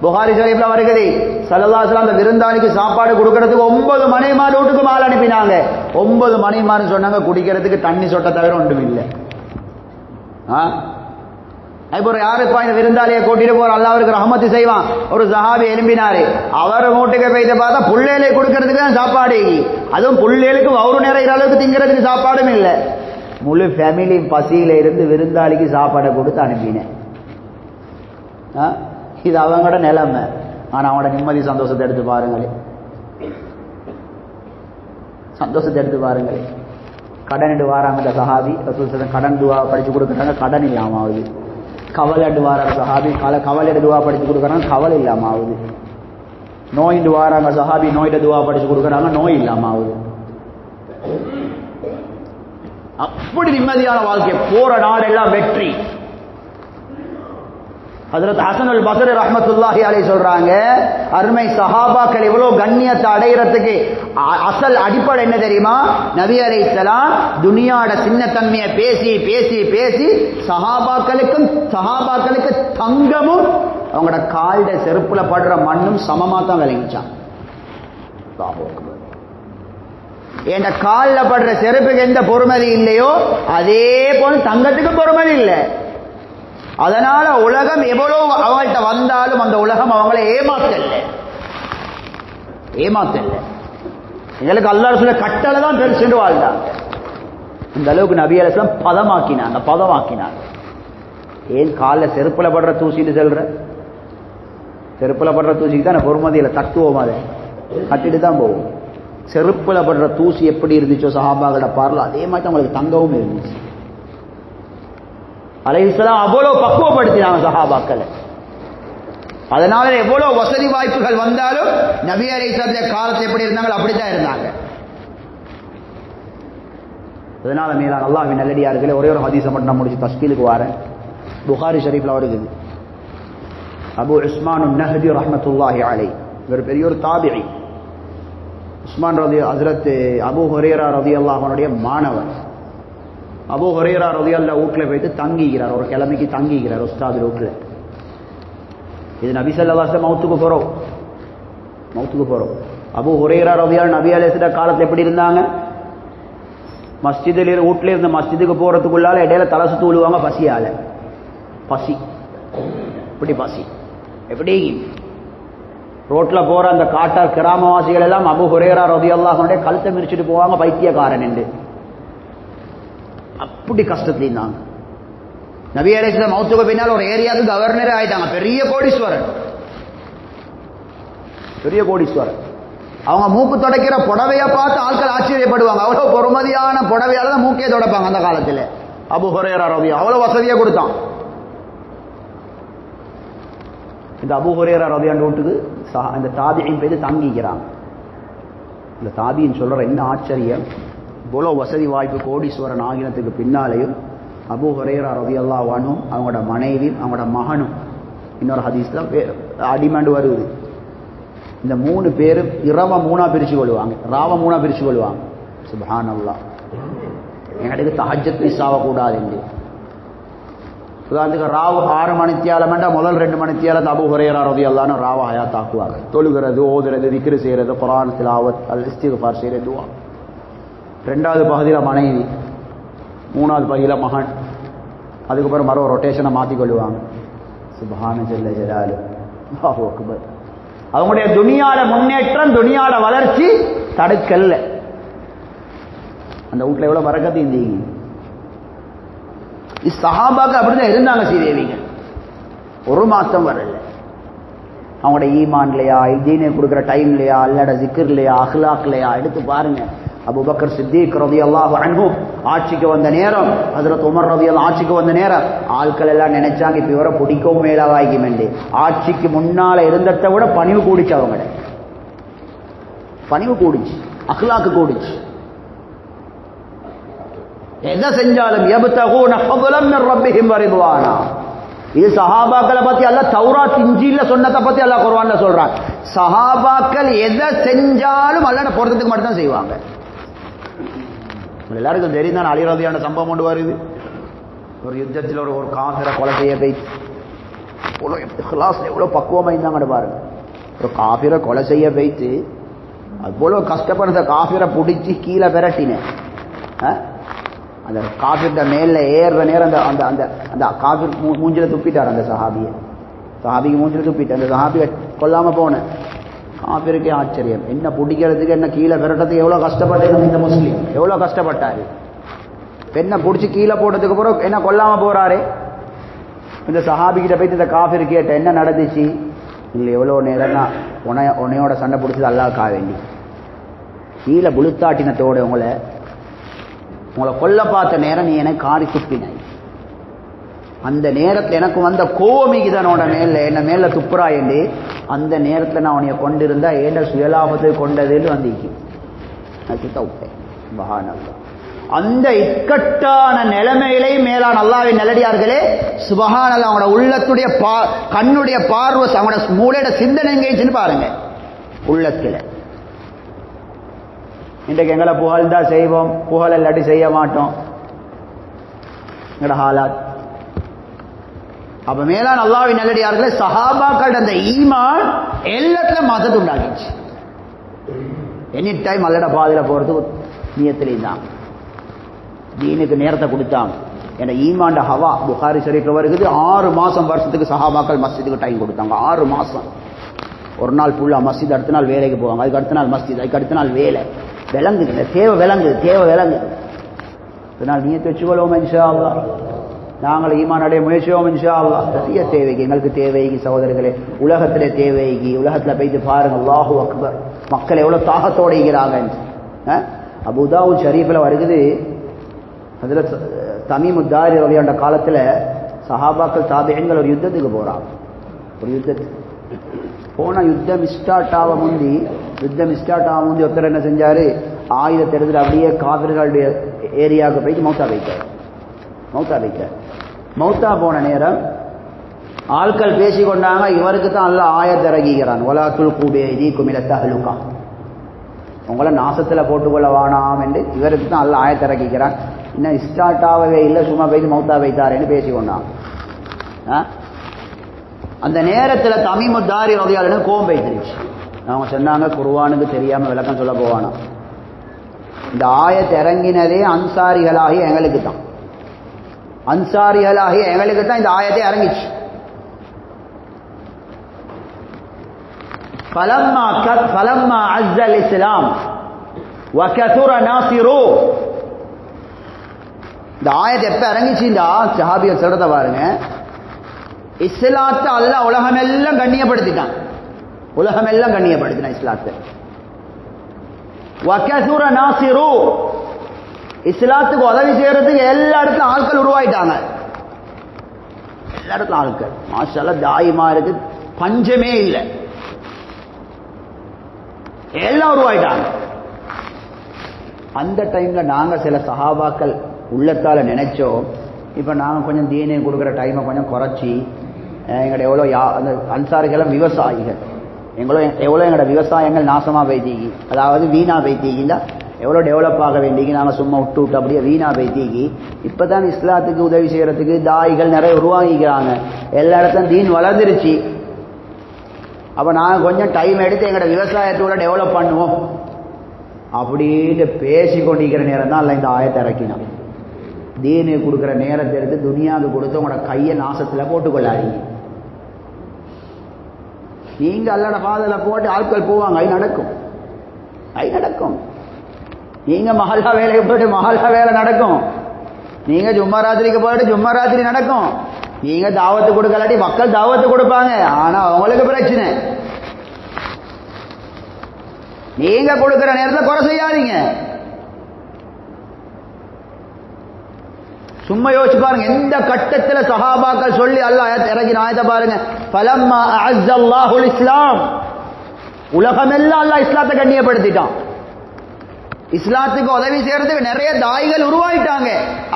புகாரி ஷரீஃப்ல வருகிறது. ஸல்லல்லாஹு அலைஹி வஸல்லம் அந்த விருந்தாளிக்கு சாப்பாடு கொடுக்கறதுக்கு 9 மணிமார் வீட்டுக்கு மால் அனுப்பினாங்க. 9 மணிமார் சொன்னாங்க குடிக்கிறதுக்கு தண்ணி சொட்ட தவிர ஒன்றும் இல்லை. இப்போ யாருப்பா இந்த விருந்தாளியை கூட்டிட்டு போற, அல்லாஹ் அவருக்கு ரஹமத்து செய்வான். ஒரு சஹாபி எழும்பினாரு, அவர் மூட்டுக்கு போயிட்டு பார்த்தா புள்ளேலை கொடுக்கறதுக்கு தான் சாப்பாடு. அதுவும் புள்ளேலுக்கு வவுறு நிறைகிற அளவுக்கு திங்கிறதுக்கு சாப்பாடும் இல்லை. முழு ஃபேமிலி பசியில இருந்து விருந்தாளிக்கு சாப்பாடை கொடுத்து அனுப்பினேன். இது அவங்களோட நிலைமை. ஆனா அவங்களோட நிம்மதி சந்தோஷத்தை எடுத்து பாருங்களே, சந்தோஷத்தை எடுத்து பாருங்களே. கடன் வாராங்க சஹாபி, கடன் துவா படிச்சு கொடுக்குறாங்க, கடன் இல்லாம ஆகுது. கவலை வாராங்க சஹாபி, கவலை துவா படிச்சு கொடுக்குறாங்க, கவலை இல்லாம ஆகுது. நோயிட்டு வாராங்க சஹாபி, நோயிட்ட துவா படிச்சு கொடுக்குறாங்க, நோய் இல்லாம ஆகுது. அப்படி நிம்மதியான வாழ்க்கை. போற நாடெல்லாம் வெற்றி. ஹஜ்ரத் ஹஸன் அல் பஸ்ரி ரஹ்மத்துல்லாஹி அலைஹி சொல்றாங்க, அருமை சஹாபாக்கள் இவ்வளவு கண்ணியத்தை அடைகிறதுக்கு அசல் அடிப்படை என்ன தெரியுமா? நபி அலைஹிஸ்ஸலாம் துனியாட சின்னத்தன்மையை பேசி பேசி பேசி சஹாபாக்களுக்கு தங்கமும் அவங்களோட கால்ட செருப்புல படுற மண்ணும் சமமா தான் விளங்கிச்சான். என் காலில் படுற செருப்புக்கு எந்த பொறுமதி இல்லையோ அதே போல தங்கத்துக்கு பொறுமதி இல்லை. அதனால உலகம் எவ்வளவு அவங்கள்ட்ட வந்தாலும் அந்த உலகம் அவங்களை ஏமாத்தல்ல. எங்களுக்கு அல்லாஹ் சொல்ல கட்டளை தான் பெருசுன்னு வாழ்ந்தாங்க. இந்த அளவுக்கு நபி அலைஹிஸ்ஸலாம் பதமாக்கினாங்க. ஏன் காலில் செருப்புல படுற தூசின்னு சொல்ற? செருப்புல படுற தூசிக்கு தான் பொறுமதியில தட்டுவோம், அதை கட்டிட்டு தான் போவோம். செருப்புல படுற தூசி எப்படி இருந்துச்சோ சஹாபாக்களோட பார்ல, அதே மாதிரி அவங்களுக்கு தங்கவும் இருந்துச்சு. அலைஹிஸ்ஸலாம் அவ்வளவு பக்குவப்படுத்தினாங்க சஹாபாக்களை. அதனால எவ்வளவு வசதி வாய்ப்புகள் வந்தாலும் நபி அலைஹிஸ்ஸலாம் காலத்தில் எப்படி இருந்தாங்களோ அப்படித்தான் இருந்தாங்க. அதனால மேலான அல்லாஹ்வின் நல்லடியார்களே, ஒரே ஒரு ஹதீஸை மட்டும் நான் முடிச்சு தஸ்கீலுக்கு வரேன். புகாரி ஷரீஃப்ல வருகிறது. அபு உஸ்மான் நஹ்தி ரஹ்மத்துல்லாஹி அலைஹி, இவர் பெரிய ஒரு தாபிஈ. உஸ்மான் ஹஜ்ரத் அபு ஹுரைரா ரலியல்லாஹு அன்ஹுடைய மாணவர். அபு ஹுரைரா ரலியல்லாஹு வீட்டில் போயிட்டு தங்கிக்கிறார், ஒரு கிழமைக்கு தங்கிக்கிறார் உஸ்தாது வீட்டில். இது நபி ஸல்லல்லாஹு அலைஹி வஸல்லம் மௌத்துக்கு போறோம். அபு ஹுரைரா ரலியல்லாஹு நபி அலைஹிஸ்ஸலாம் காலத்தில் எப்படி இருந்தாங்க? மஸ்ஜிதில் வீட்டில் இருந்த மஸ்ஜிதுக்கு போறதுக்குள்ளால இடையில தலை சுத்து விழுவாங்க பசியால. பசி இப்படி பசி எப்படி ரோட்ல போற அந்த காட்டார் கிராமவாசிகள் எல்லாம் அபு ஹுரைரா ரலியல்லாஹு அன்ஹுடைய கழுத்தை மிரிச்சிட்டு போவாங்க பைத்தியக்காரன் என்று. அப்படி கஷ்டத்துல இருந்தாங்க. நபி அலைஹிஸ்ஸலாம் மௌத்துக்கு பின்னால் ஒரு ஏரியாவுக்கு கவர்னரே ஆயிட்டாங்க. பெரிய கோடீஸ்வரன். அவங்க மூக்கு தொடக்கிற புடவையை பார்த்து ஆட்கள் ஆச்சரியப்படுவாங்க. அவ்வளவு பொறுமதியான புடவையால தான் மூக்கே தொடப்பாங்க அந்த காலத்தில். அபு ஹுரைரா ரலியல்லாஹு அவ்வளவு வசதியா கொடுத்தான். இந்த அபு ஹுரைரா ரலியல்லாஹு வீட்டுக்கு இந்த தாபியின் போய் தங்கிக்கிறாங்க. இந்த தாபியின் சொல்ற என்ன ஆச்சரியம், இவ்வளவு வசதி வாய்ப்பு கோடீஸ்வரன் ஆகினத்துக்கு பின்னாலேயும் அபு ஹுரைரா ரலியல்லாஹு அன்ஹு அவங்களோட மனைவியும் அவங்களோட மகனும், இன்னொரு ஹதீஸ்ல அடிமாண்டு வருது, இந்த 3 பேரும் இரவ 3 பிரிச்சு கொள்வாங்க, ராவ 3 பிரிச்சு கொள்வாங்க. சுப்ஹானல்லாஹ். எங்களுக்கு தஹஜ்ஜத் மிஸ் ஆகக்கூடாது என்று. உதாரணத்துக்கு ராவு 6 மணித்தியாலம் என்றால் முதல் 2 மணித்தியாலம் அபு ஹுரைரா ரலியல்லாஹு அன்ஹு ராவ ஹயாத்தாக்குவாங்க. தொழுகிறது, ஓதுறது, திக்ரு செய்கிறது, குர்ஆன் திலாவத், அல் இஸ்திக்ஃபார் செய்கிறது, துஆ. 2வது பகுதியில் மனைவி, 3வது பகுதியில் மகன். அதுக்கப்புறம் மறு ரொட்டேஷனை மாற்றி கொள்வாங்க. சுப்ஹான ஜல்ல ஜலாலு, அல்லாஹு அக்பர். அவங்களுடைய துனியால முன்னேற்றம், துனியால வளர்ச்சி தடுக்கல்ல. அந்த வீட்டில் எவ்வளவு பரக்கத்து இருந்தீங்க. சஹாபாக்கு அப்படிதான் இருந்தாங்க. சீதேவிங்க ஒரு மாசம் வரல. அவங்களோட ஈமான்லையா, தீனை கொடுக்குற டைம்லையா, அல்லாஹ்வோட ஜிக்ர்லையா, அஹ்லாக்லையா எடுத்து பாருங்க. அபூபக்கர் சித்திக் ரலியல்லாஹு அன்ஹு ஆட்சிக்கு வந்த நேரம், ஹஜ்ரத் உமர் ரலியல்லாஹு ஆட்சிக்கு வந்த நேரம் ஆட்கள் எல்லாம் நினைச்சாங்க இப்ப இவரை பிடிக்கவும் மேலாவாய்க்கும் என்று. ஆட்சிக்கு முன்னால இருந்ததை விட பணிவு கூடிச்சு. அவங்கள பணிவு கூடிச்சு, அஹ்லாக்கு கூடிச்சு. எதை செஞ்சாலும் யப்தகூன ஃபضلا மின் ரப்பிஹிம் வரிதுவானா. இது சஹாபாக்களை பத்தி அல்லாஹ் தௌராத் இன்ஜீல்ல சொன்னதை பத்தி அல்லாஹ் குர்ஆன்ல சொல்றான். சஹாபாக்கள் எதை செஞ்சாலும் அல்லாஹ்வோட பொருத்தத்துக்கு மட்டும் தான் செய்வாங்க. எல்லாருக்கும் தெரியும் தான் அலி ரலியல்லாஹு அன்ஹு சம்பவம் கொண்டு வருது. ஒரு யுத்தத்தில் ஒரு காஃபிரை கொலை செய்ய போய் எவ்வளோ இஹ்லாஸ்ல எவ்வளோ பக்குவமாக இருந்தாங்கன்னு பாருங்க. ஒரு காஃபிரை கொலை செய்ய வைத்து அவ்வளோ கஷ்டப்படுற காஃபிரை பிடிச்சி கீழே விரட்டினேன். அந்த காஃபிர்ட மேல ஏறுற நேரம் அந்த அந்த அந்த அந்த காஃபிர் மூஞ்சில துப்பிட்டார். அந்த சஹாபிக்கு மூஞ்சில துப்பிட்டு அந்த சஹாபியை கொல்லாம போனேன். காஃபிருக்கே ஆச்சரியம், என்ன பிடிக்கிறதுக்கு என்ன கீழே விரட்டதுக்கு எவ்வளோ கஷ்டப்பட்டது இந்த முஸ்லீம், எவ்வளோ கஷ்டப்பட்டாரு. பெண்ணை பிடிச்சி கீழே போட்டதுக்கு அப்புறம் என்ன கொல்லாம போறாரு. இந்த சஹாபிக்கிட்ட போயிட்டு இந்த காஃபிர் கேட்ட என்ன நடந்துச்சு. இல்லை எவ்வளோ நேரம்னா உனையோட சண்டை பிடிச்சது அல்லாஹ்க்காக வேண்டி. கீழே புளுத்தாட்டினத்தோட உங்களை கொல்ல பார்த்த நேரம் நீ எனக்கு காரி துப்பினாய். அந்த நேரத்தில் எனக்கு வந்த கோமிக்குதனோட மேல என்ன மேல துப்புரா என்று அந்த நேரத்தில் நான் உனைய கொண்டிருந்தா ஏண்ட சுயலாபத்தை கொண்டதுன்னு வந்திக்கு நான் கிட்ட விட்டேன். சுப்ஹானல்லாஹ். அந்த இக்கட்டான நிலைமையிலே மேலான அல்லாஹ்வின் நல்லடியார்களே, சுப்ஹானல்லாஹ், அவங்களோட உள்ளத்துடைய கண்ணுடைய பார்வை, அவங்களோட மூளையோட சிந்தனை எங்கேச்சுன்னு பாருங்க. உள்ளத்தில் இன்றைக்கு எங்களை புகழ்ந்தா செய்வோம், புகழ் இல்லாட்டி செய்ய மாட்டோம். எங்களோட ஹாலாத். அப்ப மேலான அல்லாஹ்வின் நல்லடியார்களே, சஹாபாக்கள் அந்த ஈமான் எல்லாத்திலும் மாற்றத்தை உண்டாக்கிச்சு. எனி டைம் அல்லட பாதையில போறது நியத்திலையும் தான். தீனுக்கு நேரத்தை கொடுத்தாங்க. என்ற ஈமாண்ட ஹவா புகாரி ஷரீஃப்ல வருகிறது. 6 மாசம் வருஷத்துக்கு சஹாபாக்கள் மஸ்ஜிதுக்கு டைம் கொடுத்தாங்க. 6 மாசம். ஒரு நாள் ஃபுல்லா மஸ்ஜித், அடுத்த நாள் வேலைக்கு போவாங்க, அதுக்கு அடுத்த நாள் மஸ்ஜித், அதுக்கு அடுத்த நாள் வேலை. விளங்குது, தேவை விளங்குது. இதனால் நீயத்தை வச்சுக்கொள்வோம் இன்ஷா அல்லாஹ். நாங்கள் ஈமான் அடைய முயற்சியோம் இன்ஷா அல்லாஹ். பெரிய தேவைக்கு எங்களுக்கு தேவைக்கு சகோதரர்களே, உலகத்திலே தேவைக்கு, உலகத்தில் போய்த்து பாருங்க. அல்லாஹு அக்பர். மக்கள் எவ்வளவு தாகத்தோட இருக்கிறாங்க. அபூ தாவூத் ஷரீஃபில் வருகிறது. ஹஜ்ரத் தமீம் உத்தாரி ரலியல்லாஹு காலத்தில் சஹாபாக்கள் தாபிஈன்கள் ஒரு யுத்தத்துக்கு போறாங்க. ஒரு யுத்தத்துக்கு போன யுத்தம் ஸ்டார்ட் ஆக முந்தி ஒருத்தர் என்ன செஞ்சாரு, ஆயுதத்தை எடுத்துட்டு அப்படியே காவிர்களுடைய ஏரியாவுக்கு போயிட்டு மௌத்தா வைக்க மௌத்தா போன நேரம் ஆட்கள் பேசிக்கொண்டாங்க, இவருக்கு தான் அல்ல ஆயத்தை இறங்கிக்கிறான், வலாத்துல் கூபேதி குமிலத்தஹலுகா, உங்களை நாசத்தில் போட்டுக்கொள்ள வேணாம் என்று இவருக்கு தான் அல்ல ஆயத்தை இறங்கிக்கிறான். இன்னும் ஸ்டார்ட் ஆகவே இல்லை, சும்மா போயிட்டு மௌத்தா வைத்தாருன்னு பேசிக்கொண்டான். அந்த நேரத்தில் தமீமுத்தாரி ரலியல்லாஹு கோபம் வைத்திருச்சு. அவங்க சொன்னாங்க, குர்ஆனுக்கு தெரியாம விளக்கம் சொல்ல போவானா, இந்த ஆயத்தை இறங்கினதே அன்சாரிகளாகிய எங்களுக்கு தான், இந்த ஆயத்தை இறங்கிச்சு. فلما عز الاسلام وكثر ناصروه, இந்த ஆயத்தை எப்ப இறங்கிச்சுண்டா சஹாபிகள் சொல்றத பாருங்க, இஸ்லாத்தை அல்லாஹ் உலகமெல்லாம் கண்ணியப்படுத்திட்டான், இஸ்லாத்தை. وكثر ناصروه, இஸ்லாத்துக்கு உதவி செய்யறதுக்கு எல்லா இடத்துல ஆட்கள் உருவாயிட்டாங்க, எல்லா இடத்துல ஆட்கள் மாஷாஅல்லாஹ் தாயிமா இருக்கு, பஞ்சமே இல்லை, எல்லாம் உருவாயிட்டாங்க. அந்த டைம்ல நாங்க சில சஹாபாக்கள் உள்ளத்தால நினைச்சோம், இப்ப நாங்க கொஞ்சம் தீனை கொடுக்குற டைமை கொஞ்சம் குறைச்சி, எங்களோட எவ்வளோ அந்த அன்சாரிகளும் விவசாயிகள், எவ்வளோ எங்களோட விவசாயங்கள் நாசமா வைத்தீங்கி, அதாவது வீணா வைத்தீங்கன்னா எவ்வளோ டெவலப் ஆக வேண்டிய நாங்கள் சும்மா விட்டு அப்படியே வீணா வைத்தீங்கி, இப்பதான் இஸ்லாத்துக்கு உதவி செய்யறதுக்கு தாயிகள் நிறைய உருவாகிக்கிறாங்க, எல்லா இடத்துலையும் தீன் வளர்ந்துருச்சு. அப்போ நாங்கள் கொஞ்சம் டைம் எடுத்து எங்களோட விவசாயத்தோட டெவலப் பண்ணுவோம் அப்படின்னு பேசி கொண்டிருக்கிற நேரம் தான் அல்ல இந்த ஆயத்தை இறக்கினான். தீனு கொடுக்குற நேரத்தை எடுத்து துனியாவுக்கு கொடுத்து உங்களோட கையை நாசத்தில் போட்டுக்கொள்ளாதீங்க. நீங்க அல்லோட பாதையில போட்டு ஆட்கள் போவாங்க, அது நடக்கும். நீங்க மஹல்லா வேலைக்கு போயிட்டு மஹல்லா வேலை நடக்கும், நீங்க ஜும்மா ராத்திரிக்கு போயிட்டு ஜும்மா ராத்திரி நடக்கும், நீங்க தாவத்து கொடுக்கலாட்டி மக்கள் தாவத்து கொடுப்பாங்க, ஆனா அவங்களுக்கு பிரச்சனை. நீங்க கொடுக்கிற நேரத்தில் குறை செய்யாதீங்க. சும்மா யோசிச்சு பாருங்க, எந்த கட்டத்தில் சஹாபாக்கள் சொல்லி அல்லாஹ் இறங்கின ஆயத்தை பாருங்க. ஃபலம்மா அஅஸ்ஸல்லாஹுல் இஸ்லாம், உலகமெல்லாம் அல்லாஹ் இஸ்லாத்தை கண்ணியப்படுத்திட்டான், இஸ்லாத்துக்கு உதவி செய்யறதுக்கு நிறைய தாயிகள் உருவாயிட்டாங்க.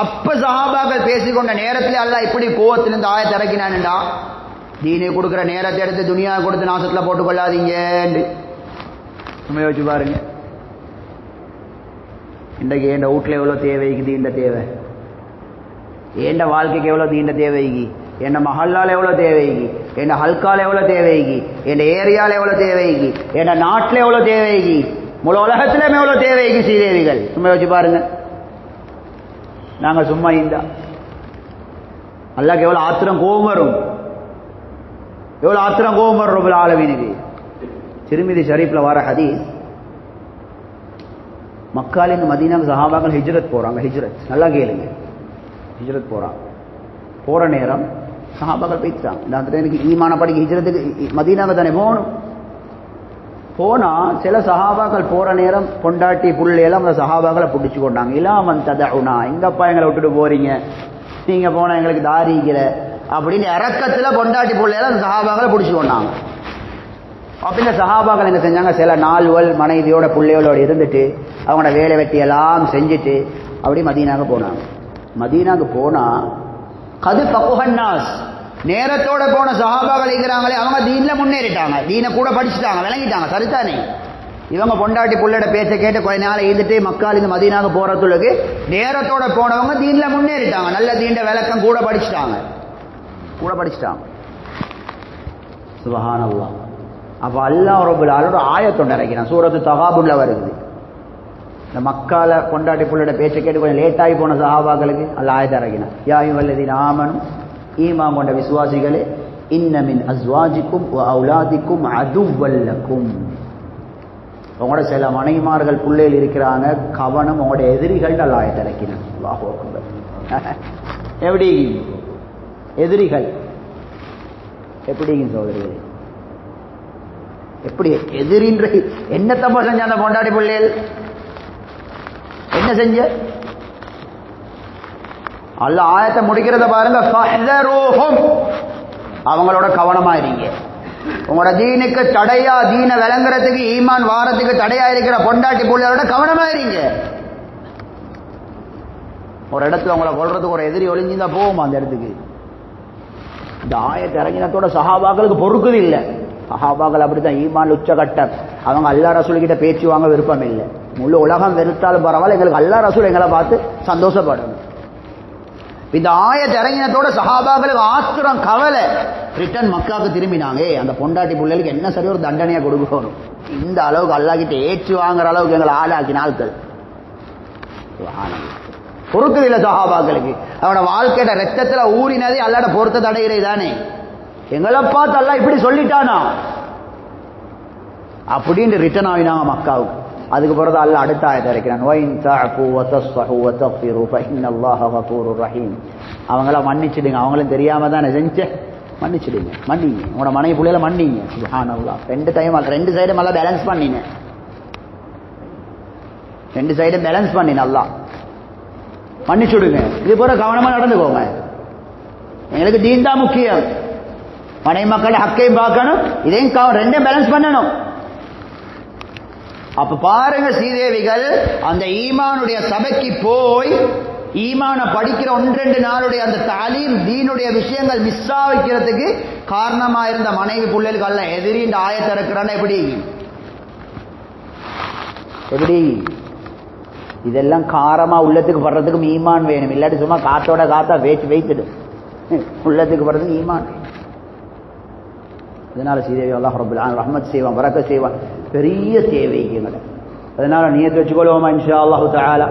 அப்ப சஹாபாக்கள் பேசிக்கொண்ட நேரத்தில் அல்லாஹ் இப்படி கோவத்திலிருந்து ஆயத்தை இறக்கினான்டா, தீனை கொடுக்குற நேரத்தை எடுத்து துனியா கொடுத்து நாசத்துல போட்டுக் கொள்ளாதீங்க. சும்மா யோசிச்சு பாருங்க, இன்றைக்கு என் வீட்டில் எவ்வளோ தேவைக்கு தீண்ட தேவை, என் வாழ்க்கைக்கு எவ்வளோ தீண்ட தேவைக்கு, என் மஹல்லால் எவ்வளோ தேவைக்கு, என் ஹல்கால் எவ்வளோ தேவைக்கு, என் ஏரியாவில் எவ்வளோ தேவைக்கு, என் நாட்டில் எவ்வளோ தேவைக்கு, முழு உலகத்திலுமே எவ்வளோ தேவைக்கு ஸ்ரீதேவிகள். சும்மா யோசிச்சு பாருங்க. நாங்கள் சும்மா இருந்தா அல்லாஹ்க்கு எவ்வளோ ஆத்திரம் கோபம் வரும், ரப்பல் ஆலமீனுக்கு. திருமிதி ஷரீஃப்ல வர ஹதீஸ், மக்காலின் மதீனாவுக்கு சஹாபாக்கள் ஹிஜ்ரத் போறாங்க. நல்லா கேளுங்க, ஹிஜ்ரத் போற நேரம் சஹாபாக்கள் போயிட்டாங்க. இந்த எனக்கு ஈமான படிக்க ஹிஜ்ரத்துக்கு மதீனாவுக்கு தானே போனா சில சஹாபாக்கள் போற நேரம் பொண்டாட்டி புள்ளையெல்லாம் அந்த சஹாபாக்களை பிடிச்சு கொண்டாங்க. இலாமன் ததஉனா, எங்கப்பா எங்களை விட்டுட்டு போறீங்க, நீங்க போனா எங்களுக்கு தாரிக்கிற அப்படின்னு இறக்கத்துல பொண்டாட்டி புள்ளையெல்லாம் அந்த சஹாபாக்களை பிடிச்சு கொண்டாங்க. அப்படின்னா சஹாபாக்கள் என்ன செஞ்சாங்க, சில நாள்வல் மனைவியோட பிள்ளைகளோட இருந்துட்டு அவங்களோட வேலை வெட்டியெல்லாம் செஞ்சுட்டு அப்படி மதீனாவுக்கு போனாங்க. மதீனாவுக்கு போனா கது பகுஹன்னாஸ், நேரத்தோட போன சஹாபாக்கள் இருக்கிறாங்களே அவங்க தீன்ல முன்னேறிட்டாங்க, தீனை கூட படிச்சுட்டாங்க, விளங்கிட்டாங்க. சரிதானே, இவங்க பொண்டாட்டி புள்ளோட பேச்சை கேட்டு கொஞ்ச நாள் இருந்துட்டு மக்கள் இந்த மதீனாவுக்கு போறதுக்கு நேரத்தோட போனவங்க தீன்ல முன்னேறிட்டாங்க, நல்ல தீண்ட விளக்கம் கூட படிச்சுட்டாங்க. சுப்ஹானல்லாஹ். அப்ப அல்லாஹ் ரப்பல் ஆலமீன் ஆயத்தொண்டு இறக்கினான், சூரத்து தகாபுன்ல வருது. இந்த மக்கால பொண்டாட்டி புள்ளோட பேச்சை கேட்டு கொஞ்சம் லேட் ஆகி போன சஹாபாக்களுக்கு அல்லாஹ் ஆயத்தை இறக்கினான். யா அய்யுஹல்லதீன ஆமனு, ஈமான் கொண்ட விசுவாசிகளே, இன்ன மின் அஸ்வாஜிக்கும் வ அவுலாதிக்கும் அதுவ்வல் லக்கும், உங்களோட சில மனைவிமார்கள் பிள்ளைகள் இருக்கிறாங்க, கவனம், உங்களோட எதிரிகள் அல்லாஹ் ஆயத்தை இறக்கினான். அல்லாஹு அக்பர். எப்படி எதிரிகள், எப்படிங்க சோதரிகளே, எப்படி எதிரின்ற என்ன தப்பா செஞ்ச அந்த பொண்டாட்டி பிள்ளைகள், என்ன செஞ்ச? அல்லாஹ் ஆயத்தை முடிக்கிறத பாருங்க, ஃபஹ்தரூஹும், அவங்களோட கவனமா இருங்க. உங்களோட தீனுக்கு தடையா, தீனை விளங்குறதுக்கு, ஈமான் வாரத்துக்கு தடையா இருக்கிற பொண்டாட்டி புள்ளையோட கவனமா இருங்க. ஒரு இடத்துல உங்களை கொள்றதுக்கு ஒரு எதிரி ஒளிஞ்சுதான் போவோமா அந்த இடத்துக்கு. இந்த ஆயத்தை இறங்கினத்தோட சஹாபாக்களுக்கு பொறுக்குது இல்லை. சஹாபாக்கள் அப்படித்தான், ஈமான் உச்சகட்டர். அவங்க அல்லாஹ் ரசூல் கிட்ட பேச்சு வாங்க விருப்பம் இல்லை. முழு உலகம் வெறுத்தாலும் பரவாயில்ல, எங்களுக்கு அல்லாஹ் ரசூல் எங்களை பார்த்து சந்தோஷப்படணும். இந்த ஆயத்தை இறங்கினத்தோட சஹாபாக்களுக்கு ஆத்திரம், கவலை. ரிட்டர்ன் மக்காவுக்கு திரும்பினாங்க. அந்த பொண்டாட்டி பிள்ளைகளுக்கு என்ன சரி ஒரு தண்டனையா கொடுக்கணும். இந்த அளவுக்கு அல்லாஹ் கிட்ட ஏற்றி வாங்குற அளவுக்கு எங்களை ஆளாக்கின ஆட்கள். பொறுக்குதில்லை சஹாபாக்களுக்கு. அவனோட வாழ்க்கையோட ரத்தத்துல ஊறினதே அல்லாட பொறுத்த தடைகிறது தானே. எங்களை பார்த்து அல்லாஹ் இப்படி சொல்லிட்டானா அப்படின்னு ரிட்டர்ன் ஆகினாங்க மக்காவுக்கு. அதுக்கு பிறகு அல்லாஹ் அடுத்த ஆயத்தை இறக்கிறான். அவங்கள மன்னிச்சிடுங்க, அவங்களும் தெரியாம தானே செஞ்சேன், மன்னிச்சிடுங்க, மன்னிங்க. உங்களோட மனைவி பிள்ளையில மன்னிங்க. சுப்ஹானல்லாஹ். ரெண்டு சைடும் நல்லா பேலன்ஸ் பண்ணின, ரெண்டு சைடும் பேலன்ஸ் பண்ணின அல்லாஹ். மன்னிச்சுடுங்க. இது போற கவனமா நடந்துக்கோங்க. எங்களுக்கு தீன் தான் முக்கியம். மனைவி மக்கள் ஹக்கையும் பார்க்கணும், இதையும் ரெண்டையும் பேலன்ஸ் பண்ணணும். அப்ப பாருங்க, ஸ்ரீதேவிகள் அந்த ஈமானுடைய சபைக்கு போய் ஈமான படிக்கிற 1-2 நாளுடைய அந்த தாலீம், தீனுடைய விஷயங்கள் மிஸ் ஆகிக்கிறதுக்கு காரணமா இருந்த மனைவி பிள்ளைகளுக்கு அல்ல எதிரி இந்த ஆயத்தை இருக்கிறான்னு எப்படி இதெல்லாம் காரமா உள்ளத்துக்கு வர்றதுக்கும் ஈமான் வேணும். இல்லாட்டி சும்மா காத்தோட காத்தா வைத்துடு. உள்ளத்துக்கு வர்றதுக்கு ஈமான் வேணும். அதனால ஸ்ரீதேவி அல்லாஹ் ரப்பல் ஆலமீன் ரஹ்மத் செய்வான், பரக்கத் செய்வான். பெரிய தேவைகள். அதனால நியத்து வச்சுக்கொள்வோமா இன்ஷா அல்லாஹ் தஆலா.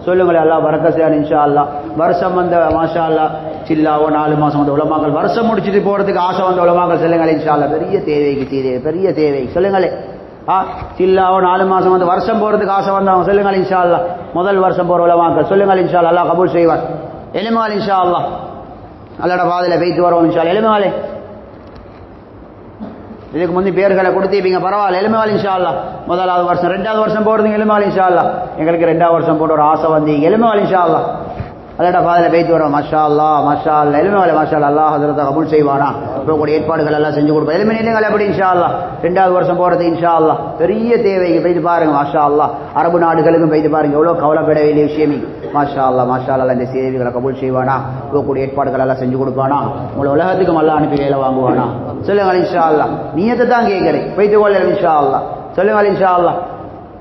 சொல்லுங்களேன், அல்லாஹ் பரக்கத் செய்வான் இன்ஷா அல்லாஹ். வருஷம் வந்த மாஷா அல்லாஹ் சில்லாவோ 4 மாசம் வந்த உலமாக்கள், வருஷம் முடிச்சுட்டு போறதுக்கு ஆசை வந்த உலமாக்கள் சொல்லுங்களேன் இன்ஷா அல்லாஹ். பெரிய தேவைக்கு ஸ்ரீதேவி, பெரிய தேவை. சொல்லுங்களேன், சில்லாவோ 4 மாசம் வந்து வருஷம் போறதுக்கு ஆசை வந்தவங்க சொல்லுங்கள் இன்ஷா அல்லாஹ். முதல் வருஷம் போற உலமாக்கள் சொல்லுங்கள் இன்ஷா அல்லாஹ். அல்லாஹ் கபூல் செய்வான். எலுமால் இன்ஷா அல்லாஹ். அல்லாஹ்வோட பாதையில போயிட்டு வருவோம் இன்ஷா அல்லாஹ். எலுமாலே இதுக்கு முந்தி பேர்களை கொடுத்தீங்க, பரவாயில்ல. எலுமால் இன்ஷா அல்லாஹ். முதலாவது வருஷம் 2வது வருஷம் போறதுங்க எலுமால் இன்ஷா அல்லாஹ். எங்களுக்கு 2வது வருஷம் போட ஒரு ஆசை வந்து எலுமால் இன்ஷா அல்லாஹ். அல்லாஹ்வோட பாதையில போயிட்டு வரோம். மாஷா அல்லாஹ், மாஷா அல்லாஹ். எலுமாலே மாஷா அல்லாஹ். அல்லாஹ் ஹஜ்ரத்தை கபூல் செய்வானா. இப்போ கூட ஏற்பாடுகள் எல்லாம் செஞ்சு கொடுப்போம். எலுமே நிலைகள் எப்படி இன்ஷா அல்லாஹ். 2வது வருஷம் போறது இன்ஷா அல்லாஹ். பெரிய தேவைக்கு போயிட்டு பாருங்க மாஷா அல்லாஹ். அரபு நாடுகளுக்கும் போயிட்டு பாருங்க, எவ்வளவு கவலைப்பட வேண்டிய விஷயம். மாஷா அல்லாஹ், மாஷா அல்லாஹ். இந்த சேவைகளை கபூல் செய்வானா. இப்போ கூட ஏற்பாடுகள் எல்லாம் செஞ்சு கொடுப்பானா. உங்களை உலகத்துக்கு நல்லா அனுப்பி வேலை வாங்குவானா. சொல்லுங்கள் இன்ஷா அல்லாஹ். நீயத்தை தான் கேட்கிறேன், போயிட்டு கொள்ள இன்ஷா அல்லாஹ். சொல்லுங்கள் இன்ஷா அல்லாஹ்.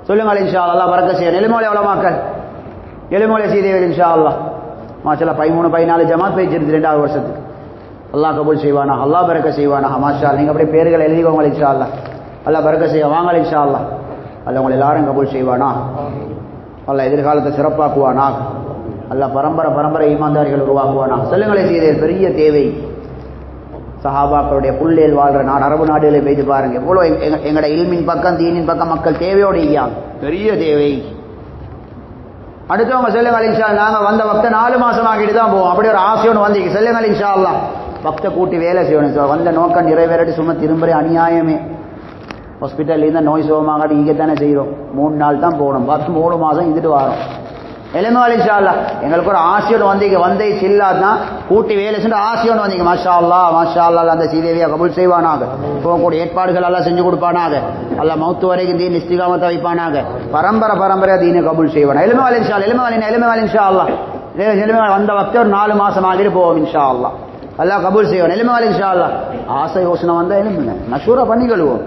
சொல்லுங்கள் இன்ஷா அல்லாஹ். பரக்கத் செய்ய எலுமோலை உலமாக்கள், எலுமோலை சீதேவி இன்ஷா அல்லாஹ். மாஷா 13-14 ஜமாத் போயிடுச்சு 2வது வருஷத்துக்கு. அல்லாஹ் கபூல் செய்வானா, அல்லாஹ் பரக்கத் செய்வானா. மாஷா அல்லாஹ். நீங்க அப்படியே பேர்களை எழுதிக்கோங்க இன்ஷா அல்லாஹ். அல்லாஹ் பரக்கத் செய்ய வாங்க இன்ஷா அல்லாஹ். அல்லாஹ் உங்களை எல்லாரும் கபூல் செய்வானா. அல்லாஹ் எதிர்காலத்தை சிறப்பாக்குவானா. அல்லாஹ் பரம்பரை ஈமான்தாரிகள் உருவாக்குவானா. சொல்லுங்களே சீதேவி, பெரிய தேவை. சஹாபாக்களுடைய புள்ளேல் வாழ்ற நாடு, அரபு நாடுகளை போயிட்டு பாருங்க, எவ்வளோ எங்களோட இல்மின் பக்கம், தீனின் பக்கம் மக்கள் தேவையோடு ஐயாங்க. பெரிய தேவை. அடுத்தவங்க சொல்லுங்கள் இன்ஷா அல்லாஹ். நாங்கள் வந்த வக்த 4 மாசம் ஆகிட்டு தான் போவோம். அப்படி ஒரு ஆசையோடு வந்து சொல்லுங்கள் இன்ஷா அல்லாஹ். வக்த கூட்டி வேலை செய்யணும். வந்த நோக்கம் நிறைவேறட்டு சும்மா திரும்புற அநியாயமே. ஹாஸ்பிட்டல் இருந்தால் நோய் சுகமாகாட்டி இங்கே தானே செய்கிறோம். 3 நாள் தான் போகணும். 3 மாதம் இருந்துட்டு வரோம். எலுமால் இன்ஷா அல்லாஹ். எங்களுக்கு ஒரு ஆசையோடு வந்தீங்க, வந்தே சில்லாதான் கூட்டி வேலை செஞ்சு ஆசையோடு வந்தீங்க. மாஷா அல்லாஹ், மாஷா அல்லாஹ். அந்த சீதேவியா கபூல் செய்வானாக. போகக்கூடிய ஏற்பாடுகள் எல்லாம் செஞ்சு கொடுப்பானாக. அல்லாஹ் மௌத்து வரைக்கும் தீன் இஸ்திகாமத்தை வைப்பானாக. பரம்பரையா தீனை கபூல் செய்வானா. எலுமால் இன்ஷா அல்லாஹ். எலுமால் இன்ஷா அல்லாஹ். எலுமால் வந்த வக்த ஒரு 4 மாசம் ஆகிட்டு போவோம் இன்ஷா அல்லாஹ். அல்லாஹ் கபூல் செய்வான். எலுமால் இன்ஷா அல்லாஹ். ஆசை யோசனை வந்தால் எலும்புங்க, மஷூரா பண்ணிக்கொள்வோம்.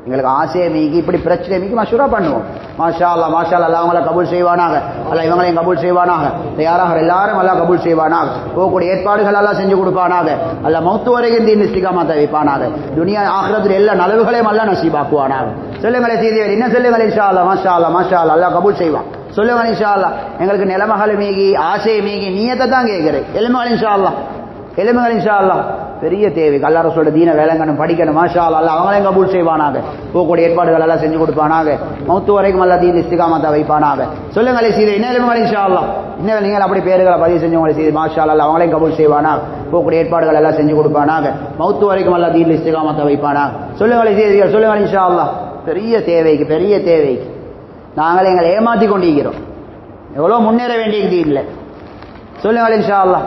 எங்களுக்கு ஆசையை மீக்கி இப்படி பிரச்சனை மீக்கி மஷூரா பண்ணுவோம். மாஷா அல்லாஹ், மாஷா அல்லாஹ். அவங்கள கபூல் செய்வானாக. அல்லாஹ் இவங்களையும் கபூல் செய்வானாக. தயாராக எல்லாரும் அல்லாஹ் கபூல் செய்வானாக. போகக்கூடிய ஏற்பாடுகள் எல்லாம் செஞ்சு கொடுப்பானாக. அல்லாஹ் மௌத்து வரைக்கும் தீன் இஸ்திகாமத்தை வைப்பானாக. துனியா ஆகிரத்தில் எல்லா நலவுகளையும் அல்லாஹ் நசீபாக்குவானாக. சொல்லுங்களே சீதேவி, என்ன சொல்லுங்கள் இன்ஷா அல்லாஹ். மாஷா அல்லாஹ், மாஷா அல்லாஹ். அல்லாஹ் கபூல் செய்வான். சொல்லுங்கள் இன்ஷா அல்லாஹ். எங்களுக்கு நிலமகள் மீகி, ஆசையை மீகி, நீயத்தை தான் கேட்கிறேன். எலுமகள் இன்ஷா அல்லாஹ். எலுமகள் இன்ஷா அல்லாஹ். பெரிய தேவை. அல்லாஹ் ரசூலுடைய தீனை விளங்கணும், படிக்கணும். மாஷா அல்லாஹ். அவங்களையும் கபூல் செய்வானாக. போகக்கூடிய ஏற்பாடுகள் எல்லாம் செஞ்சு கொடுப்பானாக. மௌத்து வரைக்கும் அல்லாஹ் தீன் இஸ்திகாமத்தை வைப்பானாக. சொல்லுங்களே சீதை, என்ன எலுமகள் இன்ஷா அல்லாஹ். இன்னும் நீங்கள் அப்படி பேர்களை பதிவு செஞ்சவங்களை செய்து மாஷா அல்லாஹ். அவங்களையும் கபூல் செய்வானாக. போகக்கூடிய ஏற்பாடுகள் எல்லாம் செஞ்சு கொடுப்பானாக. மௌத்து வரைக்கும் அல்லாஹ் தீன் இஸ்திகாமத்தை வைப்பானாக. சொல்லுங்களே சீதைகள், சொல்லுங்கள் இன்ஷா அல்லாஹ். பெரிய தேவைக்கு, பெரிய தேவைக்கு நாங்களே எங்களை ஏமாற்றி கொண்டிருக்கிறோம். எவ்வளோ முன்னேற வேண்டியது இல்லை. சொல்லுங்கள் இன்ஷா அல்லாஹ்.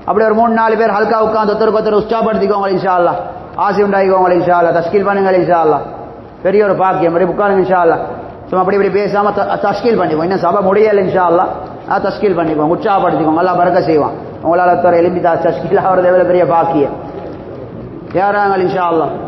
அப்படி ஒரு 3-4 பேர் ஹல்கா உட்காந்து ஒருத்தருக்கு ஒருத்தர் உற்சாகப்படுத்திக்கோங்க இன்ஷா அல்லாஹ். ஆசி உண்டாகிக்கோங்க இன்ஷா அல்லாஹ். தஸ்கீல் பண்ணுங்கள் இன்ஷா அல்லாஹ். பெரிய ஒரு பாக்கியம். மாதிரி உட்காருங்க இன்ஷா அல்லாஹ். சும்மா அப்படி இப்படி பேசாம தஸ்கீல் பண்ணிப்போம். இன்னும் சபை முடியல இன்ஷா அல்லாஹ். தஸ்கீல் பண்ணிப்போம், உற்சாகப்படுத்திக்கோங்க. அல்லாஹ் பரக்க செய்வான். உங்களால் தர எலும்பி தஸ்கீல் ஆகிறது எவ்வளவு பெரிய பாக்கியம். யாராங்க இன்ஷா அல்லாஹ்.